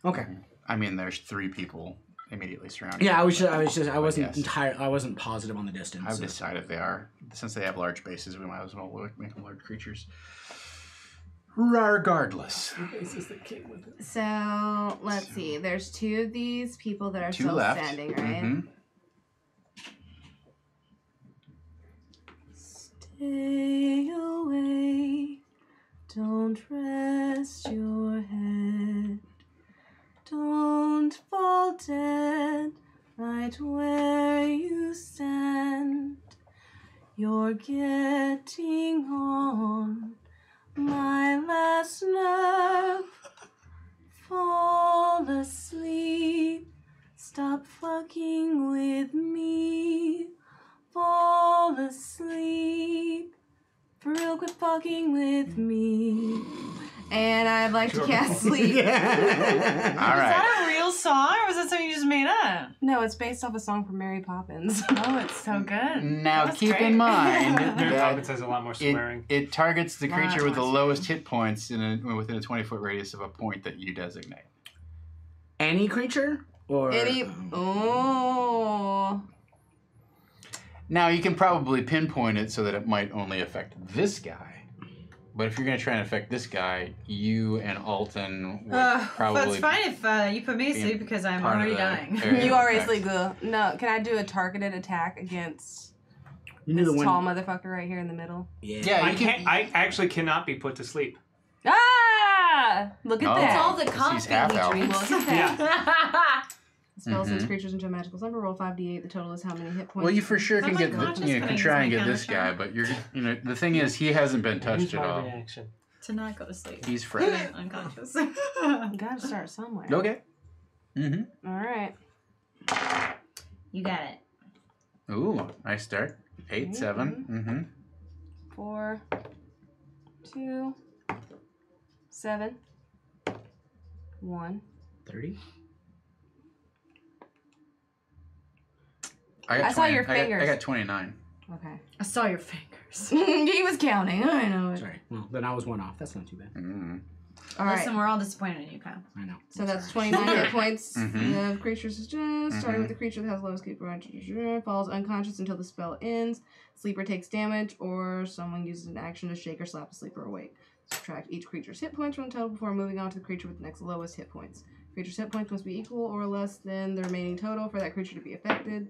Okay. I mean, there's 3 people immediately surrounding. Yeah, you, I wasn't yes. I wasn't positive on the distance. I've so. decided they are. Since they have large bases, we might as well make them large creatures. Regardless. So, let's see. There's 2 of these people that are 2 still left. standing, right? Mhm. Stay away. Don't rest your head. Don't fall dead right where you stand. You're getting on my last nerve. Fall asleep. Stop fucking with me. Fall asleep. For real, quit fucking with me. And I'd like to cast sleep. All Was right. that a real song, or was that something you just made up? No, it's based off a song from Mary Poppins. Oh, it's so good. Now That's keep great. in mind Mary that Poppins has a lot more swearing. it targets the creature Lot with the more lowest hit points within a 20-foot radius of a point that you designate. Any creature? Or Oh. Now you can probably pinpoint it so that it might only affect this guy. But if you're going to try and affect this guy, you and Alton would But probably. it's fine if you put me to sleep because I'm part of already the dying. area You already effect. sleep good. No, can I do a targeted attack against you knew this the one. tall motherfucker right here in the middle? Yeah, I you can. can't. I actually cannot be put to sleep. Ah! Look at Oh. that. It's all the He's coffee. half Well, elf. look at that. Spell sends Mhm. creatures into a magical slumber. Roll 5d8. The total is how many hit points? Well, you for sure Am can I get. conscious? You Can I can use try my and get this counter guy, but you're. The thing is, he hasn't been touched Use at my all. reaction. To not go to sleep. He's fresh. Unconscious. You gotta start somewhere. Okay. Mm-hmm. All right. You got it. Ooh, nice start. 8, 7. Mm-hmm. 4, 2, 7, 1. 30. I saw your I got fingers. 29. Okay. I saw your fingers. He was counting. I know it. Sorry. Well, then I was one off. That's not too bad. Mm. All right. Listen, we're all disappointed in you, Kyle. I know. So that's 29 hit points Mhm. of creatures starting with the creature that has the lowest keep falls unconscious until the spell ends. Sleeper takes damage, or someone uses an action to shake or slap a sleeper awake. Subtract each creature's hit points from the total before moving on to the creature with the next lowest hit points. Creature's hit points must be equal or less than the remaining total for that creature to be affected.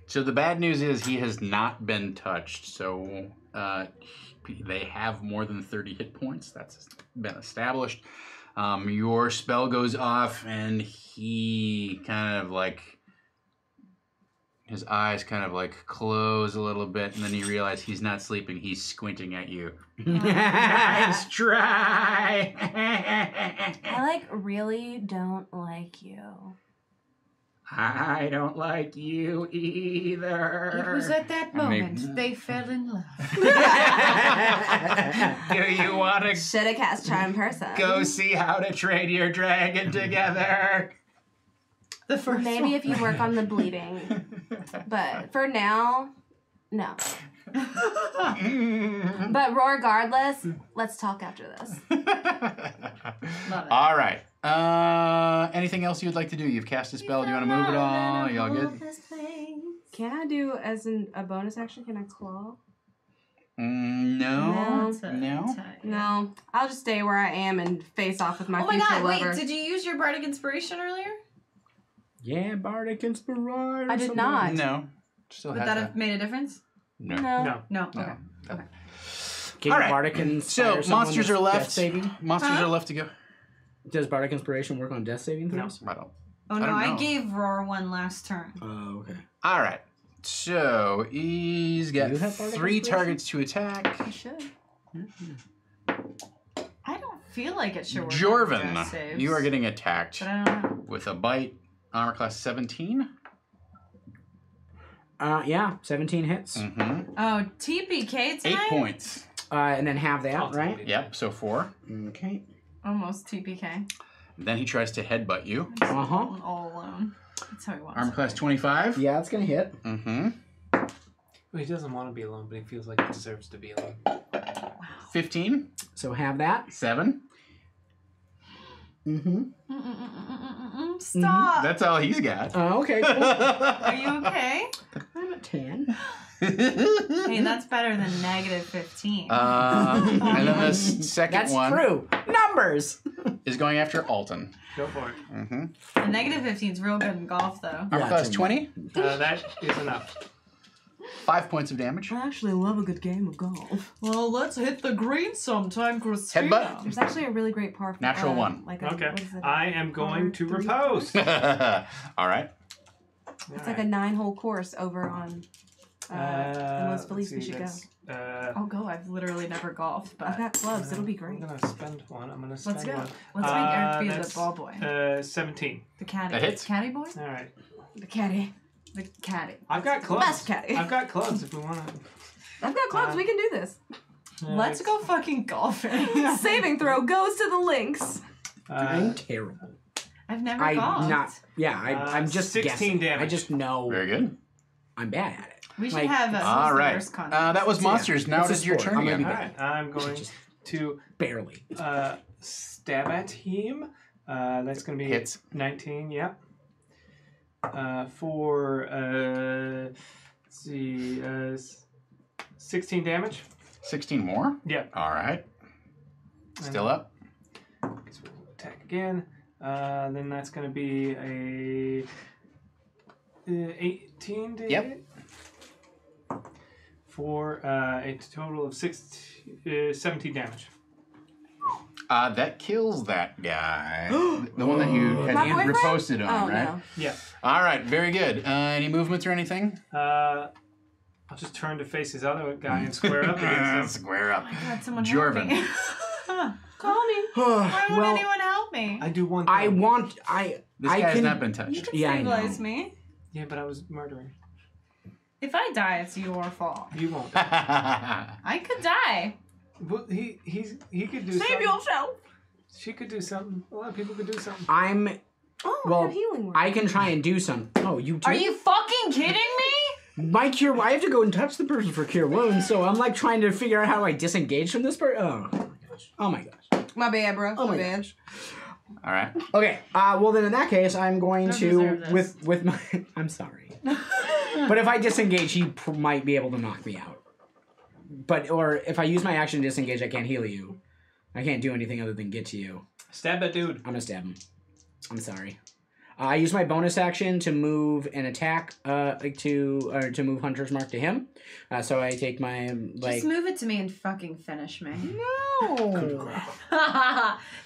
So the bad news is he has not been touched. So they have more than 30 hit points. That's been established. Your spell goes off, and he kind of like, his eyes kind of like close a little bit, and then you realize he's not sleeping. He's squinting at you. Nice try. I really don't like you. I don't like you either. It was at that moment they fell in love. Do you want to Should have cast Charm Person. go see how to train your dragon together? The first Maybe if you work on the bleeding. But for now, no. But regardless, let's talk after this. Love it. All right. Anything else you'd like to do? You've cast a spell. Do you want to move at all? Are y'all good? Can I do as a bonus action? Can I claw? No. No. No. No, I'll just stay where I am and face off with my Oh my future god, lover. wait, did you use your bardic inspiration earlier? Yeah, Bardic Inspiration. I did not. No. Still Would has that have made a difference? No. No. No. No. Okay. Okay. Can All right. Bardic inspire So someone monsters with are left. Death saving? Monsters Huh? are left to go. Does Bardic Inspiration work on death saving throws? I don't. Oh I no, don't I know. gave Roar one last turn. Oh, okay. All right. So he's got You have Bardic 3 Inspiration? targets to attack. I should. I don't feel like it should work. on death Jorvin, saves, you are getting attacked But I don't know. with a bite. Armor class 17. Yeah, 17 hits. Mm-hmm. Oh, TPK 8 tonight? points. And then have that, I'll right? take it. Yep. So 4. Okay. Almost TPK. Then he tries to headbutt you. Uh-huh. I'm all alone. That's how he wants Armor it. class 25. Yeah, it's gonna hit. Mm-hmm. Well, he doesn't want to be alone, but he feels like he deserves to be alone. 15. So have that. 7. Mm-hmm. Stop. That's all he's got. Okay, cool. Are you okay? I'm at 10. Hey, that's better than negative 15. And then the second That's one true. Numbers. is going after Alton. Go for it. Mm-hmm. The negative 15 is real good in golf, though. Armor Yeah, class it's a- 20. That is enough. 5 points of damage. I actually love a good game of golf. Well, let's hit the green sometime, Christina. Headbutt. There's actually a really great par. Natural one. Like a, Okay. what is it? I am going to Par 3? repose. All right. It's like a 9-hole course over on the Los Feliz we should go. I'll go. I've literally never golfed, I've but got gloves. It'll be I'm great. gonna spend one. I'm gonna spend let's go. one. Let's make Eric be that's, the ball boy. 17. The caddy. That hits. Caddy boy? All right. The caddy. The caddy. I've got The clubs. best caddy. I've got clubs if we want to. I've got clubs. We can do this. Let's go fucking golfing. Saving throw goes to the links. I'm terrible. I've never I'm golfed. not. Yeah, I'm just 16 guessing. damage. I just know Very good. I'm bad at it. We should Like, have a All right. worst contest. That was monsters. Now It's a it is your sport. turn I'm gonna again. be All right. I'm going to Barely. stab at him. That's going to be Hits. 19. Yep. For let's see, 16 damage. 16 more. Yeah. All right. Still up. Guess we'll attack again. Then that's going to be a 18 to Yep. hit. For a total of 17 damage. That kills that guy. The one that you My had boyfriend? reposted on, Oh right? no. Yeah. All right. Very good. Any movements or anything? I'll just turn to face his other guy and square up against him. Square up. Oh my god, someone Jorvin. help me. Call me. Why would well, anyone help me? I do one I thing. want. This I guy has can. not been You touched. can Yeah, I know. stabilize me. Yeah, but I was murdering. If I die, it's your fault. You won't. I could die. But he could do Save something. yourself. She could do something. A lot of people could do something. I'm. Oh, Well, I have healing word. I can try and do something. Oh, you too? Are you fucking kidding me? My cure. I have to go and touch the person for cure wounds, so I'm like trying to figure out how I disengage from this person. Oh my gosh. Oh my gosh. My bad, bro. Oh my bad. gosh. All right. Okay. Well, then in that case, I'm going Don't to deserve this. with my. I'm sorry. But if I disengage, he might be able to knock me out. Or if I use my action to disengage, I can't heal you. I can't do anything other than get to you. Stab that dude. I'm gonna stab him. I'm sorry. I use my bonus action to move an attack, to move Hunter's Mark to him. So I take my Just move it to me and fucking finish me. No.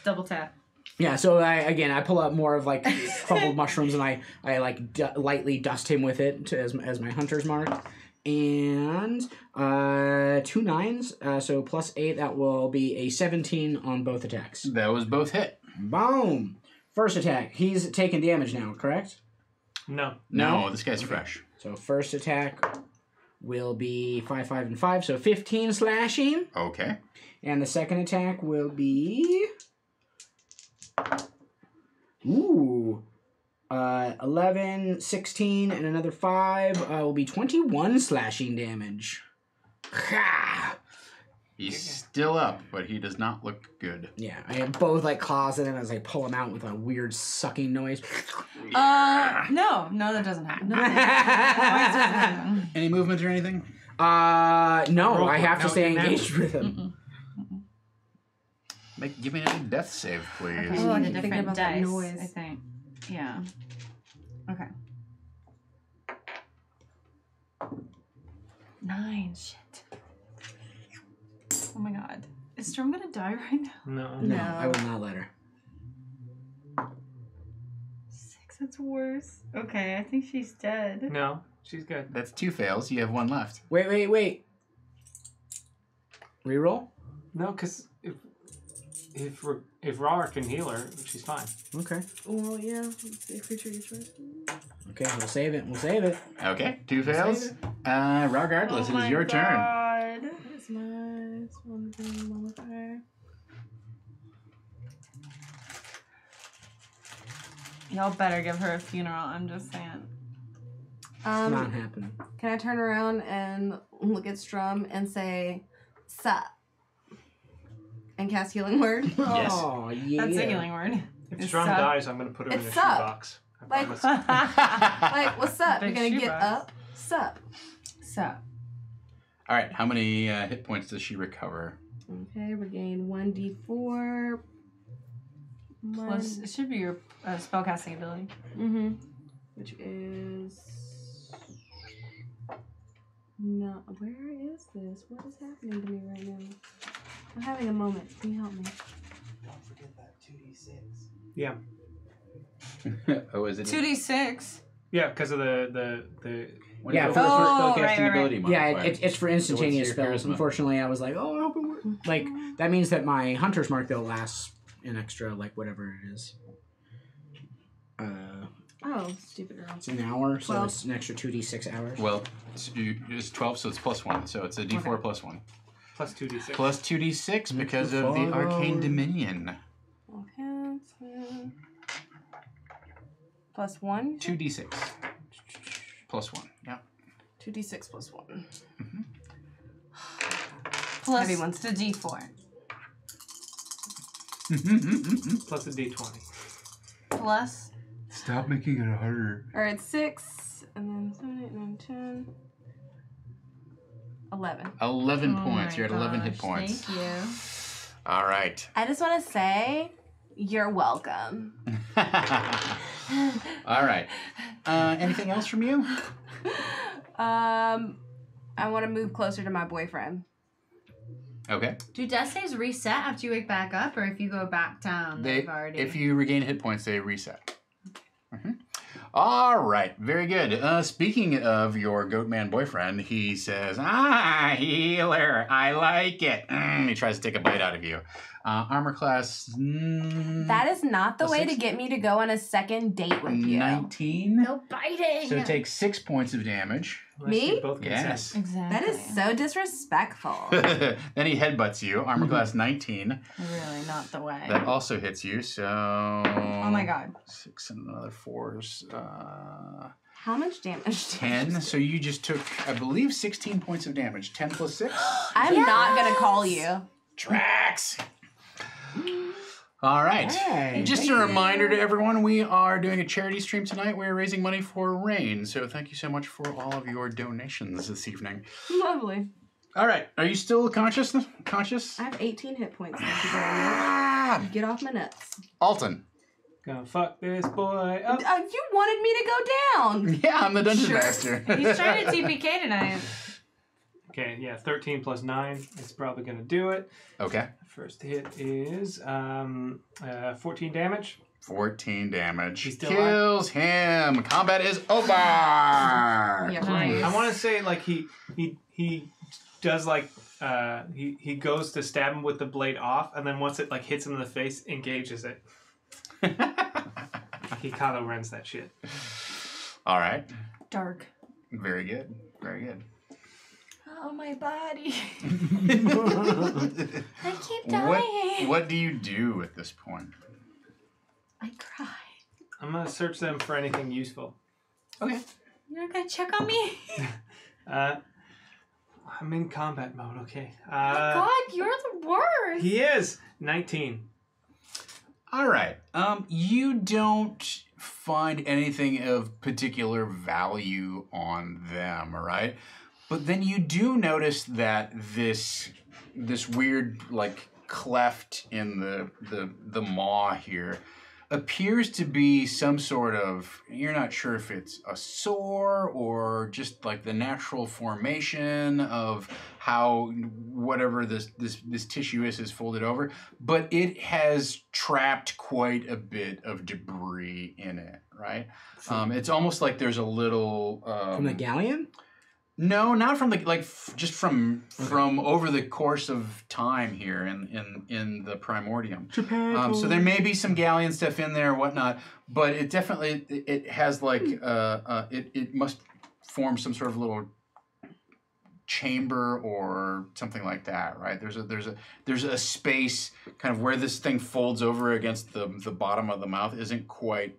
Double tap. Yeah. So I pull out more of like crumbled mushrooms and I lightly dust him with it as my Hunter's Mark. And 2 9s, so plus 8. That will be a 17 on both attacks. That was both hit. Boom. First attack. He's taking damage now, correct? No. No, this guy's fresh. So first attack will be 5, 5, and 5, so 15 slashing. Okay. And the second attack will be 11, 16, and another 5 will be 21 slashing damage. Ha! He's still up, but he does not look good. Yeah, I have both like claws in him as I pull him out with a weird sucking noise. No, that doesn't happen. No, that doesn't happen. Any movement or anything? No, Roll I have quick. to stay No, engaged with him. Give me a death save, please. Okay, Oh, I we keep need a thinking different about that dice, noise. I think. Yeah. Okay. 9. Shit. Oh my god. Is Strum gonna die right now? No. No, I will not let her. 6. That's worse. Okay, I think she's dead. No. She's good. That's 2 fails. You have 1 left. Wait. Reroll? No, because if Raw can heal her, she's fine. Okay. Well, yeah. Let's see. Creature your choice. Okay, we'll save it. Okay, 2 fails. Regardless, it is your turn. God. Where's my one thing modifier? Y'all better give her a funeral, I'm just saying. It's not happening. Can I turn around and look at Strum and say, "Sup," and cast Healing Word? Yes. Oh, yeah. That's a healing word. If It's Strum sup. dies, I'm going to put her in a It's sup. shoebox. I Like- promise. Like, what's up? You're Big gonna get shoebox. up? Sup. Sup. All right, how many hit points does she recover? Okay, regain 1d4. Plus, it should be your spellcasting ability. Which is... No, where is this? What is happening to me right now? I'm having a moment. Can you help me? Don't forget that 2d6. Yeah. Oh, is it? 2d6. Yeah, because of the When Yeah, it for- goes Oh, spellcasting right, right. ability Yeah, modifier. it's for instantaneous So what's your spells. charisma? Unfortunately, I was like, oh, I hope it works. Like, that means that my Hunter's Mark, though, lasts an extra, like, whatever it is. Oh, stupid girl. It's an hour, so 12. it's an extra 2d6 hours. Well, it's 12, so it's plus 1. So it's a d4 Okay. plus 1. plus 2d6. Plus 2d6 because of the Arcane Dominion. Okay, so... Plus 1? 2d6. Plus 1, yeah. 2d6 plus 1. Plus Heavy ones. the d4. Plus a d20. Plus. Stop making it harder. Alright, 6, and then 7, 8, 9, 10. 11. 11 Oh points. my You're at 11 hit gosh, points. Thank you. All right. I just want to say, you're welcome. All right. Anything else from you? I want to move closer to my boyfriend. Okay. Do death saves reset after you wake back up, or if you go back down, they've already... If you regain hit points, they reset. All right. Very good. Speaking of your Goatman boyfriend, he says, healer, I like it. He tries to take a bite out of you. Armor class. That is not the way to get me to go on a second date with you. 19. No biting. So it takes 6 points of damage. Unless you Me? both Yes. consent. Exactly. That is so disrespectful. Then he headbutts you. Armor class 19. Really not the way. That also hits you. So. Oh my god. 6 and another 4s. How much damage? 10. So you just took, I believe, 16 points of damage. 10 plus 6. I'm not gonna call you. Tracks. All right. Hey, Just a reminder to everyone, we are doing a charity stream tonight. We're raising money for RAINN. So thank you so much for all of your donations this evening. Lovely. All right. Are you still conscious? Conscious? I have 18 hit points. Thank you very much. Get off my nuts. Alton. Gonna fuck this boy up. You wanted me to go down. Yeah, I'm the dungeon master. He's trying to TPK tonight. Okay, yeah, 13 plus 9 is probably gonna do it. Okay. First hit is 14 damage. 14 damage. He's still Kills him. Combat is over. Yeah, right. I want to say like he does like he goes to stab him with the blade off, and then once it like hits him in the face, engages it. He Kylo Ren's that shit. All right. Dark. Very good. Very good. Oh, my body. I keep dying. What do you do at this point? I cry. I'm gonna search them for anything useful. Okay. You're not gonna check on me? I'm in combat mode. Okay. God, you're the worst. He is 19. All right. You don't find anything of particular value on them, all right? But then you do notice that this weird like cleft in the maw here appears to be some sort of, you're not sure if it's a sore or just like the natural formation of how whatever this tissue is folded over, but it has trapped quite a bit of debris in it, right? It's almost like there's a little From the galleon? no, not from the just from over the course of time here in the primordium. So there may be some galleon stuff in there or whatnot, but it definitely it has like it must form some sort of little chamber or something like that, right? There's a space kind of where this thing folds over against the bottom of the mouth isn't quite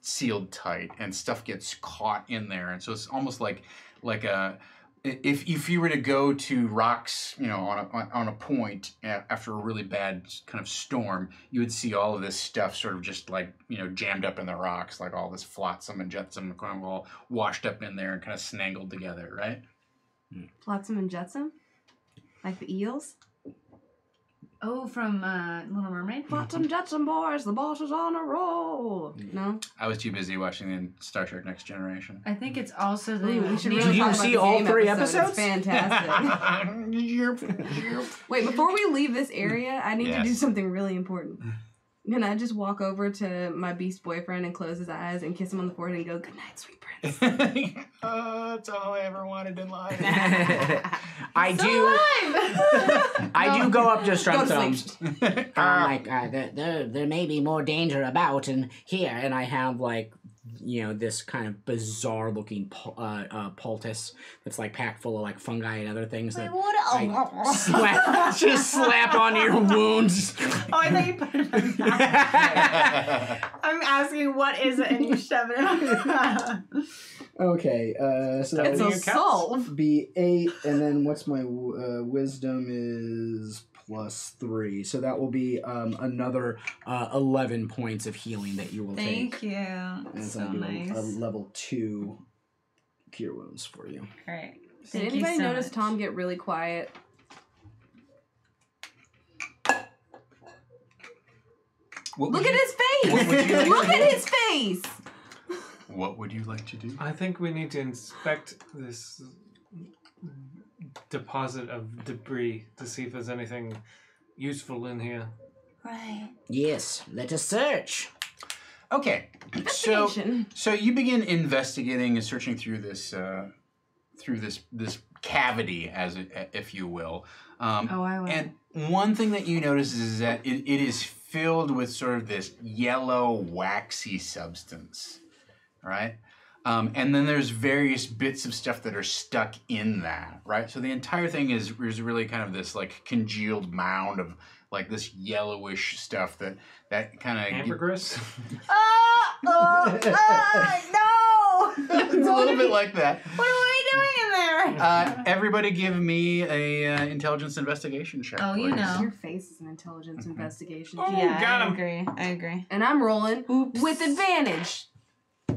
sealed tight, and stuff gets caught in there, and so it's almost like if you were to go to rocks, you know, on a point after a really bad kind of storm, you would see all of this stuff sort of just like, you know, jammed up in the rocks, like all this flotsam and jetsam kind of all washed up in there and kind of snaggled together, right? Flotsam and jetsam? Like the eels? Oh, from Little Mermaid? Flotsam jetsam, boys, the boss is on a roll. No? I was too busy watching the Star Trek Next Generation. I think it's also the... Ooh, we should name really you talk about see the all game 3 episode. episodes? It's fantastic. Wait, before we leave this area, I need to do Yes. something really important. Can I just walk over to my beast boyfriend and close his eyes and kiss him on the forehead and go, "Good night, sweet prince"? That's all I ever wanted in life. I do go up to Strum. Go to sleep. I'm like, there may be more danger about in here, and I have like, you know, this kind of bizarre looking poultice that's like packed full of like fungi and other things that I just slap onto your wounds. Oh, I thought you put it on that. I'm asking what is it and you shove it on. Okay, so that It's would a solve. be 8, and then what's my wisdom is +3, so that will be another 11 points of healing that you will take. Thank you. And So I'll do nice. a level 2 cure wounds for you. Great. Did Thank you anybody so notice much. Tom get really quiet? Look at his face! Look at his face! What would you like to do? I think we need to inspect this deposit of debris to see if there's anything useful in here. Right. Yes, let us search. Okay, Investigation. so you begin investigating and searching through through this cavity, if you will. Oh, I will. And one thing that you notice is that it is filled with sort of this yellow, waxy substance, right? And then there's various bits of stuff that are stuck in that, right? So the entire thing is really kind of this like congealed mound of like this yellowish stuff that kind of Ambergris? No! It's a little bit like that. What am I doing in there? Everybody give me a intelligence investigation check. Oh, you please. know. Your face is an intelligence investigation. Oh, Yeah, got I him. agree. I agree. And I'm rolling with advantage. Ooh,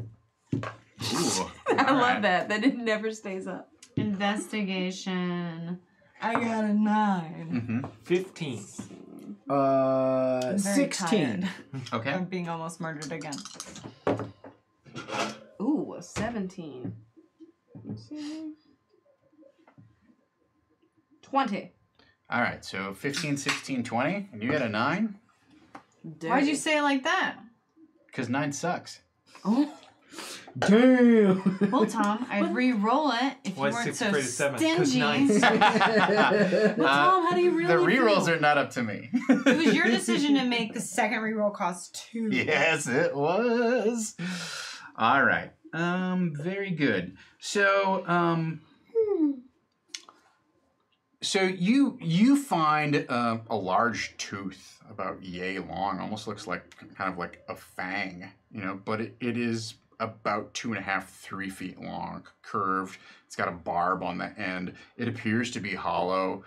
I all love right. that. That it never stays up. Investigation. I got a 9. 15. I'm very 16. tired Okay. of being almost murdered again. Ooh, a 17. Let's see. 20. All right. So 15, 16, 20, and you got a 9 Why'd you say it like that? because 9 sucks. Oh. Damn. Well, Tom, I'd re-roll it if you Why weren't 6 so afraid of 7? Because stingy. 9 Well, Tom, how do you really The rerolls feel? are not up to me. It was your decision to make the second re-roll cost 2. Yes, it was. All right. Very good. So, so you find a large tooth about yay long, almost looks like kind of like a fang, you know, but it is about 2.5, 3 feet long, curved. It's got a barb on the end. It appears to be hollow.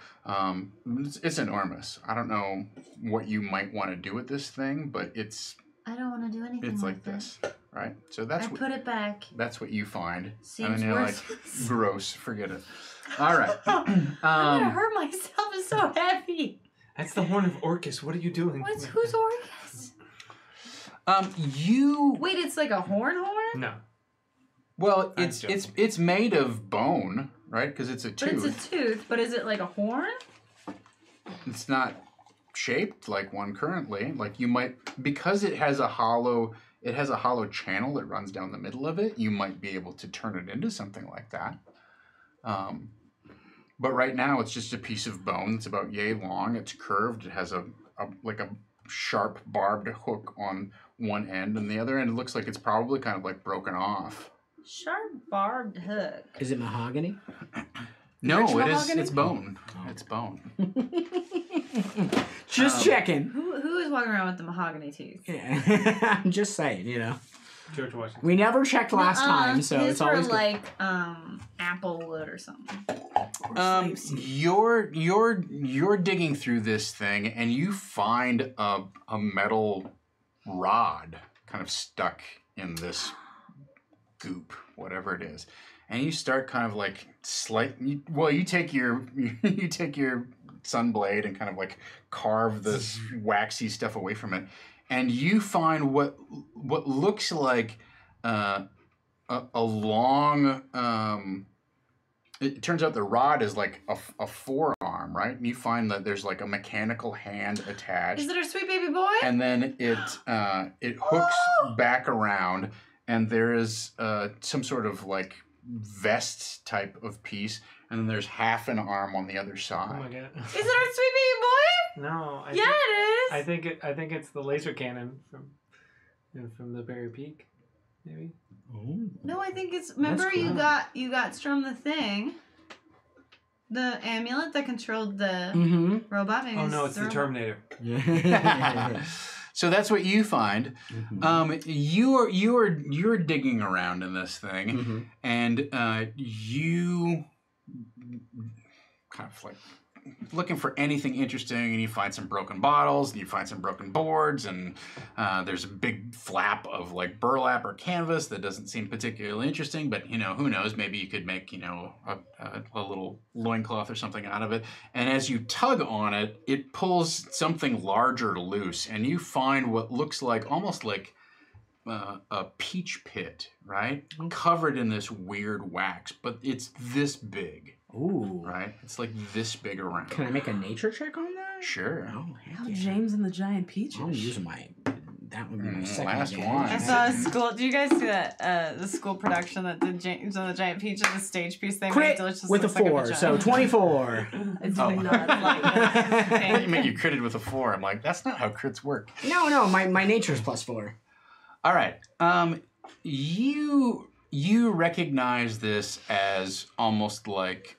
It's enormous. I don't know what you might want to do with this thing, but it's I don't want to do anything like with this, it. right? So I that's put it back. that's what you find. And Seems then you're worse. like, gross, forget it. All right. I'm gonna hurt myself. It's so heavy. That's the horn of Orcus. What are you doing? Who's Orcus? You Wait, it's like a horn? No. well, I'm it's joking. it's made of bone, right? Because it's a But tooth. it's a tooth. But is it like a horn? It's not shaped like one currently. Like you might, because it has a hollow channel that runs down the middle of it. You might be able to turn it into something like that. But right now it's just a piece of bone. It's about yay long. It's curved. It has a sharp barbed hook on one end, and the other end it looks like it's probably kind of like broken off. Sharp barbed hook. Is it mahogany? No, Rich it is. mahogany? It's bone. It's bone. Just checking. Who is walking around with the mahogany teeth? Yeah. I'm just saying, you know. George Washington. We never checked last time, so his it's always were good. like apple wood or something. You're digging through this thing, and you find a metal rod kind of stuck in this goop, whatever it is, and you start kind of like you take your sun blade and kind of like carve this waxy stuff away from it, and you find what looks like a long. It turns out the rod is like a forearm, right? And you find that there's like a mechanical hand attached. Is it our sweet baby boy? And then it hooks back around, and there is some sort of like vest type of piece, and then there's half an arm on the other Oh my side. god. Is it our sweet baby boy? No. Yeah, it is. I think it's the laser cannon from the Berry Peak, maybe. No, I think it's. Remember, cool. you got Strum the thing, the amulet that controlled the robot. Maybe Oh no, it's the robot. Terminator. Yeah. So that's what you find. You're digging around in this thing, and you kind of like looking for anything interesting, and you find some broken bottles, and you find some broken boards, and there's a big flap of like burlap or canvas that doesn't seem particularly interesting, but you know, who knows, maybe you could make, you know, a little loincloth or something out of it. And as you tug on it, it pulls something larger loose, and you find what looks like almost like a peach pit, right? Covered in this weird wax, but it's this big. Ooh. Right? It's like this big around. Can I make a nature check on that? Sure. Oh, heck Oh, yeah. James and the Giant Peaches. I'm using my That would be my second last advantage. one. I saw a school. Do you guys see that the school production that did James on the Giant Peach and the stage piece they made? Crit Delicious with a looks like 4, vagina. so 24. It's Oh. not like What do you mean you critted with a 4? I'm like, that's not how crits work. No, my nature's +4. All right. You recognize this as almost like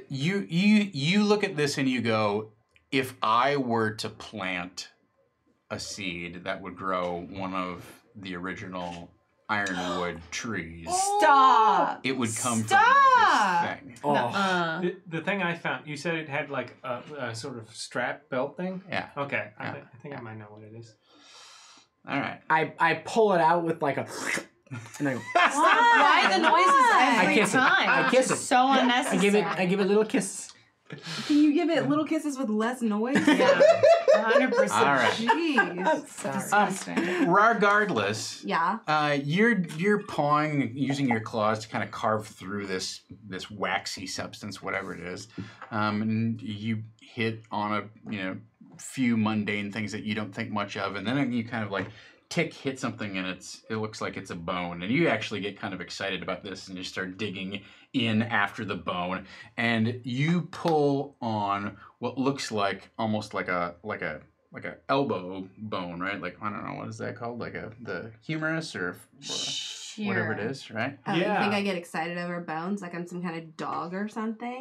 you look at this and you go, if I were to plant a seed that would grow one of the original ironwood trees, Stop. it would come Stop. from this thing. Oh. The thing I found, you said it had like a sort of strap belt thing? Yeah. Okay, Yeah. I think I might know what it is. All right. I pull it out with like a... And I go... Why the noises every I kiss it. time? I kiss it. So unnecessary. I give it little kiss. Can you give it little kisses with less noise? Yeah, 100%. All right. Jeez. Disgusting. Regardless, Yeah. you're pawing, using your claws to kind of carve through this waxy substance, whatever it is, and you hit on a few mundane things that you don't think much of, and then you kind of like hit something and it looks like it's a bone, and you actually get kind of excited about this and you start digging in after the bone, and you pull on what looks like almost like a elbow bone, right? Like, I don't know, what is that called? Like the humerus or whatever it is, right? Oh, you think I get excited over bones like I'm some kind of dog or something?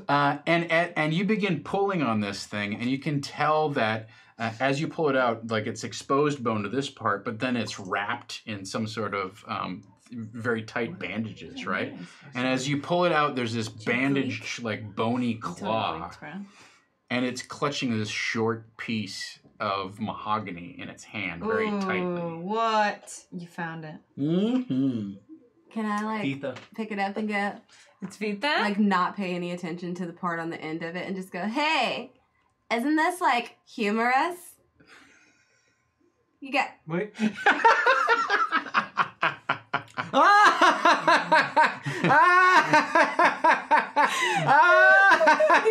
And you begin pulling on this thing, and you can tell that as you pull it out, like it's exposed bone to this part, but then it's wrapped in some sort of very tight bandages, right? And as you pull it out, there's this bandaged, like bony claw, and it's clutching this short piece of mahogany in its hand very tightly. What? You found it. Mm-hmm. Can I like Vita. pick it up and go It's Vita? like not pay any attention to the part on the end of it and just go, hey, isn't this like humorous? You got Wait. you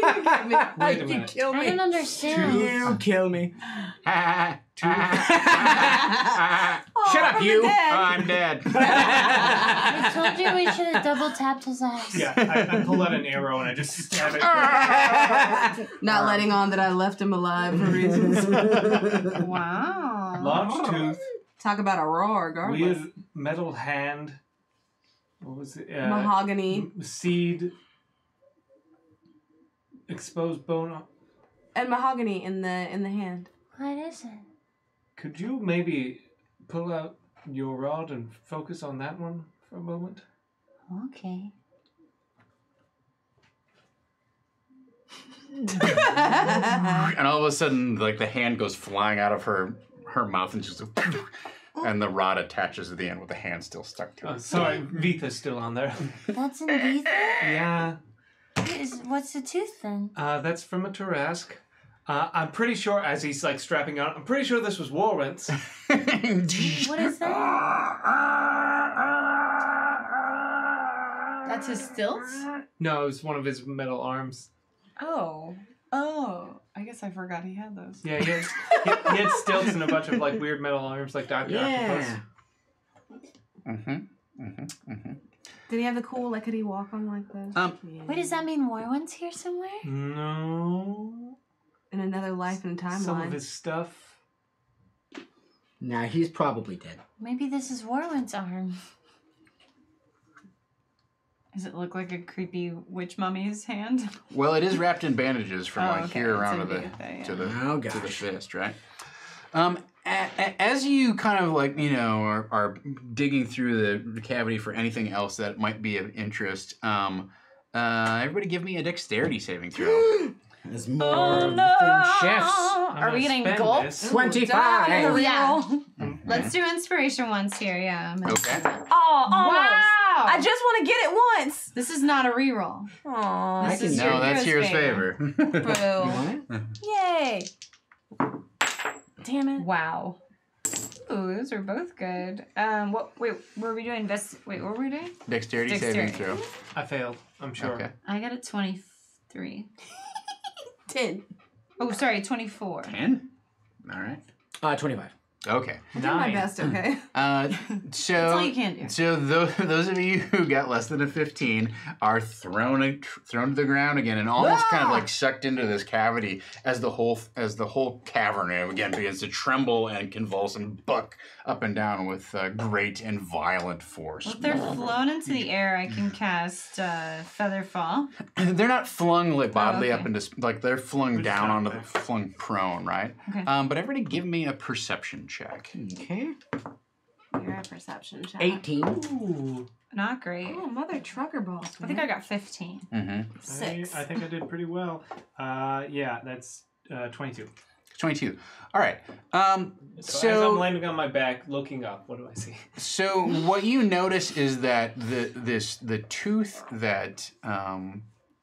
get me. Wait a You minute. kill I me. don't understand. You kill me. Shut up, from the you! dead. I'm dead. I told you we should have double tapped his ass. Yeah, I pull out an arrow and I just stab it. Not letting on that I left him alive for reasons. Wow. Large tooth, Talk about a roar, regardless. weird metal hand. What was it? Mahogany. Seed. Exposed bone. And mahogany in the hand. What is it? Could you maybe pull out your rod and focus on that one for a moment? Okay. And all of a sudden, like the hand goes flying out of her mouth, and just and the rod attaches to the end with the hand still stuck to it. Sorry, Vita's still on there. That's in Vita? Yeah, What's the tooth then? that's from a Tarask. I'm pretty sure, as he's like strapping on, I'm pretty sure this was Warrant's. What is that? That's his stilts? No, it was one of his metal arms. Oh. I guess I forgot he had those. Yeah, he had stilts and a bunch of like weird metal arms, like Dr. Octopus. Did he have the cool, like, could he walk on like this? Wait, does that mean Warwin's here somewhere? No. In another life and timeline. Some of his stuff. Nah, he's probably dead. Maybe this is Warwin's arm. Does it look like a creepy witch mummy's hand? Well, it is wrapped in bandages from Oh, like okay. here It's around in to the Vita, yeah. to the Oh, to the gosh. fist, right? As you kind of like are digging through the cavity for anything else that might be of interest, everybody give me a dexterity saving throw. There's more of the thing chefs. Are we getting spend gulp? this. 25. Yeah. Let's do inspiration once here. Yeah. I'm gonna Okay. do that. Oh, almost. Wow. I just want to get it once. This is not a reroll. Aww. This can- is No, your No, that's hero's hero's favor. You Boo. want it? Yay. Damn it. Wow. Ooh, those are both good. What were we doing? What were we doing? Dexterity saving throw. I failed, I'm sure. Okay. I got a 23. 10. Oh, sorry, 24. 10? All right. 25. Okay. I did my best, okay? That's all you can do. So those of you who got less than a 15 are thrown to the ground again and almost kind of like sucked into this cavity as the whole cavern again begins to tremble and convulse and buck up and down with great and violent force. Well, if they're flown into the air, I can cast Feather Fall. They're not flung like bodily okay. up into like they're flung down onto the flung prone, right? Okay. But everybody give me a perception check. Okay. You're a perception check. 18. Ooh. Not great. Oh, mother trucker balls. I think I got 15. Mm-hmm. 6. I think I did pretty well. Yeah, that's 22. 22. All right. So as I'm landing on my back, looking up, what do I see? So what you notice is that the tooth that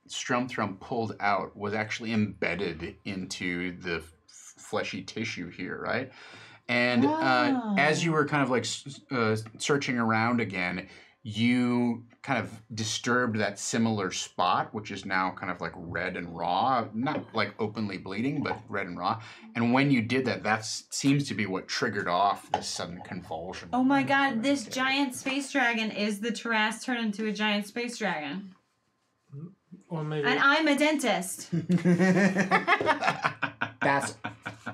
Strum Thrum pulled out was actually embedded into the fleshy tissue here, right? And as you were kind of like searching around again, you kind of disturbed that similar spot, which is now kind of like red and raw, not like openly bleeding, but red and raw. And when you did that, that seems to be what triggered off this sudden convulsion. Oh my god, this giant space dragon is the Taras turned into a giant space dragon. Or maybe. And I'm a dentist. That's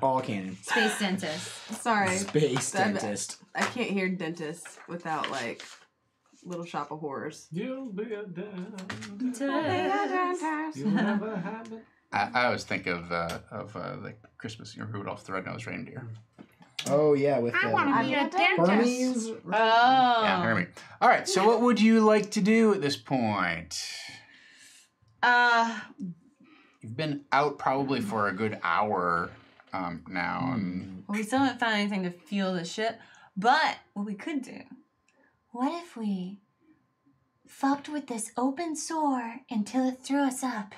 all canon. Space dentist. Sorry. Space dentist. I can't hear dentist without, like, Little Shop of Horrors. You'll be a dentist. Dentist. You'll never have it. I always think of the Christmas Rudolph the Red-Nosed Reindeer. Oh, yeah, with I want to be a dentist. Hermes. Oh. Yeah, Hermes. All right, so what would you like to do at this point? You've been out probably for a good hour now. And Well, we still haven't found anything to fuel the ship, but what we could do. What if we fucked with this open sore until it threw us up?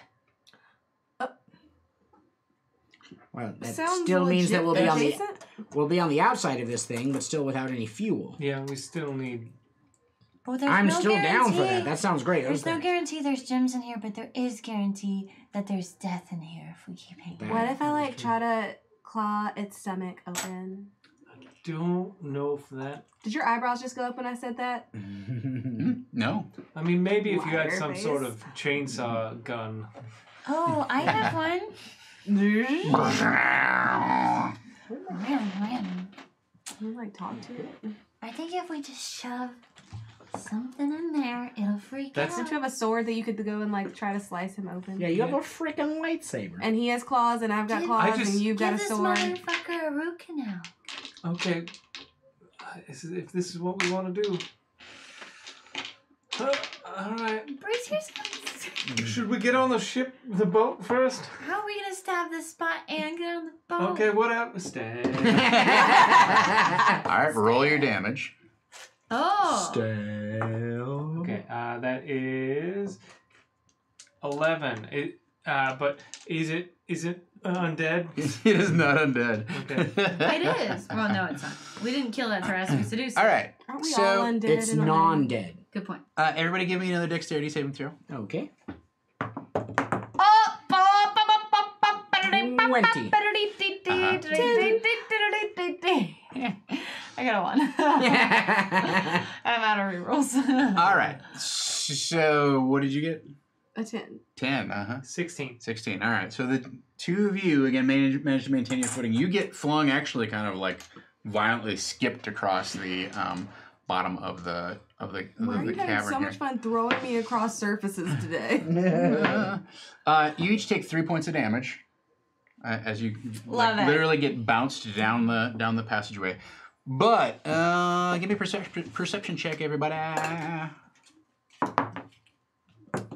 Well, that Sounds still means that legit, we'll be on the outside of this thing, but still without any fuel. Yeah, we still need. Well, there's I'm no still down for that. guarantee. That sounds great. There's no Okay. guarantee there's gems in here, but there is guarantee that there's death in here if we keep hanging. That- What if I, like, try to claw its stomach open? Don't know if that. Did your eyebrows just go up when I said that? no. I mean, maybe if you had Liar some face. sort of chainsaw gun. Oh, I have one. Can Man. I, like, talk to it? I think if we just shove something in there, it'll freak That's- out. Don't you have a sword that you could go and, like, try to slice him open? Yeah, you have a freaking lightsaber. And he has claws, and I've got Give- claws, I just- and you've got Give a this sword. motherfucker a root canal. Okay. If this is what we want to do. All right. Brace yourselves. Should we get on the boat first? How are we gonna stab this spot and get on the boat? Okay, whatever. Stand. All right, roll your damage. Oh. Okay, that is 11. But is it undead? It is not undead. Okay. It is. Well, no, it's not. We didn't kill that Taras. We seduced All it. right. Aren't we So, all undead? It's in a way? non-dead. Good point. Everybody give me another dexterity saving throw. Okay. Oh, 20. I got a 1. I'm out of rerolls. All right. So what did you get? A 10. 10. 16. 16. All right. So the two of you again managed to maintain your footing. You get flung, actually, kind of like violently skipped across the bottom of the Why are you having cavern so here. much fun throwing me across surfaces today? You each take 3 points of damage as you Love it. literally get bounced down the passageway. But give me a perception check, everybody.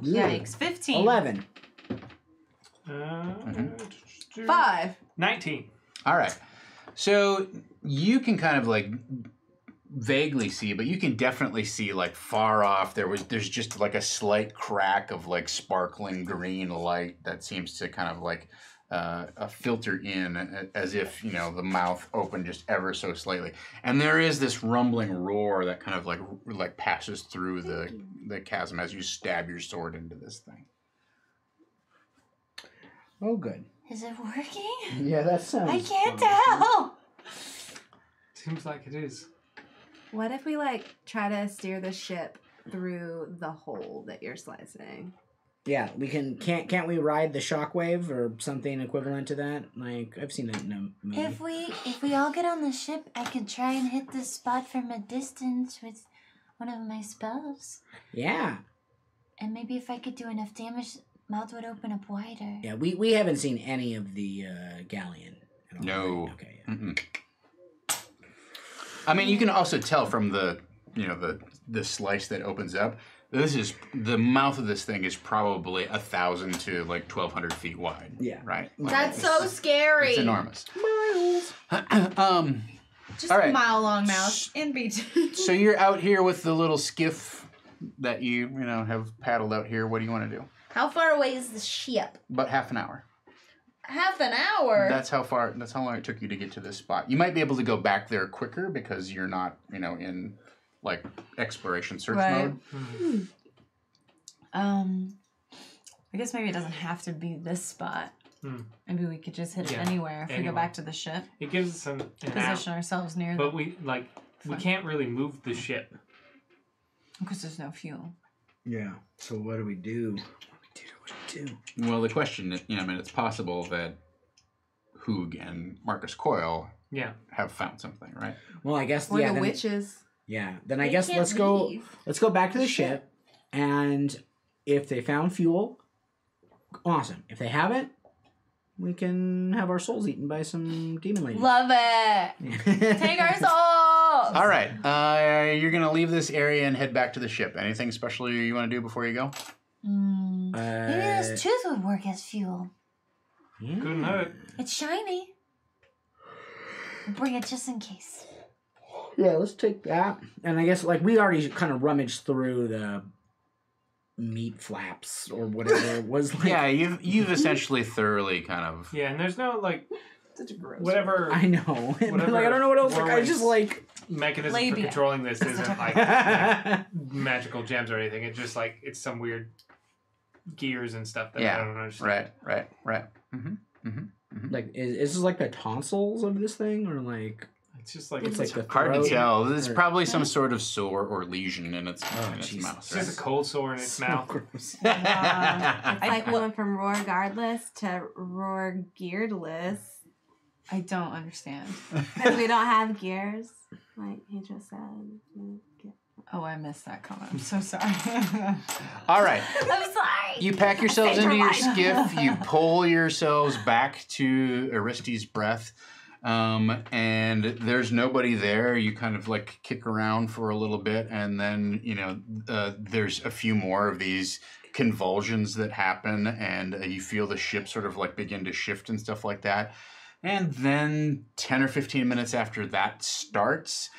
Yikes. 15. 11. 5. 19. All right. So you can kind of like vaguely see, but you can definitely see like far off. There's just like a slight crack of like sparkling green light that seems to kind of like filter in as if, the mouth opened just ever so slightly. And there is this rumbling roar that kind of like passes through the chasm as you stab your sword into this thing. Oh, good. Is it working? Yeah, that sounds. I can't tell. Seems like it is. What if we like try to steer the ship through the hole that you're slicing? Yeah, we can. Can't we ride the shockwave or something equivalent to that? Like I've seen that in a movie. If we all get on the ship, I could try and hit this spot from a distance with one of my spells. Yeah. And maybe if I could do enough damage, mouth would open up wider. Yeah, we haven't seen any of the galleon at all. No. Right? Okay. Yeah. Mm-mm. I mean, you can also tell from the the slice that opens up. This is the mouth of this thing is probably 1,000 to like 1,200 feet wide. Yeah. Right. Like, That's so scary. It's enormous. Miles. Just all right. a mile long mouth in between. So you're out here with the little skiff that you have paddled out here. What do you want to do? How far away is the ship? About half an hour. Half an hour. That's how long it took you to get to this spot. You might be able to go back there quicker because you're not, in like exploration search mode. I guess maybe it doesn't have to be this spot. Maybe we could just hit it anywhere if we go back to the ship. It gives us an Position ourselves near But the... we can't really move the ship. Because there's no fuel. Yeah. So what do we do? What do we do? Well, the question is, it's possible that Hoog and Marcus Coyle have found something, right? Well, I guess Or the witches. Yeah. Then I guess let's go back to the ship, and if they found fuel, awesome. If they haven't, we can have our souls eaten by some demon ladies. Love it. Take our souls. All right. You're going to leave this area and head back to the ship. Anything special you want to do before you go? Maybe this tooth would work as fuel. Yeah. Couldn't hurt. It's shiny. Bring it just in case. Yeah, let's take that. And I guess we already kind of rummaged through the meat flaps or whatever it was like. Yeah, you've essentially thoroughly kind of. Yeah, and there's no Such a gross whatever. I know. Whatever I don't know what else. I just mechanism for Labia. controlling this isn't like magical gems or anything. It's just it's some weird gears and stuff that I don't understand. Right. Mm-hmm. Is this like the tonsils of this thing or like? It's just like It's like the Hard to throat tell. There's or- probably some sort of sore or lesion in its mouth. It's just right? a cold sore in its mouth. gross. It's like we went from roar guardless to roar gearedless. I don't understand. Because we don't have gears, like he just said. Oh, I missed that comment. I'm so sorry. All right. I'm sorry. You pack yourselves into your Saved skiff. You pull yourselves back to Aristides' breath. And there's nobody there. You kind of kick around for a little bit, and then there's a few more of these convulsions that happen, and you feel the ship sort of begin to shift and stuff like that. And then 10 or 15 minutes after that starts,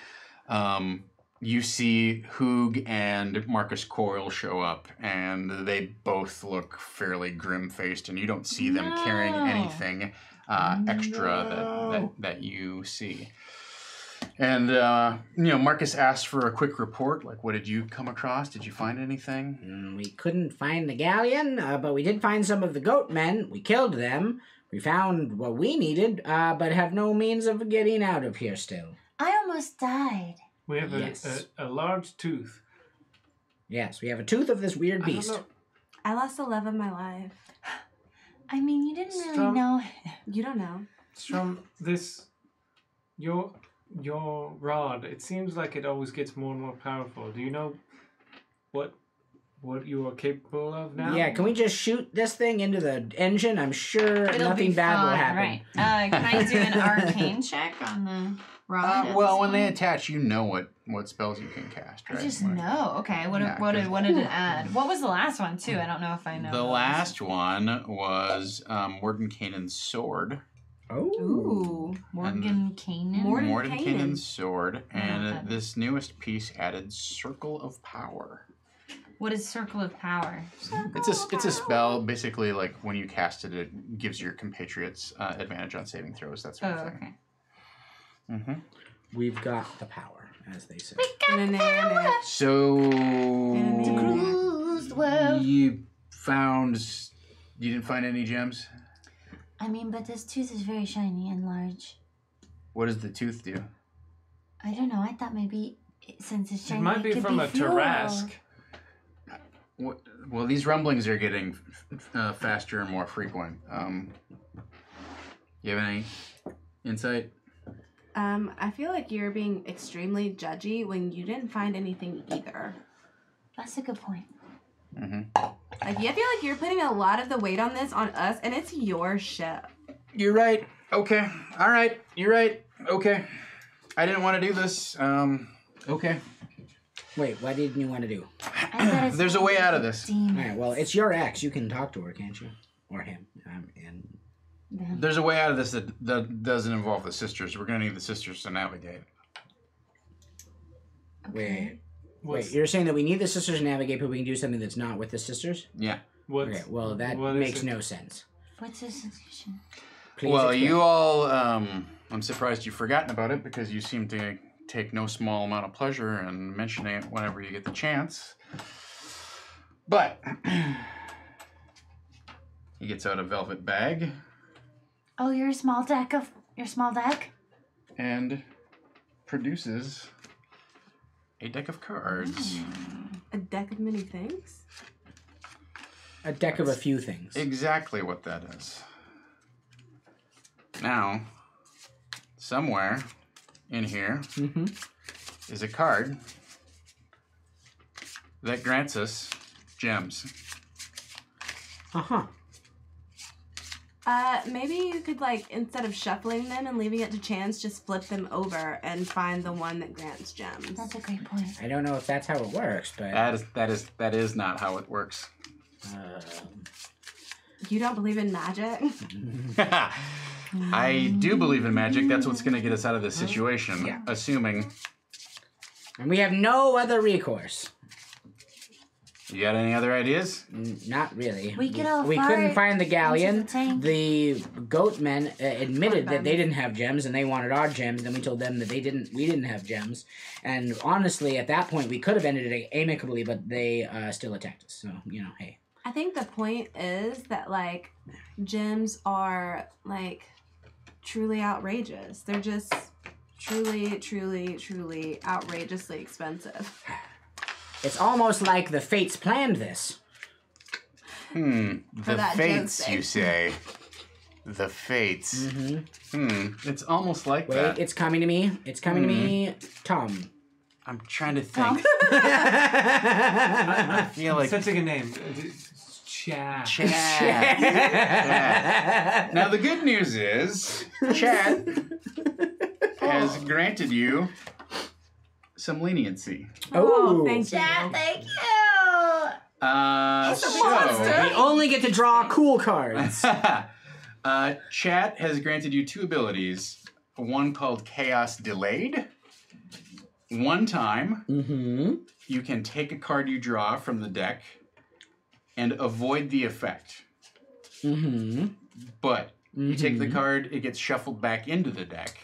you see Hoog and Marcus Coyle show up, and they both look fairly grim-faced, and you don't see them carrying anything extra that you see. And Marcus asked for a quick report. What did you come across? Did you find anything? We couldn't find the galleon, but we did find some of the goat men. We killed them. We found what we needed, but have no means of getting out of here still. I almost died. We have a large tooth. Yes, we have a tooth of this weird I don't beast. know. I lost the love of my life. I mean, you didn't really Strum. know. You don't know. Strum, your rod, it seems like it always gets more and more powerful. Do you know what you are capable of now? Yeah, can we just shoot this thing into the engine? I'm sure It'll nothing be bad will fine, happen. Right. Can I do an arcane check on the rod? at Well, this when they point? attach, you know what spells you can cast, right? I just know. Okay. What did it add? What was the last one too? I don't know if I know. The last one was Mordenkainen's sword. Oh. Ooh, Morgan Kanan. Mordenkainen's sword, and that. this newest piece added Circle of Power. What is Circle of Power? It's a spell. Basically, when you cast it, it gives your compatriots advantage on saving throws. That sort of thing. Okay. Mm-hmm. We've got the power, as they say. So Cruise the world. you didn't find any gems? I mean, but this tooth is very shiny and large. What does the tooth do? I don't know. I thought maybe since it's shiny, It might be could from a fuel. Tarask. Well, these rumblings are getting faster and more frequent. You have any insight? I feel like you're being extremely judgy when you didn't find anything either. That's a good point. Mm-hmm. Like, I feel like you're putting a lot of the weight on this on us, and it's your ship. You're right. Okay. All right. You're right. Okay. I didn't want to do this. Okay. Wait, what didn't you want to do? There's a way out of this. All right, well, it's your ex. You can talk to her, can't you? Or him. There's a way out of this that doesn't involve the sisters. We're going to need the sisters to navigate. Okay. Wait, you're saying that we need the sisters to navigate, but we can do something that's not with the sisters? Yeah. Okay, well, that makes no sense. What's the solution? Well, you all, I'm surprised you've forgotten about it because you seem to take no small amount of pleasure in mentioning it whenever you get the chance. But he gets out a velvet bag. Oh, your small deck. And produces a deck of cards. A deck of many things? A deck of a few things. Exactly what that is. Now, somewhere in here is a card that grants us gems. Uh-huh. Maybe you could, like, instead of shuffling them and leaving it to chance, just flip them over and find the one that grants gems. That's a great point. I don't know if that's how it works, but... That is not how it works. You don't believe in magic? I do believe in magic. That's what's going to get us out of this situation. Yeah. Assuming. And we have no other recourse. You got any other ideas? Not really. We could all We couldn't find the galleon. into the tank. The goat men admitted that they didn't have gems and they wanted our gems. Then we told them that we didn't have gems. And honestly, at that point, we could have ended it amicably, but they still attacked us. So, hey. I think the point is that, like, gems are, like, truly outrageous. They're just truly, truly, truly outrageously expensive. It's almost like the fates planned this. The that fates, joke's you say. The fates. It's almost like Wait, that. it's coming to me. It's coming to me. Tom. I'm trying to think. I feel like... Such a good name. Chad. Chad. Now, the good news is, Chad has granted you some leniency. Oh, thank you. Chad, thank you. We only get to draw cool cards. Chat has granted you 2 abilities. One called Chaos Delayed. One time, you can take a card you draw from the deck and avoid the effect. But you take the card, it gets shuffled back into the deck.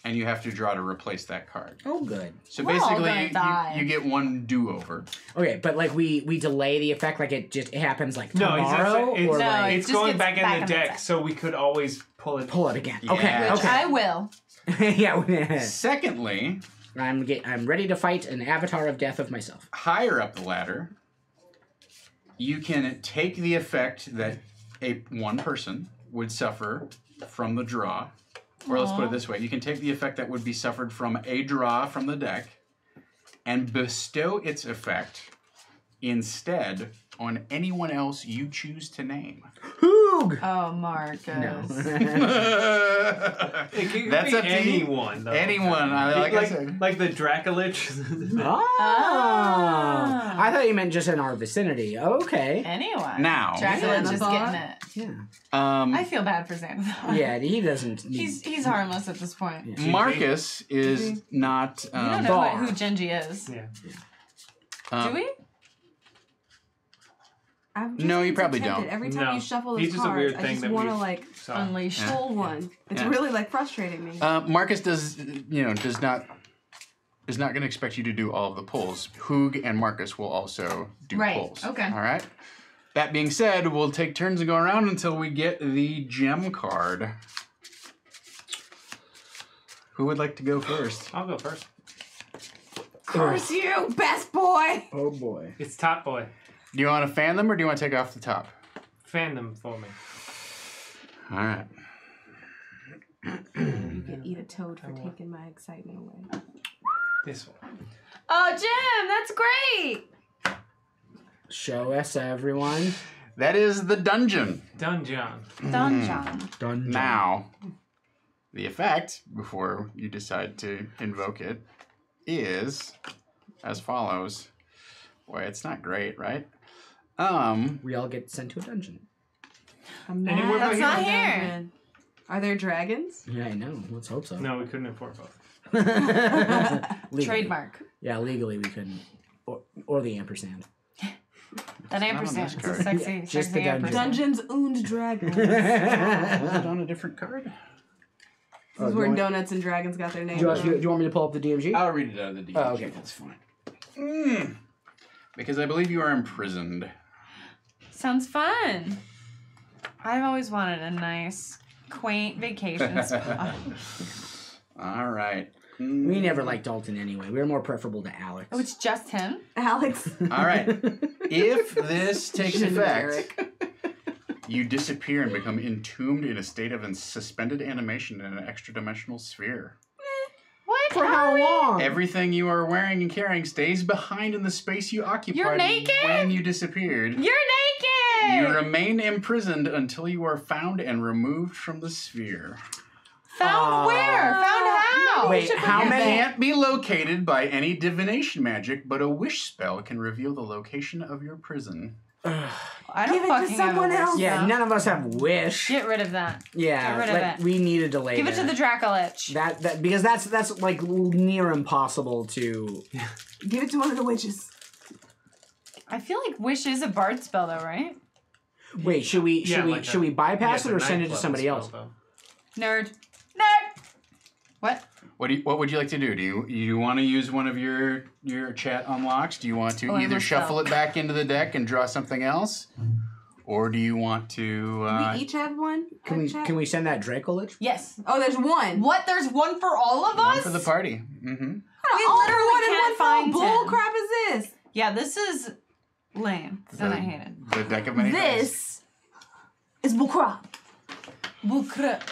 And you have to draw to replace that card. Oh, good. So We're all basically, gonna die. you get one do-over. Okay, but like we delay the effect, like it happens like tomorrow, it's or No, like it it's just going gets back in back the on the deck, deck. so we could always pull it. pull it again. Yeah. Okay, Which okay. I will. Yeah. Secondly, I'm ready to fight an avatar of death of myself. higher up the ladder, you can take the effect that one person would suffer from the draw. Or let's put it this way. You can take the effect that would be suffered from a draw from the deck and bestow its effect instead on anyone else you choose to name. Hoog! Oh, Marcus. No. It could That's be up to you. anyone, though. Anyone. Like I said. Like the Dracolich. Ah. I thought you meant just in our vicinity. Okay. Anyone. Now. Dracula's just Yeah. getting it. Yeah. I feel bad for Santa. though. Yeah, he doesn't need... He's harmless at this point. Yeah. Marcus is not... We don't know Bar. who Genji is. Yeah. Do we? I'm just No, you getting probably tempted. don't. Every time No. you shuffle He's those just a cards, weird I thing just that want to we like saw. Unleash. Yeah. pull one. It's Yeah. really like frustrating me. Marcus is not going to expect you to do all of the pulls. Hoog and Marcus will also do Right, pulls. okay. All right? That being said, we'll take turns and go around until we get the gem card. Who would like to go first? I'll go first. Curse you, best boy. Oh boy. It's Top Boy. Do you want to fan them or do you want to take off the top? Fan them for me. All right. You can eat a toad for taking my excitement away. This one. Oh, Jim, that's great. Show us, everyone. That is the dungeon. Dungeon. Dungeon. Now, the effect, before you decide to invoke it, is as follows. Boy, it's not great, right? We all get sent to a dungeon. I'm Anywhere mad. but That's not Dungeon. here. Are there dragons? Yeah, I know. Let's hope so. No, we couldn't afford both. Legally. Trademark. Yeah, legally we couldn't. Or the ampersand. That ampersand. this It's card. a sexy, Just sexy the dungeon. ampersand. Dungeons und Dragons. Is it on a different card? This is where donuts and dragons got their name. Do you want me to pull up the DMG? I'll read it out of the DMG. Oh, okay. That's fine. Because I believe you are imprisoned. Sounds fun. I've always wanted a nice, quaint vacation spot. All right. We never liked Alton anyway. We were more preferable to Alex. Oh, it's just him? Alex. All right. If this takes effect, Generic. you disappear and become entombed in a state of suspended animation in an extra-dimensional sphere. What? For how long? Everything you are wearing and carrying stays behind in the space you occupied You're naked? when you disappeared. You're naked! You remain imprisoned until you are found and removed from the sphere. Found where? Found how? Wait, how You many? can't be located by any divination magic, but a wish spell can reveal the location of your prison. I don't Give it to fucking have a someone wish else. Yeah, spell. none of us have wish. Get rid of that. Yeah, Get rid of it. we need a delay. Give it to the Dracolich. that because that's like near impossible to. Give it to one of the witches. I feel like wish is a bard spell though, right? Wait, should we bypass Yeah, it or it's a send it ninth to level somebody spell, else? though. Nerd. Nerd! What? What would you like to do? Do you want to use one of your chat unlocks? Do you want to Oh, I either must shuffle know. it back into the deck and draw something else, or do you want to? We each have one. Can we send that Dracolich? Yes. Oh, there's one. What? There's one for all of One us? for the party. Mm-hmm. We All literally for one and can't one for all. find Bull 10. crap is this? Yeah, this is lame. And I hate it. The deck of many dice. This is bull crap. Bull crap.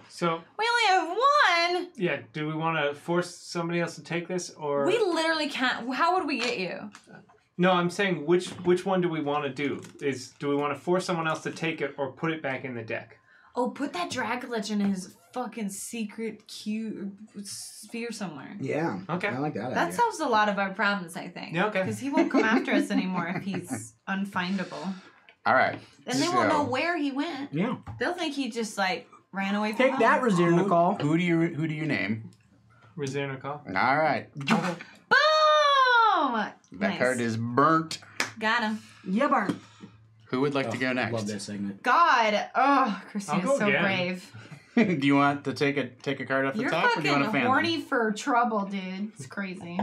So, We only have one. yeah, do we want to force somebody else to take this, or... We literally can't. How would we get you? No, I'm saying which one do we want to do? Do we want to force someone else to take it or put it back in the deck? Oh, put that Dracolich in his fucking secret cute sphere somewhere. Yeah. Okay. I like that. That idea. solves a lot of our problems, I think. Yeah, okay. Because he won't come after us anymore if he's unfindable. All right. And they won't know where he went. Yeah. They'll think he just like ran away from Take home. that, Razir Nicole. Who do you name? Razir call. All right. Boom! That Nice. card is burnt. Got him. Yeah, burn. Who would like to go next? Love this segment. God. Oh, I'll Christina's go so again. brave. Do you want to take a card off the You're top, or do you fucking want to fan horny for trouble, dude. It's crazy.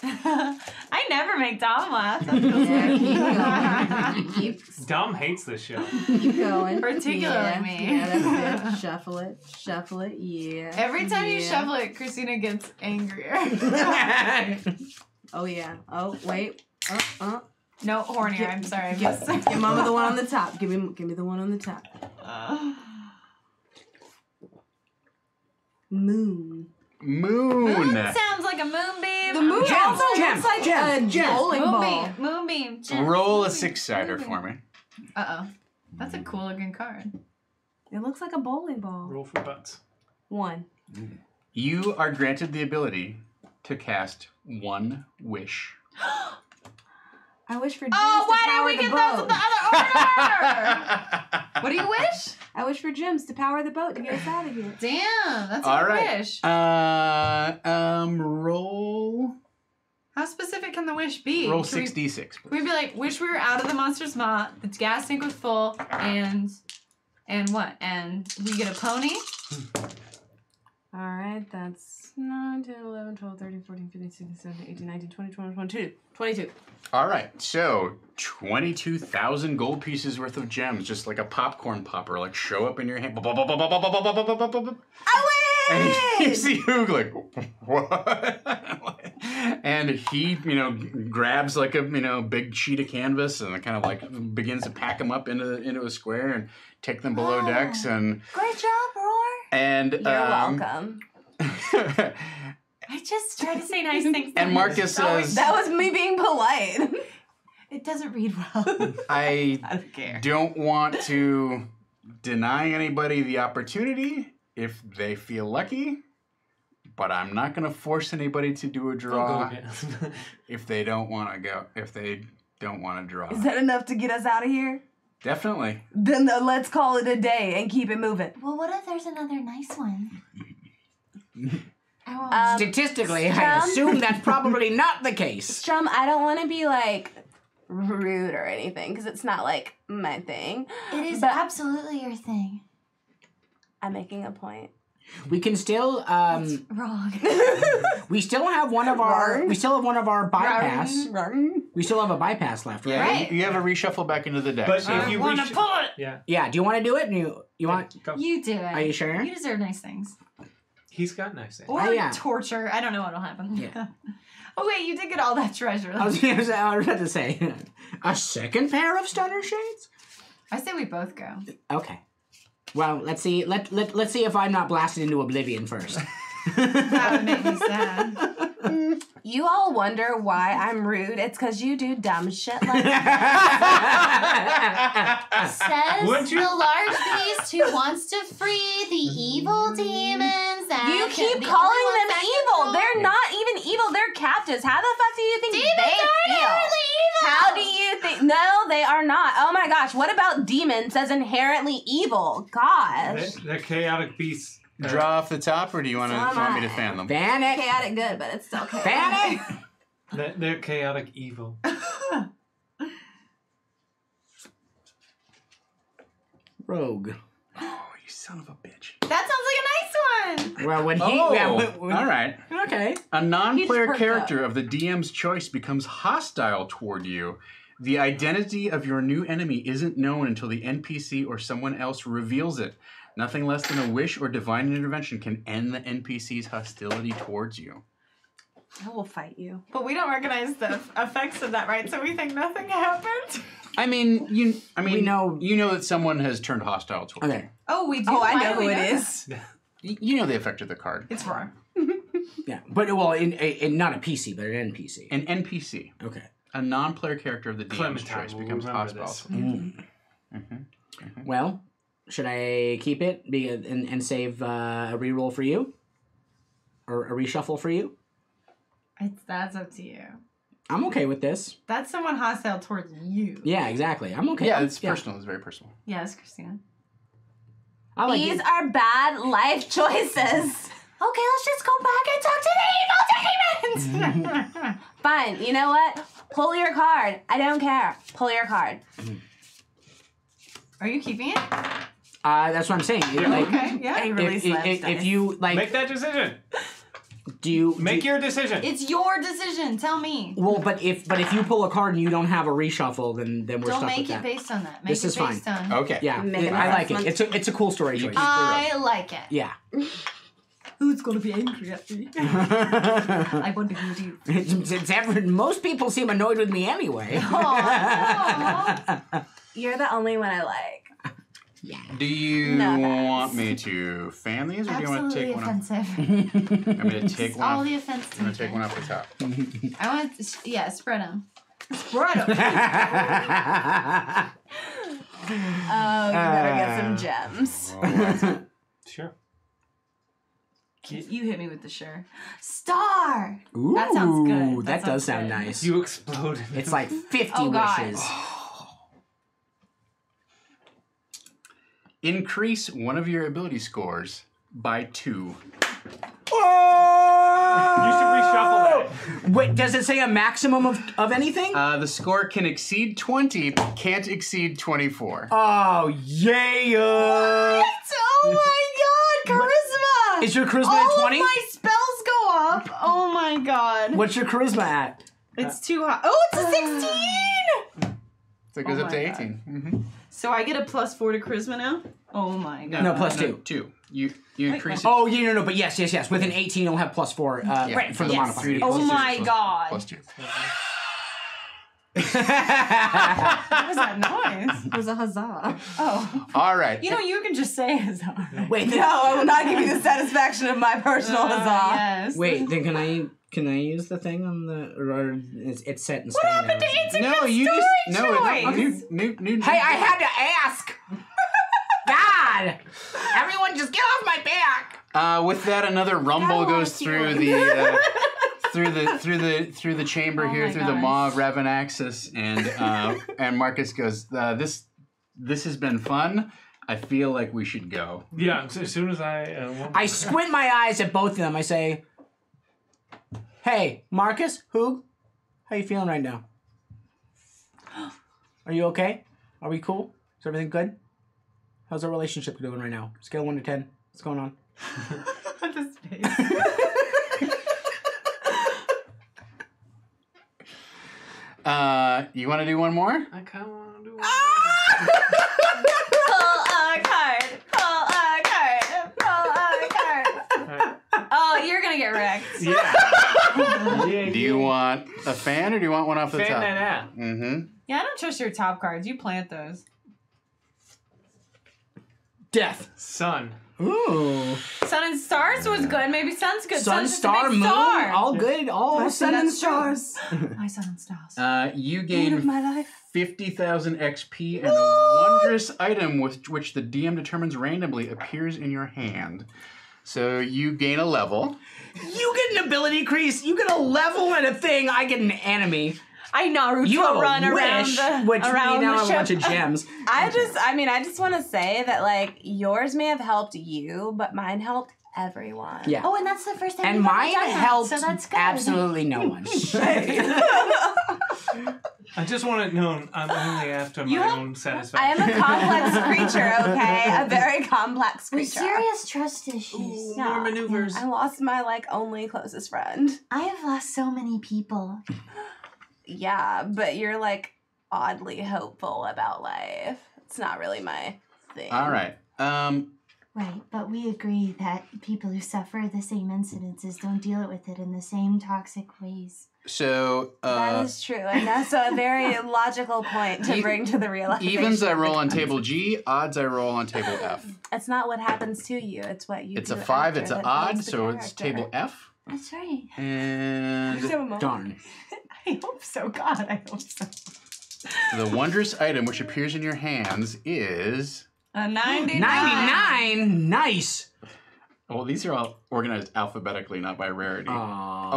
I never make Dom laugh. That feels Yeah, weird. keep Dom hates this show. Keep going. Particularly yeah, me. Yeah, that's it. Shuffle it. Yeah. Every time you yeah. shuffle it, Christina gets angrier. Oh yeah. Oh wait. No, hornier. I'm sorry. I missed it. Give Mama the one on the top. Give me the one on the top. Moon. Moon. Sounds like a moonbeam. The moon Gems, also gems, looks like gems, a bowling ball. Moonbeam. Moonbeam. Gems. Roll a Moonbeam. 6-sider for me. Uh-oh. That's a cool looking card. It looks like a bowling ball. Roll for butts. 1. You are granted the ability to cast one wish. I wish for gems Oh, to why power didn't we the get those boat. in the other order? What do you wish? I wish for gems to power the boat to get us out of here. Damn, that's All a right. wish. Roll How specific can the wish be? roll Can we- 6d6. Can we be like, wish we were out of the monster's maw, the gas tank was full, and what? And we get a pony? Alright, that's 9, 10, 11, 12, 13, 14, 15, 16, 17, 18, 19, 20, 21, 22. 22. All right, so 22,000 gold pieces worth of gems, just like a popcorn popper, like show up in your hand. And you see Hoog like, what? And he, grabs like a, big sheet of canvas and kind of like begins to pack them up into a square and take them below decks. And great job, Roar. And you're welcome. I just try to say nice things. And Marcus says, that was me being polite. It doesn't read well. I don't care. Don't want to deny anybody the opportunity if they feel lucky, but I'm not going to force anybody to do a draw if they don't want to go. If they don't want to draw. Is that enough to get us out of here? Definitely. Then let's call it a day and keep it moving. Well, what if there's another nice one? Statistically, I assume that's probably not the case. Strum, I don't want to be like rude or anything because it's not like my thing. It is absolutely your thing. I'm making a point. We can still That's wrong. we still have one of our bypass. We still have a bypass left, right? Right. You have a reshuffle back into the deck. But so. if you want to pull it. Yeah. Do you want to do it? You want? Go. You do it. Are you sure? You deserve nice things. He's got nice things. Or yeah. torture. I don't know what'll happen. Yeah. Oh wait, you did get all that treasure. I was about to say a second pair of stunner shades. I say we both go. Okay. Well, let's see. Let's see if I'm not blasted into oblivion first. That would make me sad. You all wonder why I'm rude. It's because you do dumb shit like Says the large beast who wants to free the evil demons. You keep calling them evil. They're not even evil. They're captives. How the fuck do you think Demons they aren't feel? inherently evil. How do you think? No, they are not. Oh my gosh. What about demons as inherently evil? Gosh. They're chaotic beasts. Draw off the top, or do you want me to fan them? Fan it. Chaotic good, but it's still chaotic. Fan it. They're chaotic evil. Rogue. Oh, you son of a bitch. That sounds like a nice one. Well, when he. Oh, yeah, all right. Okay. A non-player perked character of the DM's choice becomes hostile toward you. The identity of your new enemy isn't known until the NPC or someone else reveals it. Nothing less than a wish or divine intervention can end the NPC's hostility towards you. I will fight you. But we don't recognize the effects of that, right? So we think nothing happened. I mean, you know that someone has turned hostile towards Okay. Oh, we do. Oh, I Why know do who we it know is. You know the effect of the card. It's wrong. Yeah, but well, in not a PC, but an NPC. An NPC. Okay. A non-player character of the DM's Clementine choice will becomes remember hostile. this. Well, should I keep it and save a reroll for you, or a reshuffle for you? That's up to you. I'm okay with this. That's someone hostile towards you. Yeah, exactly. I'm okay. Yeah, it's personal. It's very personal. Yes, Christina. I like These it. are bad life choices. Okay, let's just go back and talk to the evil demons. Fine. You know what? Pull your card. I don't care. Pull your card. Are you keeping it? That's what I'm saying. Like, Okay, yeah. I really slapped if you like, Make that decision. make your decision. It's your decision. Tell me. Well, but if you pull a card and you don't have a reshuffle, then we're Don't stuck make with it that. based on that. Make This it is fine. based on. Okay. Yeah, Make it I like it. assessment. It's a cool story choice. I like it. Yeah. Who's gonna be angry at me? I wonder who it is. Most people seem annoyed with me anyway. You're the only one I like. Do you No, want me to fan these, or do you want to Absolutely take one off? offensive. I'm going to take one All off. the offense I'm going to take one off the top. I want to, spread them. Spread 'em. Oh, you better get some gems. Sure. You hit me with the sure. Star. Ooh, That sounds good. That does sounds sound good. nice. You exploded. It's like 50 Oh, God. wishes. Increase one of your ability scores by 2. You should reshuffle that. Wait, does it say a maximum of anything? The score can exceed 20, but can't exceed 24. Oh, yeah. Oh my god, charisma! Is your charisma at 20? My spells go up. Oh my god. What's your charisma at? It's too high. Oh, it's a 16! So it goes up to 18. Mm-hmm. So I get a +4 to charisma now? Oh my god. No, +2. 2. You increase it. Oh, yeah, no, but yes. With an 18, you'll have +4 Right, for the modifier. Oh my god. +2. What was that noise? It was a huzzah. Oh. All right. You know, you can just say huzzah. Wait, No, I will not give you the satisfaction of my personal huzzah. Yes. wait, then can I use the thing on the... Or it's set in stone. What happened to it's a No, good you story just... No, choice? it's new. Hey, I had to ask! God! Everyone just get off my back! With that, another rumble goes through the... through the chamber here, through the Maw of Ravanaxis, and Marcus goes, this has been fun. I feel like we should go. Yeah, as soon as I... I squint my eyes at both of them. I say, hey, Marcus, Hoog, how you feeling right now? Are you okay? Are we cool? Is everything good? How's our relationship doing right now? Scale of 1 to 10. What's going on? This face. You want to do one more? I kind of want to do one. Pull a card. Pull a card. Pull a card. Oh, you're gonna get wrecked. Yeah. Do you want a fan or do you want one off the Fan top? that out. Mm-hmm. Yeah, I don't trust your top cards. You plant those. Death. Sun. Ooh. Sun and stars was good. Maybe sun's good. Sun, Sun's just a star, big moon. star. All good. All Sun and That's true. stars. My sun and stars. You Moon gain of my life. 50,000 XP and a wondrous item with which the DM determines randomly appears in your hand. So you gain a level. You get an ability increase. You get a level and a thing. I get an enemy. I Naruto You have run a around wish, the which around we now the have a bunch ship. of gems. I just want to say that, like, yours may have helped you, but mine helped everyone. Yeah. Oh, and that's the first time And we've ever mine done that, helped so that's good. absolutely no one. I just want it known I'm only after my own I satisfaction. am a complex creature, okay? A very complex With creature. serious trust issues. More maneuvers. I lost my, like, only closest friend. I have lost so many people. Yeah, but you're, like, oddly hopeful about life. It's not really my thing. All right. Right, but we agree that people who suffer the same incidences don't deal with it in the same toxic ways. So That is true, and that's a very logical point to bring to the realization. evens I of the roll on concept. table G, odds I roll on table F. It's not what happens to you, it's what you It's do a 5, after it's an that odd, builds the so it's character. table F. That's right. And Darn. I hope so. God, I hope so. the wondrous item which appears in your hands is... A 99. 99? Nice. Well, these are all organized alphabetically, not by rarity. Aww.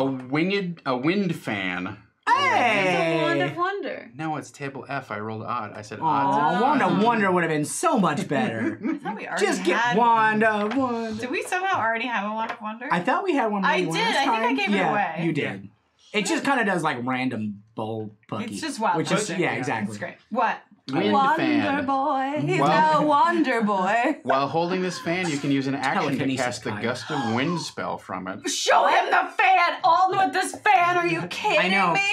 A wind fan. Hey. Wand of Wonder. No, it's table F. I rolled odd. I said Aw, odds. Wand of Wonder would have been so much better. I thought we already Just get had Wand of Wonder. Did we somehow already have a Wand of Wonder? I thought we had one. I last did. I think I time. gave it Yeah, away. You did. It just kind of does like random bull buggy. It's just wild. Which is, Buggy, yeah, yeah. exactly. It's great. What? Wind Wonder fan. boy. He's Well- a wonder boy. While holding this fan, you can use an action to Telekinesis cast the kind. gust of wind spell from it. Show him the fan! Alton with this fan! Are you kidding know. me?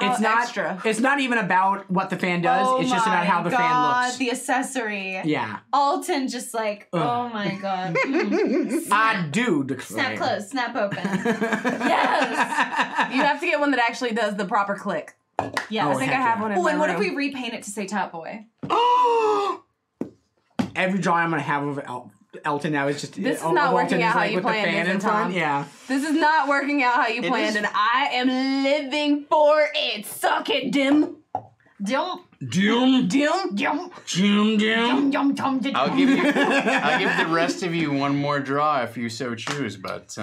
It's not. extra. It's not even about what the fan does. Oh It's just about how the my fan God, looks. the accessory. Yeah. Alton just like, oh my God. Mm. I do declare. Snap closed, snap open. Yes! You have to get one that actually does the proper click. Yes. I think I heck have yeah. one in Oh, my and what if room. we repaint it to say Top Boy? Every drawing I'm gonna have of Elton now is just This is of not Elton working is, out how like, you with the planned, fan is it, in front. Tom? Yeah. This is not working out how you It planned, is- and I am living for it. Suck it, Dim. Don't. Doom. Dim. Yum, Doom. yum, yum, yum, I'll give the rest of you one more draw if you so choose, but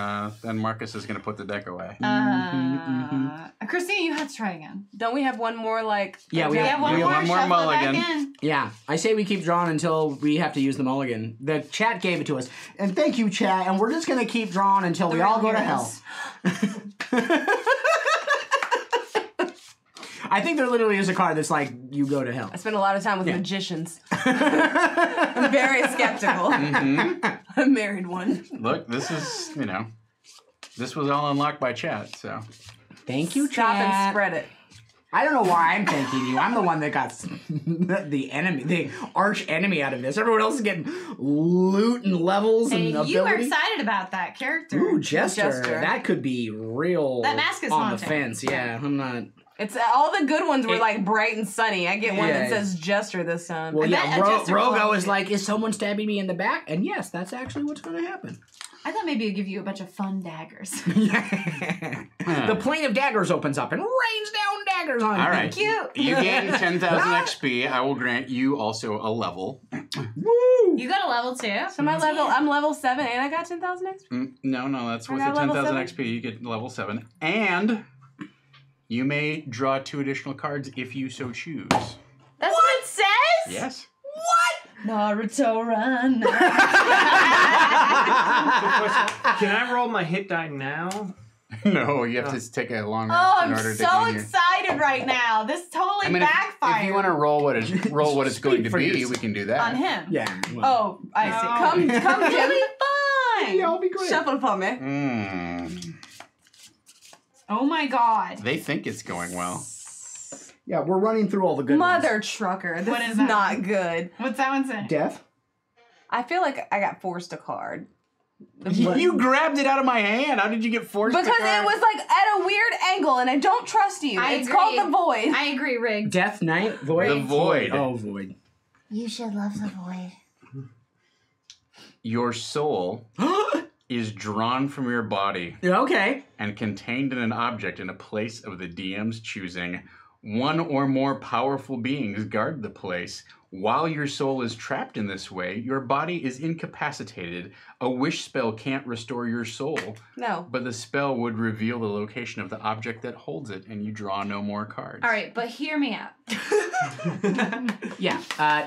then Marcus is going to put the deck away. Christina, you have to try again. Don't we have one more, like... Yeah, We have one we have more. one more Shuffle it back mulligan. in. Yeah, I say we keep drawing until we have to use the mulligan. The chat gave it to us. And thank you, chat. And we're just going to keep drawing until we all go to hell. I think there literally is a card that's like, you go to hell. I spend a lot of time with magicians. I'm very skeptical. I married one. Look, this is, this was all unlocked by chat, so. Thank you, Stop chat. and spread it. I don't know why I'm thanking you. I'm the one that got the enemy, the arch enemy out of this. Everyone else is getting loot and levels and ability. You are excited about that character. Ooh, Jester. That could be real. That mask is on haunting. the fence. Yeah, I'm not. It's all the good ones were like bright and sunny. I get one that says Jester this time. Well, yeah, Rogo is like, is someone stabbing me in the back? And yes, that's actually what's going to happen. I thought maybe it'd give you a bunch of fun daggers. The plane of daggers opens up and rains down daggers on you. All right. Cute. You gain 10,000 XP. I will grant you also a level. Woo! You got a level 2. So I'm level 7 and I got 10,000 XP? No, that's with the 10,000 XP. You get level 7. And you may draw 2 additional cards if you so choose. That's what it says? Yes. Naruto run. Can I roll my hit die now? No, you have to take a long rest Oh, in I'm order to so gain your... excited right now. This totally backfired. If you want to roll what it's going to be, we can do that. on him. Yeah. Oh, I see. Come, It'll Jimmy. be fine. Yeah, I'll be great. Shuffle for me. Oh my god. They think it's going well. Yeah, we're running through all the good Mother trucker. This What is is that? not good. What's that one say? ones. Death? I feel like I got forced a card. You grabbed it out of my hand. How did you get forced? Because it was like at a weird angle and I don't trust you. It's agree. called the void. I agree, Rig. Death Knight? Void? The Void. Oh, Void. You should love the void. Your soul is drawn from your body Okay. and contained in an object in a place of the DM's choosing. One or more powerful beings guard the place. While your soul is trapped in this way, your body is incapacitated. A wish spell can't restore your soul. No. But the spell would reveal the location of the object that holds it, and you draw no more cards. All right, but hear me out. Yeah.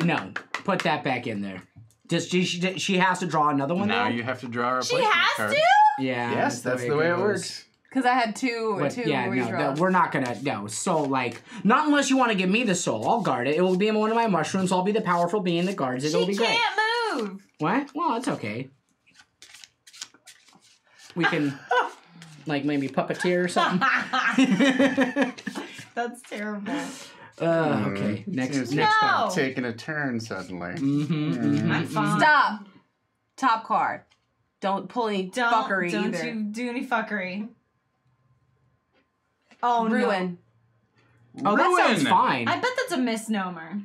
No. Put that back in there. Does she has to draw another one Now though? you have to draw a She replacement has card. to? Yeah. Yes, that's the way it goes. works. Because I had two But yeah, redraws. we're not gonna. No. So like, not unless you want to give me the soul. I'll guard it. It will be in one of my mushrooms. I'll be the powerful being that guards it. It'll be She great. can't move. What? Well, it's okay. We can, like, maybe puppeteer or something. That's terrible. Okay. Next No. time, taking a turn suddenly. I'm fine. Stop. Top card. Don't pull any fuckery don't either. you do any fuckery. Oh, Ruin. Oh, that sounds Ruin. fine. I bet that's a misnomer.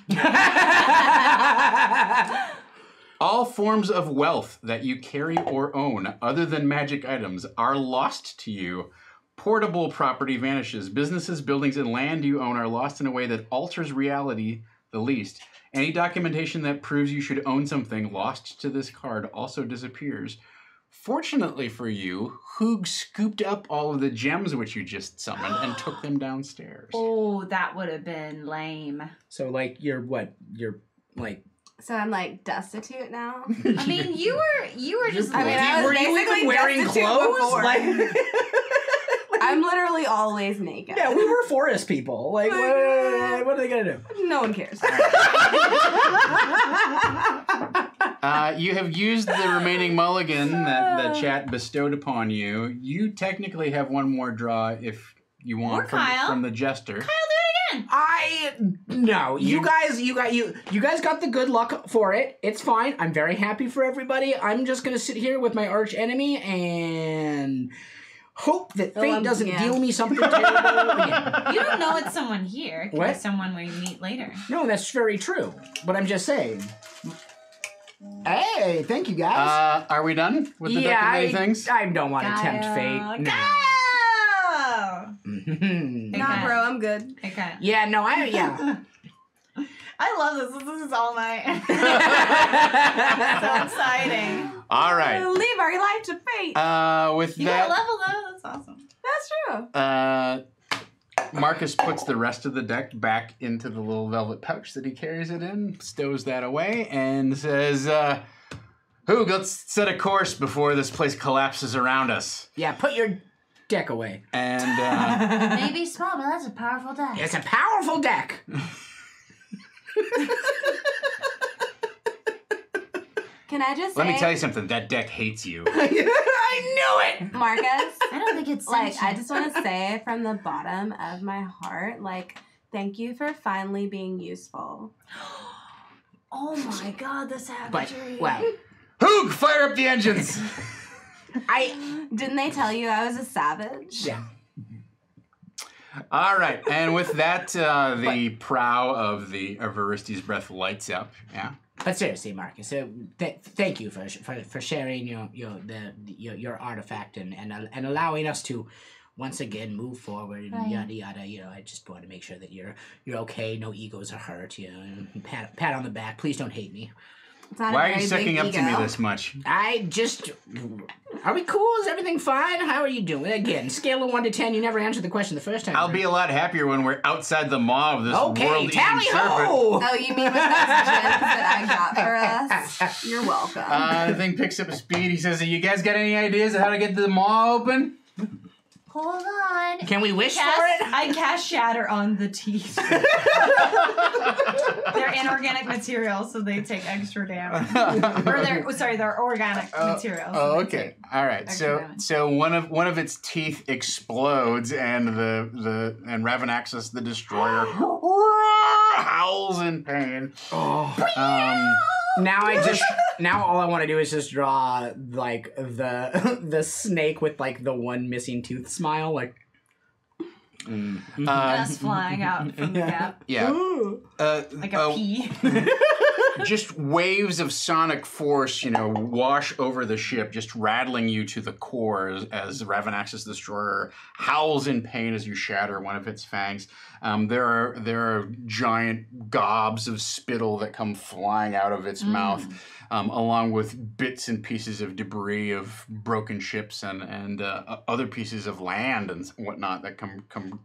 All forms of wealth that you carry or own, other than magic items, are lost to you. Portable property vanishes. Businesses, buildings, and land you own are lost in a way that alters reality the least. Any documentation that proves you should own something lost to this card also disappears. Fortunately for you, Hoog scooped up all of the gems which you just summoned and took them downstairs. Oh, that would have been lame. So, like, you're what? You're, like... So I'm like destitute now. I mean, you were just. I mean, I was Were you basically even wearing destitute clothes? before. Like... I'm literally always naked. Yeah, we were forest people. Like, what are they gonna do? No one cares. You have used the remaining mulligan that the chat bestowed upon you. You technically have one more draw if you want from the jester. Kyle, do it again. No, you guys got the good luck for it. It's fine. I'm very happy for everybody. I'm just gonna sit here with my arch enemy and hope that fate doesn't deal me something terrible again. You don't know it's someone here. It could be What? someone we meet later. No, that's very true. But I'm just saying. Hey, thank you guys. Are we done with the documenting things? I don't want to tempt fate. No. Nah, bro, I'm good. Okay. Yeah, no, yeah. I love this. This is all night. So exciting. All right. Leave our life to fate. With You that, got a level though. That's awesome. That's true. Marcus puts the rest of the deck back into the little velvet pouch that he carries it in, stows that away, and says, Hoog, let's set a course before this place collapses around us. Yeah, put your deck away. And Maybe small, but that's a powerful deck. It's a powerful deck. Can I just let say, me tell you something. That deck hates you. I knew it. Marcus? I don't think it's Like, sentient. I just want to say from the bottom of my heart, like, thank you for finally being useful. Oh my god, the savagery. But, well, Hoog, fire up the engines. Didn't they tell you I was a savage? yeah. All right, and with that, the prow of Aristides' breath lights up. Yeah. But seriously, Marcus, thank you for sharing your artifact and allowing us to once again move forward and yada yada. You know, I just want to make sure that you're okay, no egos are hurt. You know, and pat on the back. Please don't hate me. It's not Why a are very you sucking big up ego. to me this much? Are we cool? Is everything fine? How are you doing? Again, scale of 1 to 10. You never answered the question the first time. I'll be a lot happier when we're outside the maw of this okay. world-eating Tally serpent. ho! Oh, you mean with those gems that I got for us? You're welcome. The thing picks up speed. He says, "You guys got any ideas of how to get the maw open?" Hold on. Can we wish for it? I cast shatter on the teeth. They're inorganic materials, so they take extra damage. Or they're organic materials. Oh, so they okay. take All right. extra damage. So one of its teeth explodes, and and Ravanaxis the Destroyer howls in pain. Now all I want to do is just draw like the snake with like the one missing tooth smile, like Dust flying out from the gap. Yeah. Like a pea. Just waves of sonic force, wash over the ship, just rattling you to the core as Ravanaxis the Destroyer howls in pain as you shatter one of its fangs. There are giant gobs of spittle that come flying out of its mouth, along with bits and pieces of debris of broken ships and other pieces of land and whatnot that come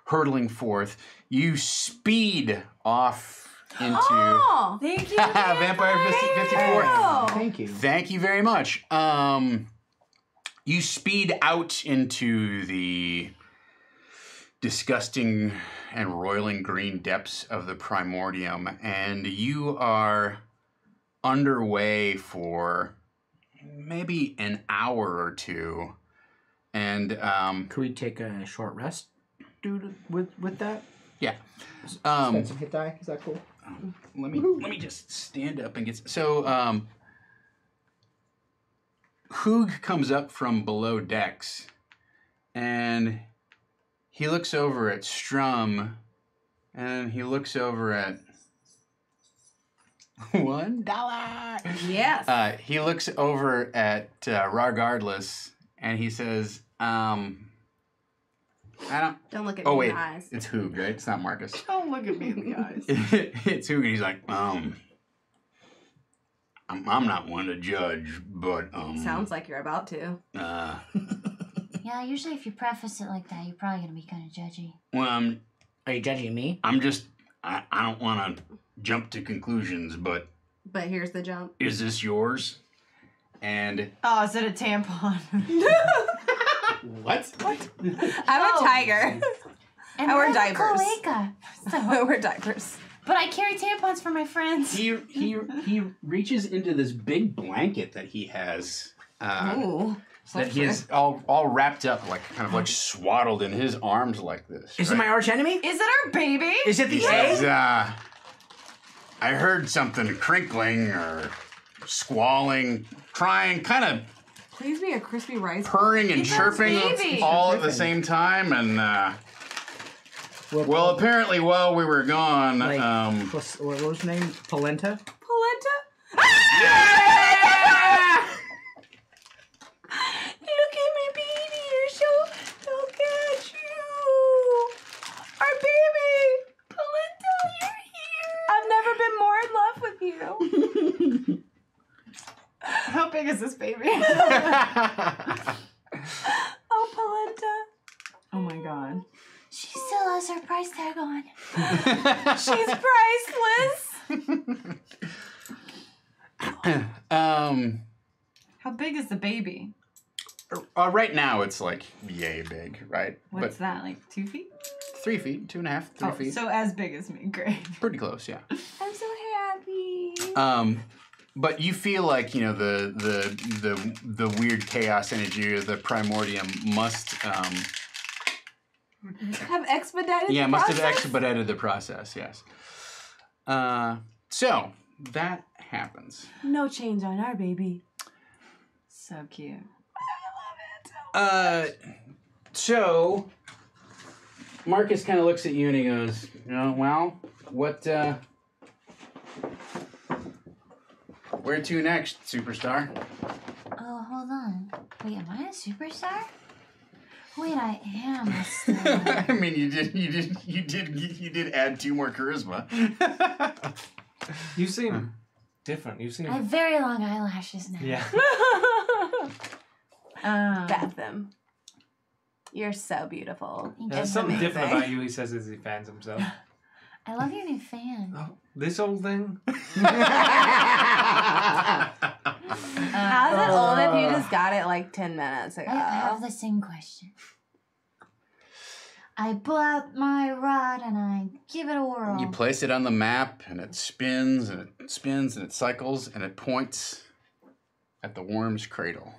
hurtling forth. You speed off into Thank you, Vampire 54. thank you. Thank you very much. You speed out into the disgusting and roiling green depths of the Primordium, and you are underway for maybe an hour or two. And Could we take a short rest, dude? With that? yeah. Spend some hit die. Is that cool? Let me just stand up and get so. Hoog comes up from below decks, and he looks over at Strum, and he looks over at $1. Yes. He looks over at Regardless, and he says, Don't look at Oh me wait, in the eyes. it's Hoog, right? It's not Marcus. Don't look at me in the eyes. It's Hoog, and he's like, I'm not one to judge, but Sounds like you're about to. Yeah, usually if you preface it like that, you're probably gonna be kind of judgy. Well, Are you judging me? I don't want to jump to conclusions, but But here's the jump. is this yours? And Oh, is it a tampon? what? I'm a tiger. And I wear I'm a diapers. cloaca. I wear diapers. But I carry tampons for my friends. He reaches into this big blanket that he has. Ooh. That he is all wrapped up, kind of swaddled in his arms like this. Is it my arch enemy? Is it our baby? Is it the He A? says, I heard something crinkling or squalling, crying, kind of Please be a crispy rice. purring and It's our chirping baby. all at the same time. And, well, apparently while we were gone, What was his name? Polenta? Polenta? Look at my baby. You're so. Look at you. Our baby. Polenta, you're here. I've never been more in love with you. How big is this baby? Oh, Polenta. Oh my god. She still has her price tag on. She's priceless. How big is the baby? Right now it's like yay big, right? What's that, like 2 feet? 3 feet, 2.5, 3 feet. So as big as me, great. Pretty close, yeah. I'm so happy. But you feel like, you know, the weird chaos energy of the primordium must Have expedited the must have process? expedited the process, yes. So that happens. No change on our baby. So cute. So Marcus kind of looks at you and he goes, you know, well, what where to next, superstar? Oh, hold on. Wait, am I a superstar? Wait, I am a star. I mean, you did add 2 more charisma. You seem different. You seem. I have very long eyelashes now. Yeah. Betham. You're so beautiful. There's something different about you, he says as he fans himself. I love your new fan. Oh, this old thing? How's it old if you just got it like 10 minutes ago? I have the same question. I pull out my rod and I give it a whirl. You place it on the map, and it spins, and it spins, and it cycles, and it points at the worm's cradle.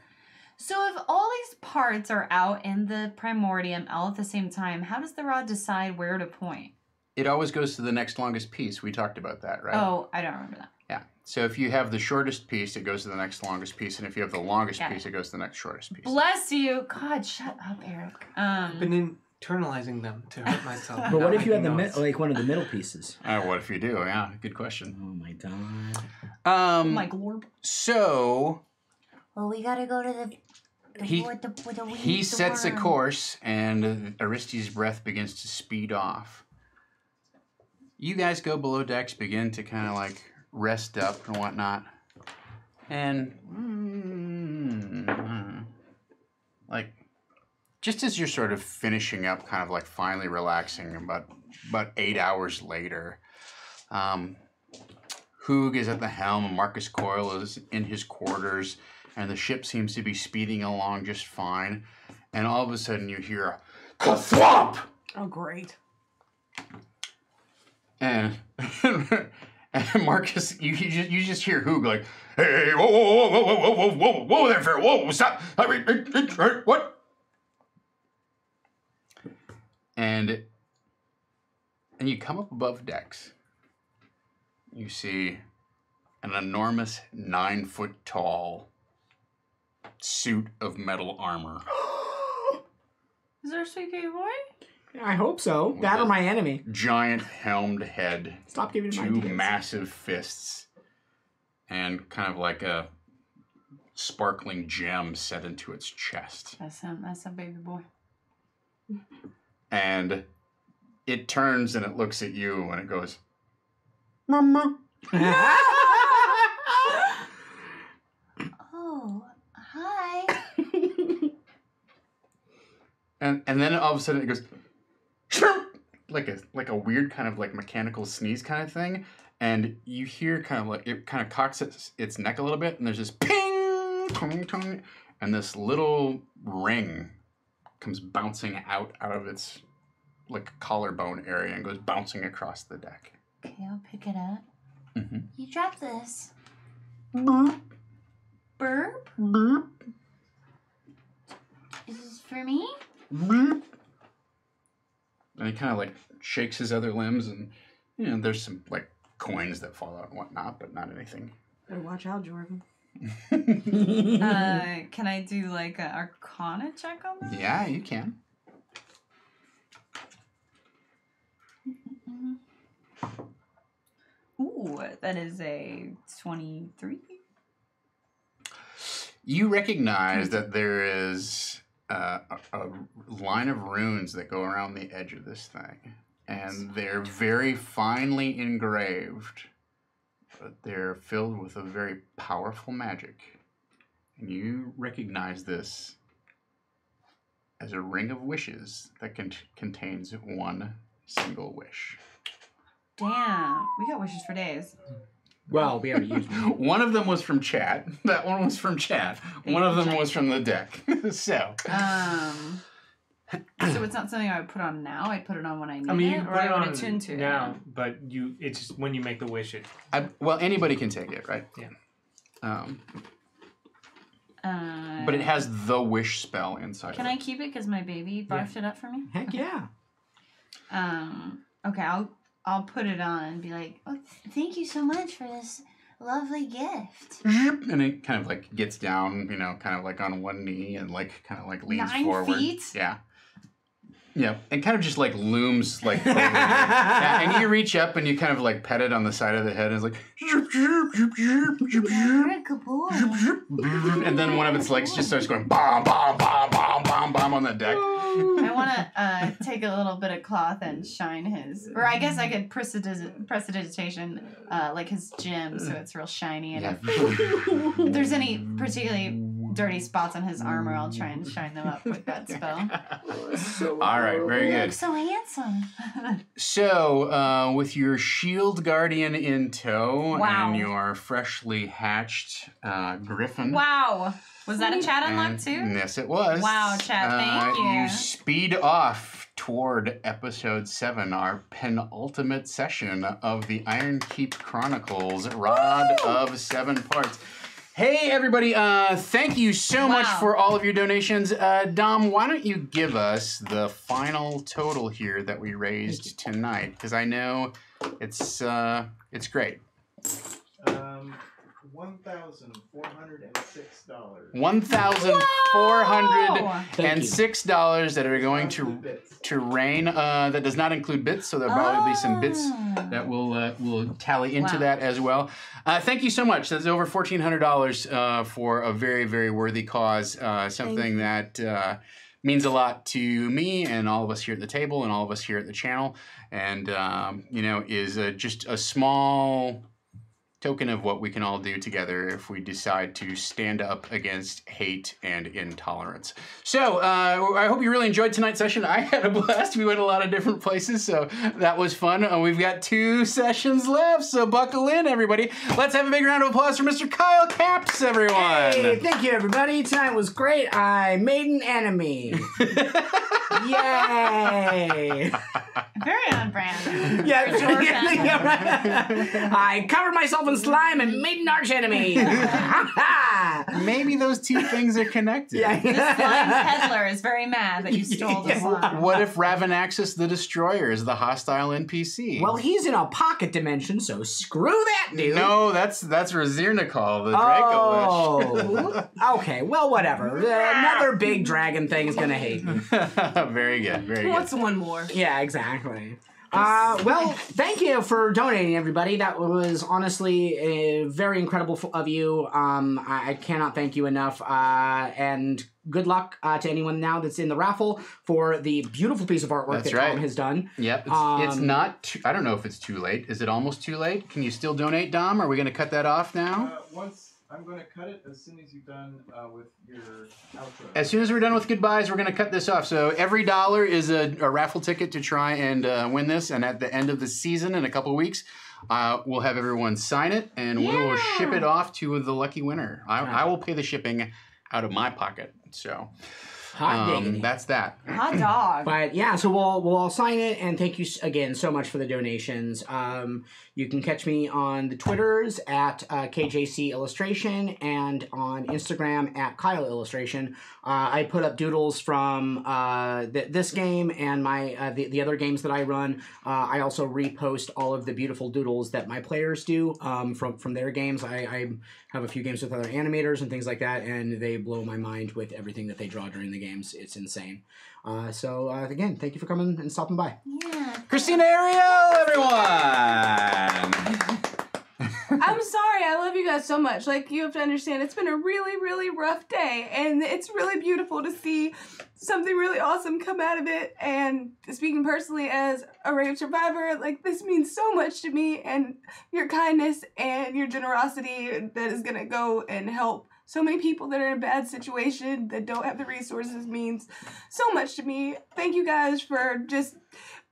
So if all these parts are out in the primordium all at the same time, how does the rod decide where to point? It always goes to the next longest piece. We talked about that, right? Oh, I don't remember that. Yeah. So if you have the shortest piece, it goes to the next longest piece, and if you have the longest piece, it goes to the next shortest piece. Bless you. God, shut up, Eric. I've been internalizing them to hurt myself. But what if you had like one of the middle pieces? What if you do? Yeah, good question. Oh my god. My glorb. So Well, we gotta go to he sets a course, and Aristides' breath begins to speed off. You guys go below decks, begin to kind of like rest up and whatnot, and like just as you're sort of finishing up, kind of like finally relaxing, about 8 hours later, Hoog is at the helm, and Marcus Coyle is in his quarters, and the ship seems to be speeding along just fine, and all of a sudden you hear a ka-thwomp! Oh, great. And Marcus, you just hear Hoog like, hey, whoa there, Fair, whoa, stop, what? And you come up above decks. You see an enormous 9-foot tall suit of metal armor. Is there a sweet baby boy? I hope so. That or my enemy. Giant helmed head. Stop giving me 2 ideas. massive fists. And kind of like a sparkling gem set into its chest. That's him. That's a baby boy. And it turns and it looks at you and it goes, Mama. Oh, hi. And then all of a sudden it goes, like a weird kind of like mechanical sneeze kind of thing, and you hear kind of like it kind of cocks its neck a little bit, and there's this ping, tong, tong, and this little ring comes bouncing out of its like collarbone area and goes bouncing across the deck. Okay, I'll pick it up. Mm-hmm. You drop this. Burp. Burp? Burp. Is this for me? Burp. And he kind of like shakes his other limbs, and you know there's some like coins that fall out and whatnot, but not anything. Better watch out, Jordan. Can I do like an Arcana check on that? Yeah, you can. Ooh, that is a 23. You recognize that there is a line of runes that go around the edge of this thing. And they're very finely engraved, but they're filled with a very powerful magic. And you recognize this as a ring of wishes that contains one single wish. Damn, we got wishes for days. Well, we already used one. One of them was from chat. That one was from chat. One of them was from the deck. So. So it's not something I would put on now. I'd put it on when I need I mean, you it, can or put I it would on attune to it now, but it's just when you make the wish. Well, anybody can take it, right? Yeah. But it has the wish spell inside. Can I keep it because my baby barfed it up for me? Heck yeah. Okay, I'll put it on and be like, Oh, thank you so much for this lovely gift. And it kind of like gets down, kind of like on one knee and like kind of like leans 9 forward. feet? Yeah. Yeah, and kind of just like looms like over yeah, and you reach up and you kind of like pet it on the side of the head and it's like You're a good boy. and then one of its legs just starts going bomb, bomb, bomb, bomb, bomb, bomb on the deck. I want to take a little bit of cloth and shine his, or I guess I could prestidigitation like his gem so it's real shiny. And if there's any particularly dirty spots on his armor, I'll try and shine them up with that spell. All right, very You good. look so handsome. So, with your shield guardian in tow Wow. and your freshly hatched griffin. Wow. Was that a chat unlock and- too? Yes, it was. Wow, chat, thank you. You speed off toward episode 7, our penultimate session of the Ironkeep Chronicles, Rod of 7 Parts. Hey, everybody. Thank you so much for all of your donations. Dom, why don't you give us the final total here that we raised tonight? Because I know it's great. $1,406. $1,406 that are going to RAINN. That does not include bits, so there'll probably be some bits that will tally into that as well. Thank you so much. That's over $1,400 for a very, very worthy cause. Something that means a lot to me and all of us here at the table and all of us here at the channel, and is just a small token of what we can all do together if we decide to stand up against hate and intolerance. So I hope you really enjoyed tonight's session. I had a blast. We went a lot of different places, so that was fun. We've got 2 sessions left, so buckle in, everybody. Let's have a big round of applause for Mr. Kyle Caps, everyone. Hey, thank you, everybody. Tonight was great. I made an enemy. Yay! Very on brand. Yeah, I covered myself in slime and made an arch enemy. Maybe those 2 things are connected. The slime peddler is very mad that you stole the slime. What if Ravanaxis the Destroyer is the hostile NPC? Well, he's in a pocket dimension, so screw that dude. No, that's Razirnikal, the Draco Lich. Okay, well, whatever. Another big dragon thing is gonna hate me. Very good, very good. What's one more? Yeah, exactly. Well, thank you for donating, everybody. That was honestly very incredible of you. I cannot thank you enough. And good luck to anyone now that's in the raffle for the beautiful piece of artwork that Tom has done. Yep, it's not. I don't know if it's too late. Is it almost too late? Can you still donate, Dom? Are we going to cut that off now? I'm going to cut it as soon as you're done with your outro. As soon as we're done with goodbyes, we're going to cut this off. So every $1 is a raffle ticket to try and win this. And at the end of the season, in a couple of weeks, we'll have everyone sign it, and we will ship it off to the lucky winner. I will pay the shipping out of my pocket. So that's that. Hot dog. But yeah, so we'll all sign it, and thank you again so much for the donations. You can catch me on the Twitters at KJC Illustration and on Instagram at Kyle Illustration. I put up doodles from this game and my the other games that I run. I also repost all of the beautiful doodles that my players do from their games. I have a few games with other animators and things like that, and they blow my mind with everything that they draw during the games. It's insane. So again, thank you for coming and stopping by. Yeah. Christina Ariel, everyone! I'm sorry. I love you guys so much. Like, you have to understand, it's been a really, really rough day, and it's really beautiful to see something really awesome come out of it. And speaking personally as a rape survivor, like, this means so much to me, and your kindness and your generosity that is gonna go and help so many people that are in a bad situation that don't have the resources means so much to me. Thank you guys for just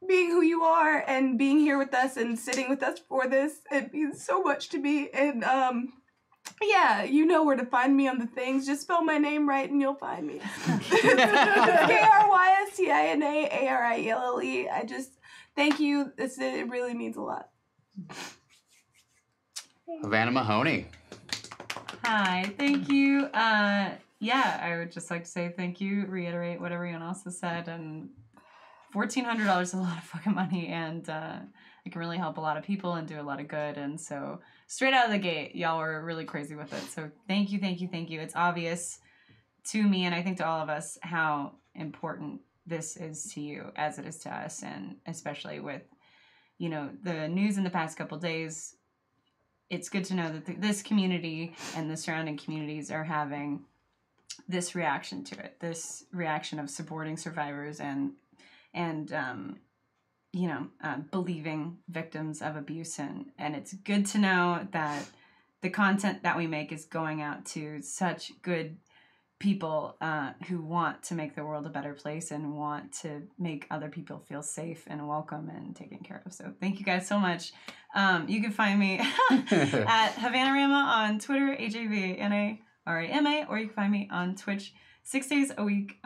being who you are and being here with us and sitting with us for this. It means so much to me. And yeah, you know where to find me on the things. Just spell my name right and you'll find me. KRYSTINAARIELLE. I just thank you. It really means a lot. Havana Mahoney. Hi, thank you. Yeah, I would just like to say thank you, reiterate what everyone else has said, and $1,400 is a lot of fucking money, and it can really help a lot of people and do a lot of good, and so straight out of the gate, y'all were really crazy with it, so thank you, thank you, thank you. It's obvious to me, and I think to all of us, how important this is to you, as it is to us, and especially with, you know, the news in the past couple days. It's good to know that this community and the surrounding communities are having this reaction to it, this reaction of supporting survivors and believing victims of abuse. And it's good to know that the content that we make is going out to such good people who want to make the world a better place and want to make other people feel safe and welcome and taken care of. So thank you guys so much. You can find me at Havana Rama on Twitter, HAVANARAMA, or you can find me on Twitch 5 days a week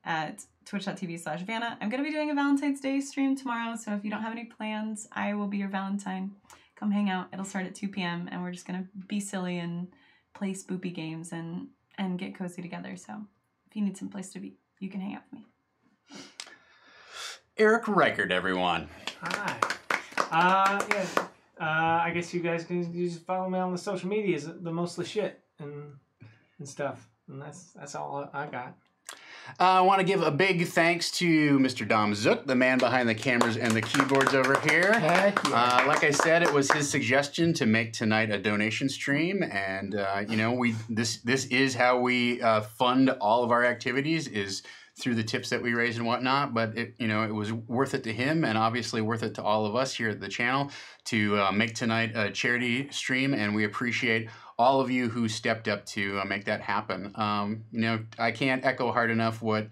at twitch.tv/Havana. I'm going to be doing a Valentine's Day stream tomorrow, so if you don't have any plans, I will be your Valentine. Come hang out. It'll start at 2 p.m. and we're just going to be silly and play spoopy games and get cozy together. So if you need some place to be, you can hang out with me. Eric Reichert, everyone. Hi. I guess you guys can just follow me on the social medias, the mostly shit and stuff. And that's all I got. I want to give a big thanks to Mr. Dom Zook, the man behind the cameras and the keyboards over here. Like I said, it was his suggestion to make tonight a donation stream, and this is how we fund all of our activities, is through the tips that we raise and whatnot. But it was worth it to him, and obviously worth it to all of us here at the channel to make tonight a charity stream, and we appreciate all of you who stepped up to make that happen. I can't echo hard enough what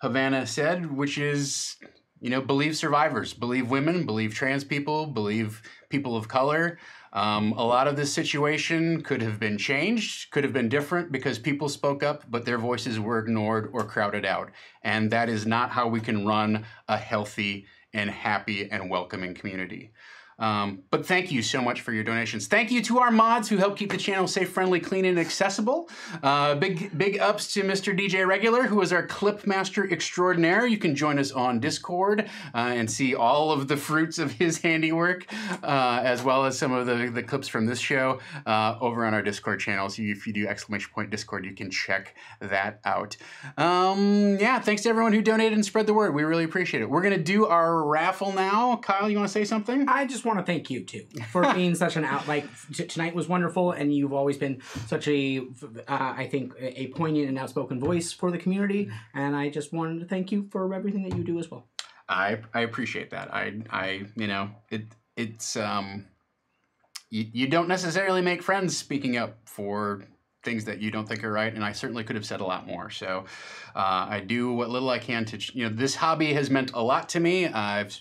Havana said, which is, believe survivors, believe women, believe trans people, believe people of color. A lot of this situation could have been changed, could have been different because people spoke up, but their voices were ignored or crowded out. And that is not how we can run a healthy and happy and welcoming community. But thank you so much for your donations. Thank you to our mods who help keep the channel safe, friendly, clean, and accessible. Big ups to Mr. DJ Regular, who is our clip master extraordinaire. You can join us on Discord and see all of the fruits of his handiwork, as well as some of the clips from this show over on our Discord channel. So if you do !Discord, you can check that out. Thanks to everyone who donated and spread the word. We really appreciate it. We're going to do our raffle now. Kyle, you want to say something? I just want to thank you too for being such an tonight was wonderful, and you've always been such I think a poignant and outspoken voice for the community, and I just wanted to thank you for everything that you do as well. I appreciate that. You don't necessarily make friends speaking up for things that you don't think are right, and I certainly could have said a lot more. So I do what little I can to, this hobby has meant a lot to me. I've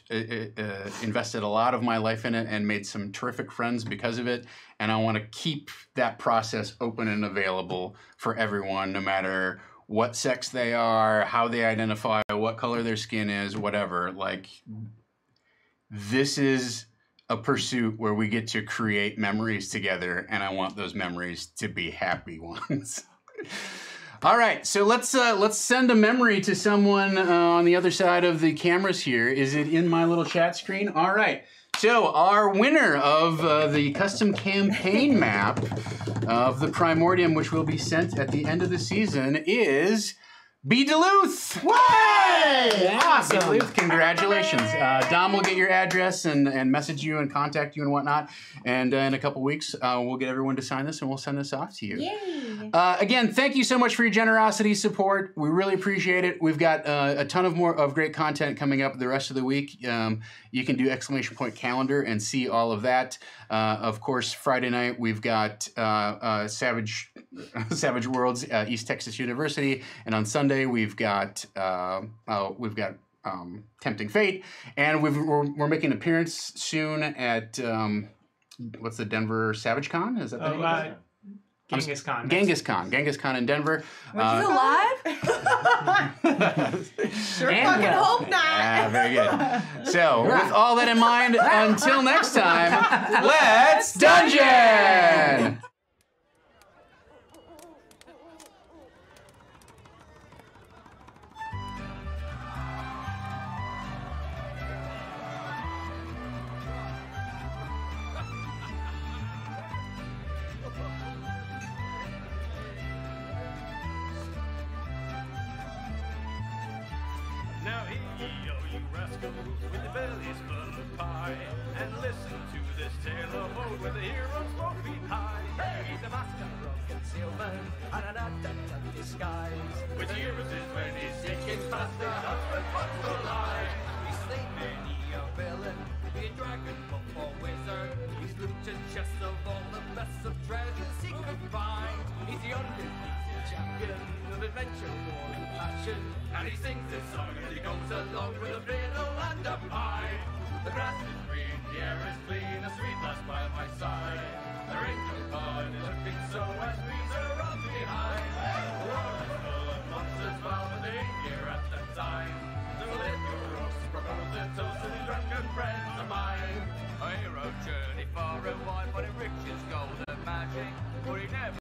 invested a lot of my life in it and made some terrific friends because of it, and I want to keep that process open and available for everyone, no matter what sex they are, how they identify, what color their skin is, whatever. Like, this is a pursuit where we get to create memories together, and I want those memories to be happy ones. All right, so let's send a memory to someone on the other side of the cameras here. Is it in my little chat screen? All right. So our winner of the custom campaign map of the Primordium, which will be sent at the end of the season, is B. Duluth! Way! Awesome! B. Duluth, congratulations. Dom will get your address and message you and contact you and whatnot. And in a couple weeks, we'll get everyone to sign this and we'll send this off to you. Yay! Again, thank you so much for your generosity, support. We really appreciate it. We've got a ton of great content coming up the rest of the week. You can do !calendar and see all of that. Of course, Friday night we've got Savage Worlds, East Texas University, and on Sunday we've got tempting fate. And we're making an appearance soon at what's the Denver Savage Con? Is that the name? Genghis Khan. Genghis Khan in Denver. He's alive? Sure fucking hope not. Yeah, very good. So, with all that in mind, until next time, let's dungeon! Now yo, you rascals with the bellies full of pie, and listen to this tale of old where the heroes won't be high. He's a master of concealment and an adept at disguise. With heroes is when he's seeking faster, husband wants to lie. He's slain many a villain, be a dragon or wizard. He's looted chests of all the best of treasures he could find. He's the undefeated champion of adventure, war and passion, and he sings this song as he goes along with a fiddle and a pipe. The grass is green, the air is clean, a sweet lass by my side. There ain't no fun in looking so as we's around behind. The world is full of monsters, well, but they ain't here at the time. So let your roast propose a toast to the drunken friends of mine. A hero journey far and wide, but it riches gold and magic, but he never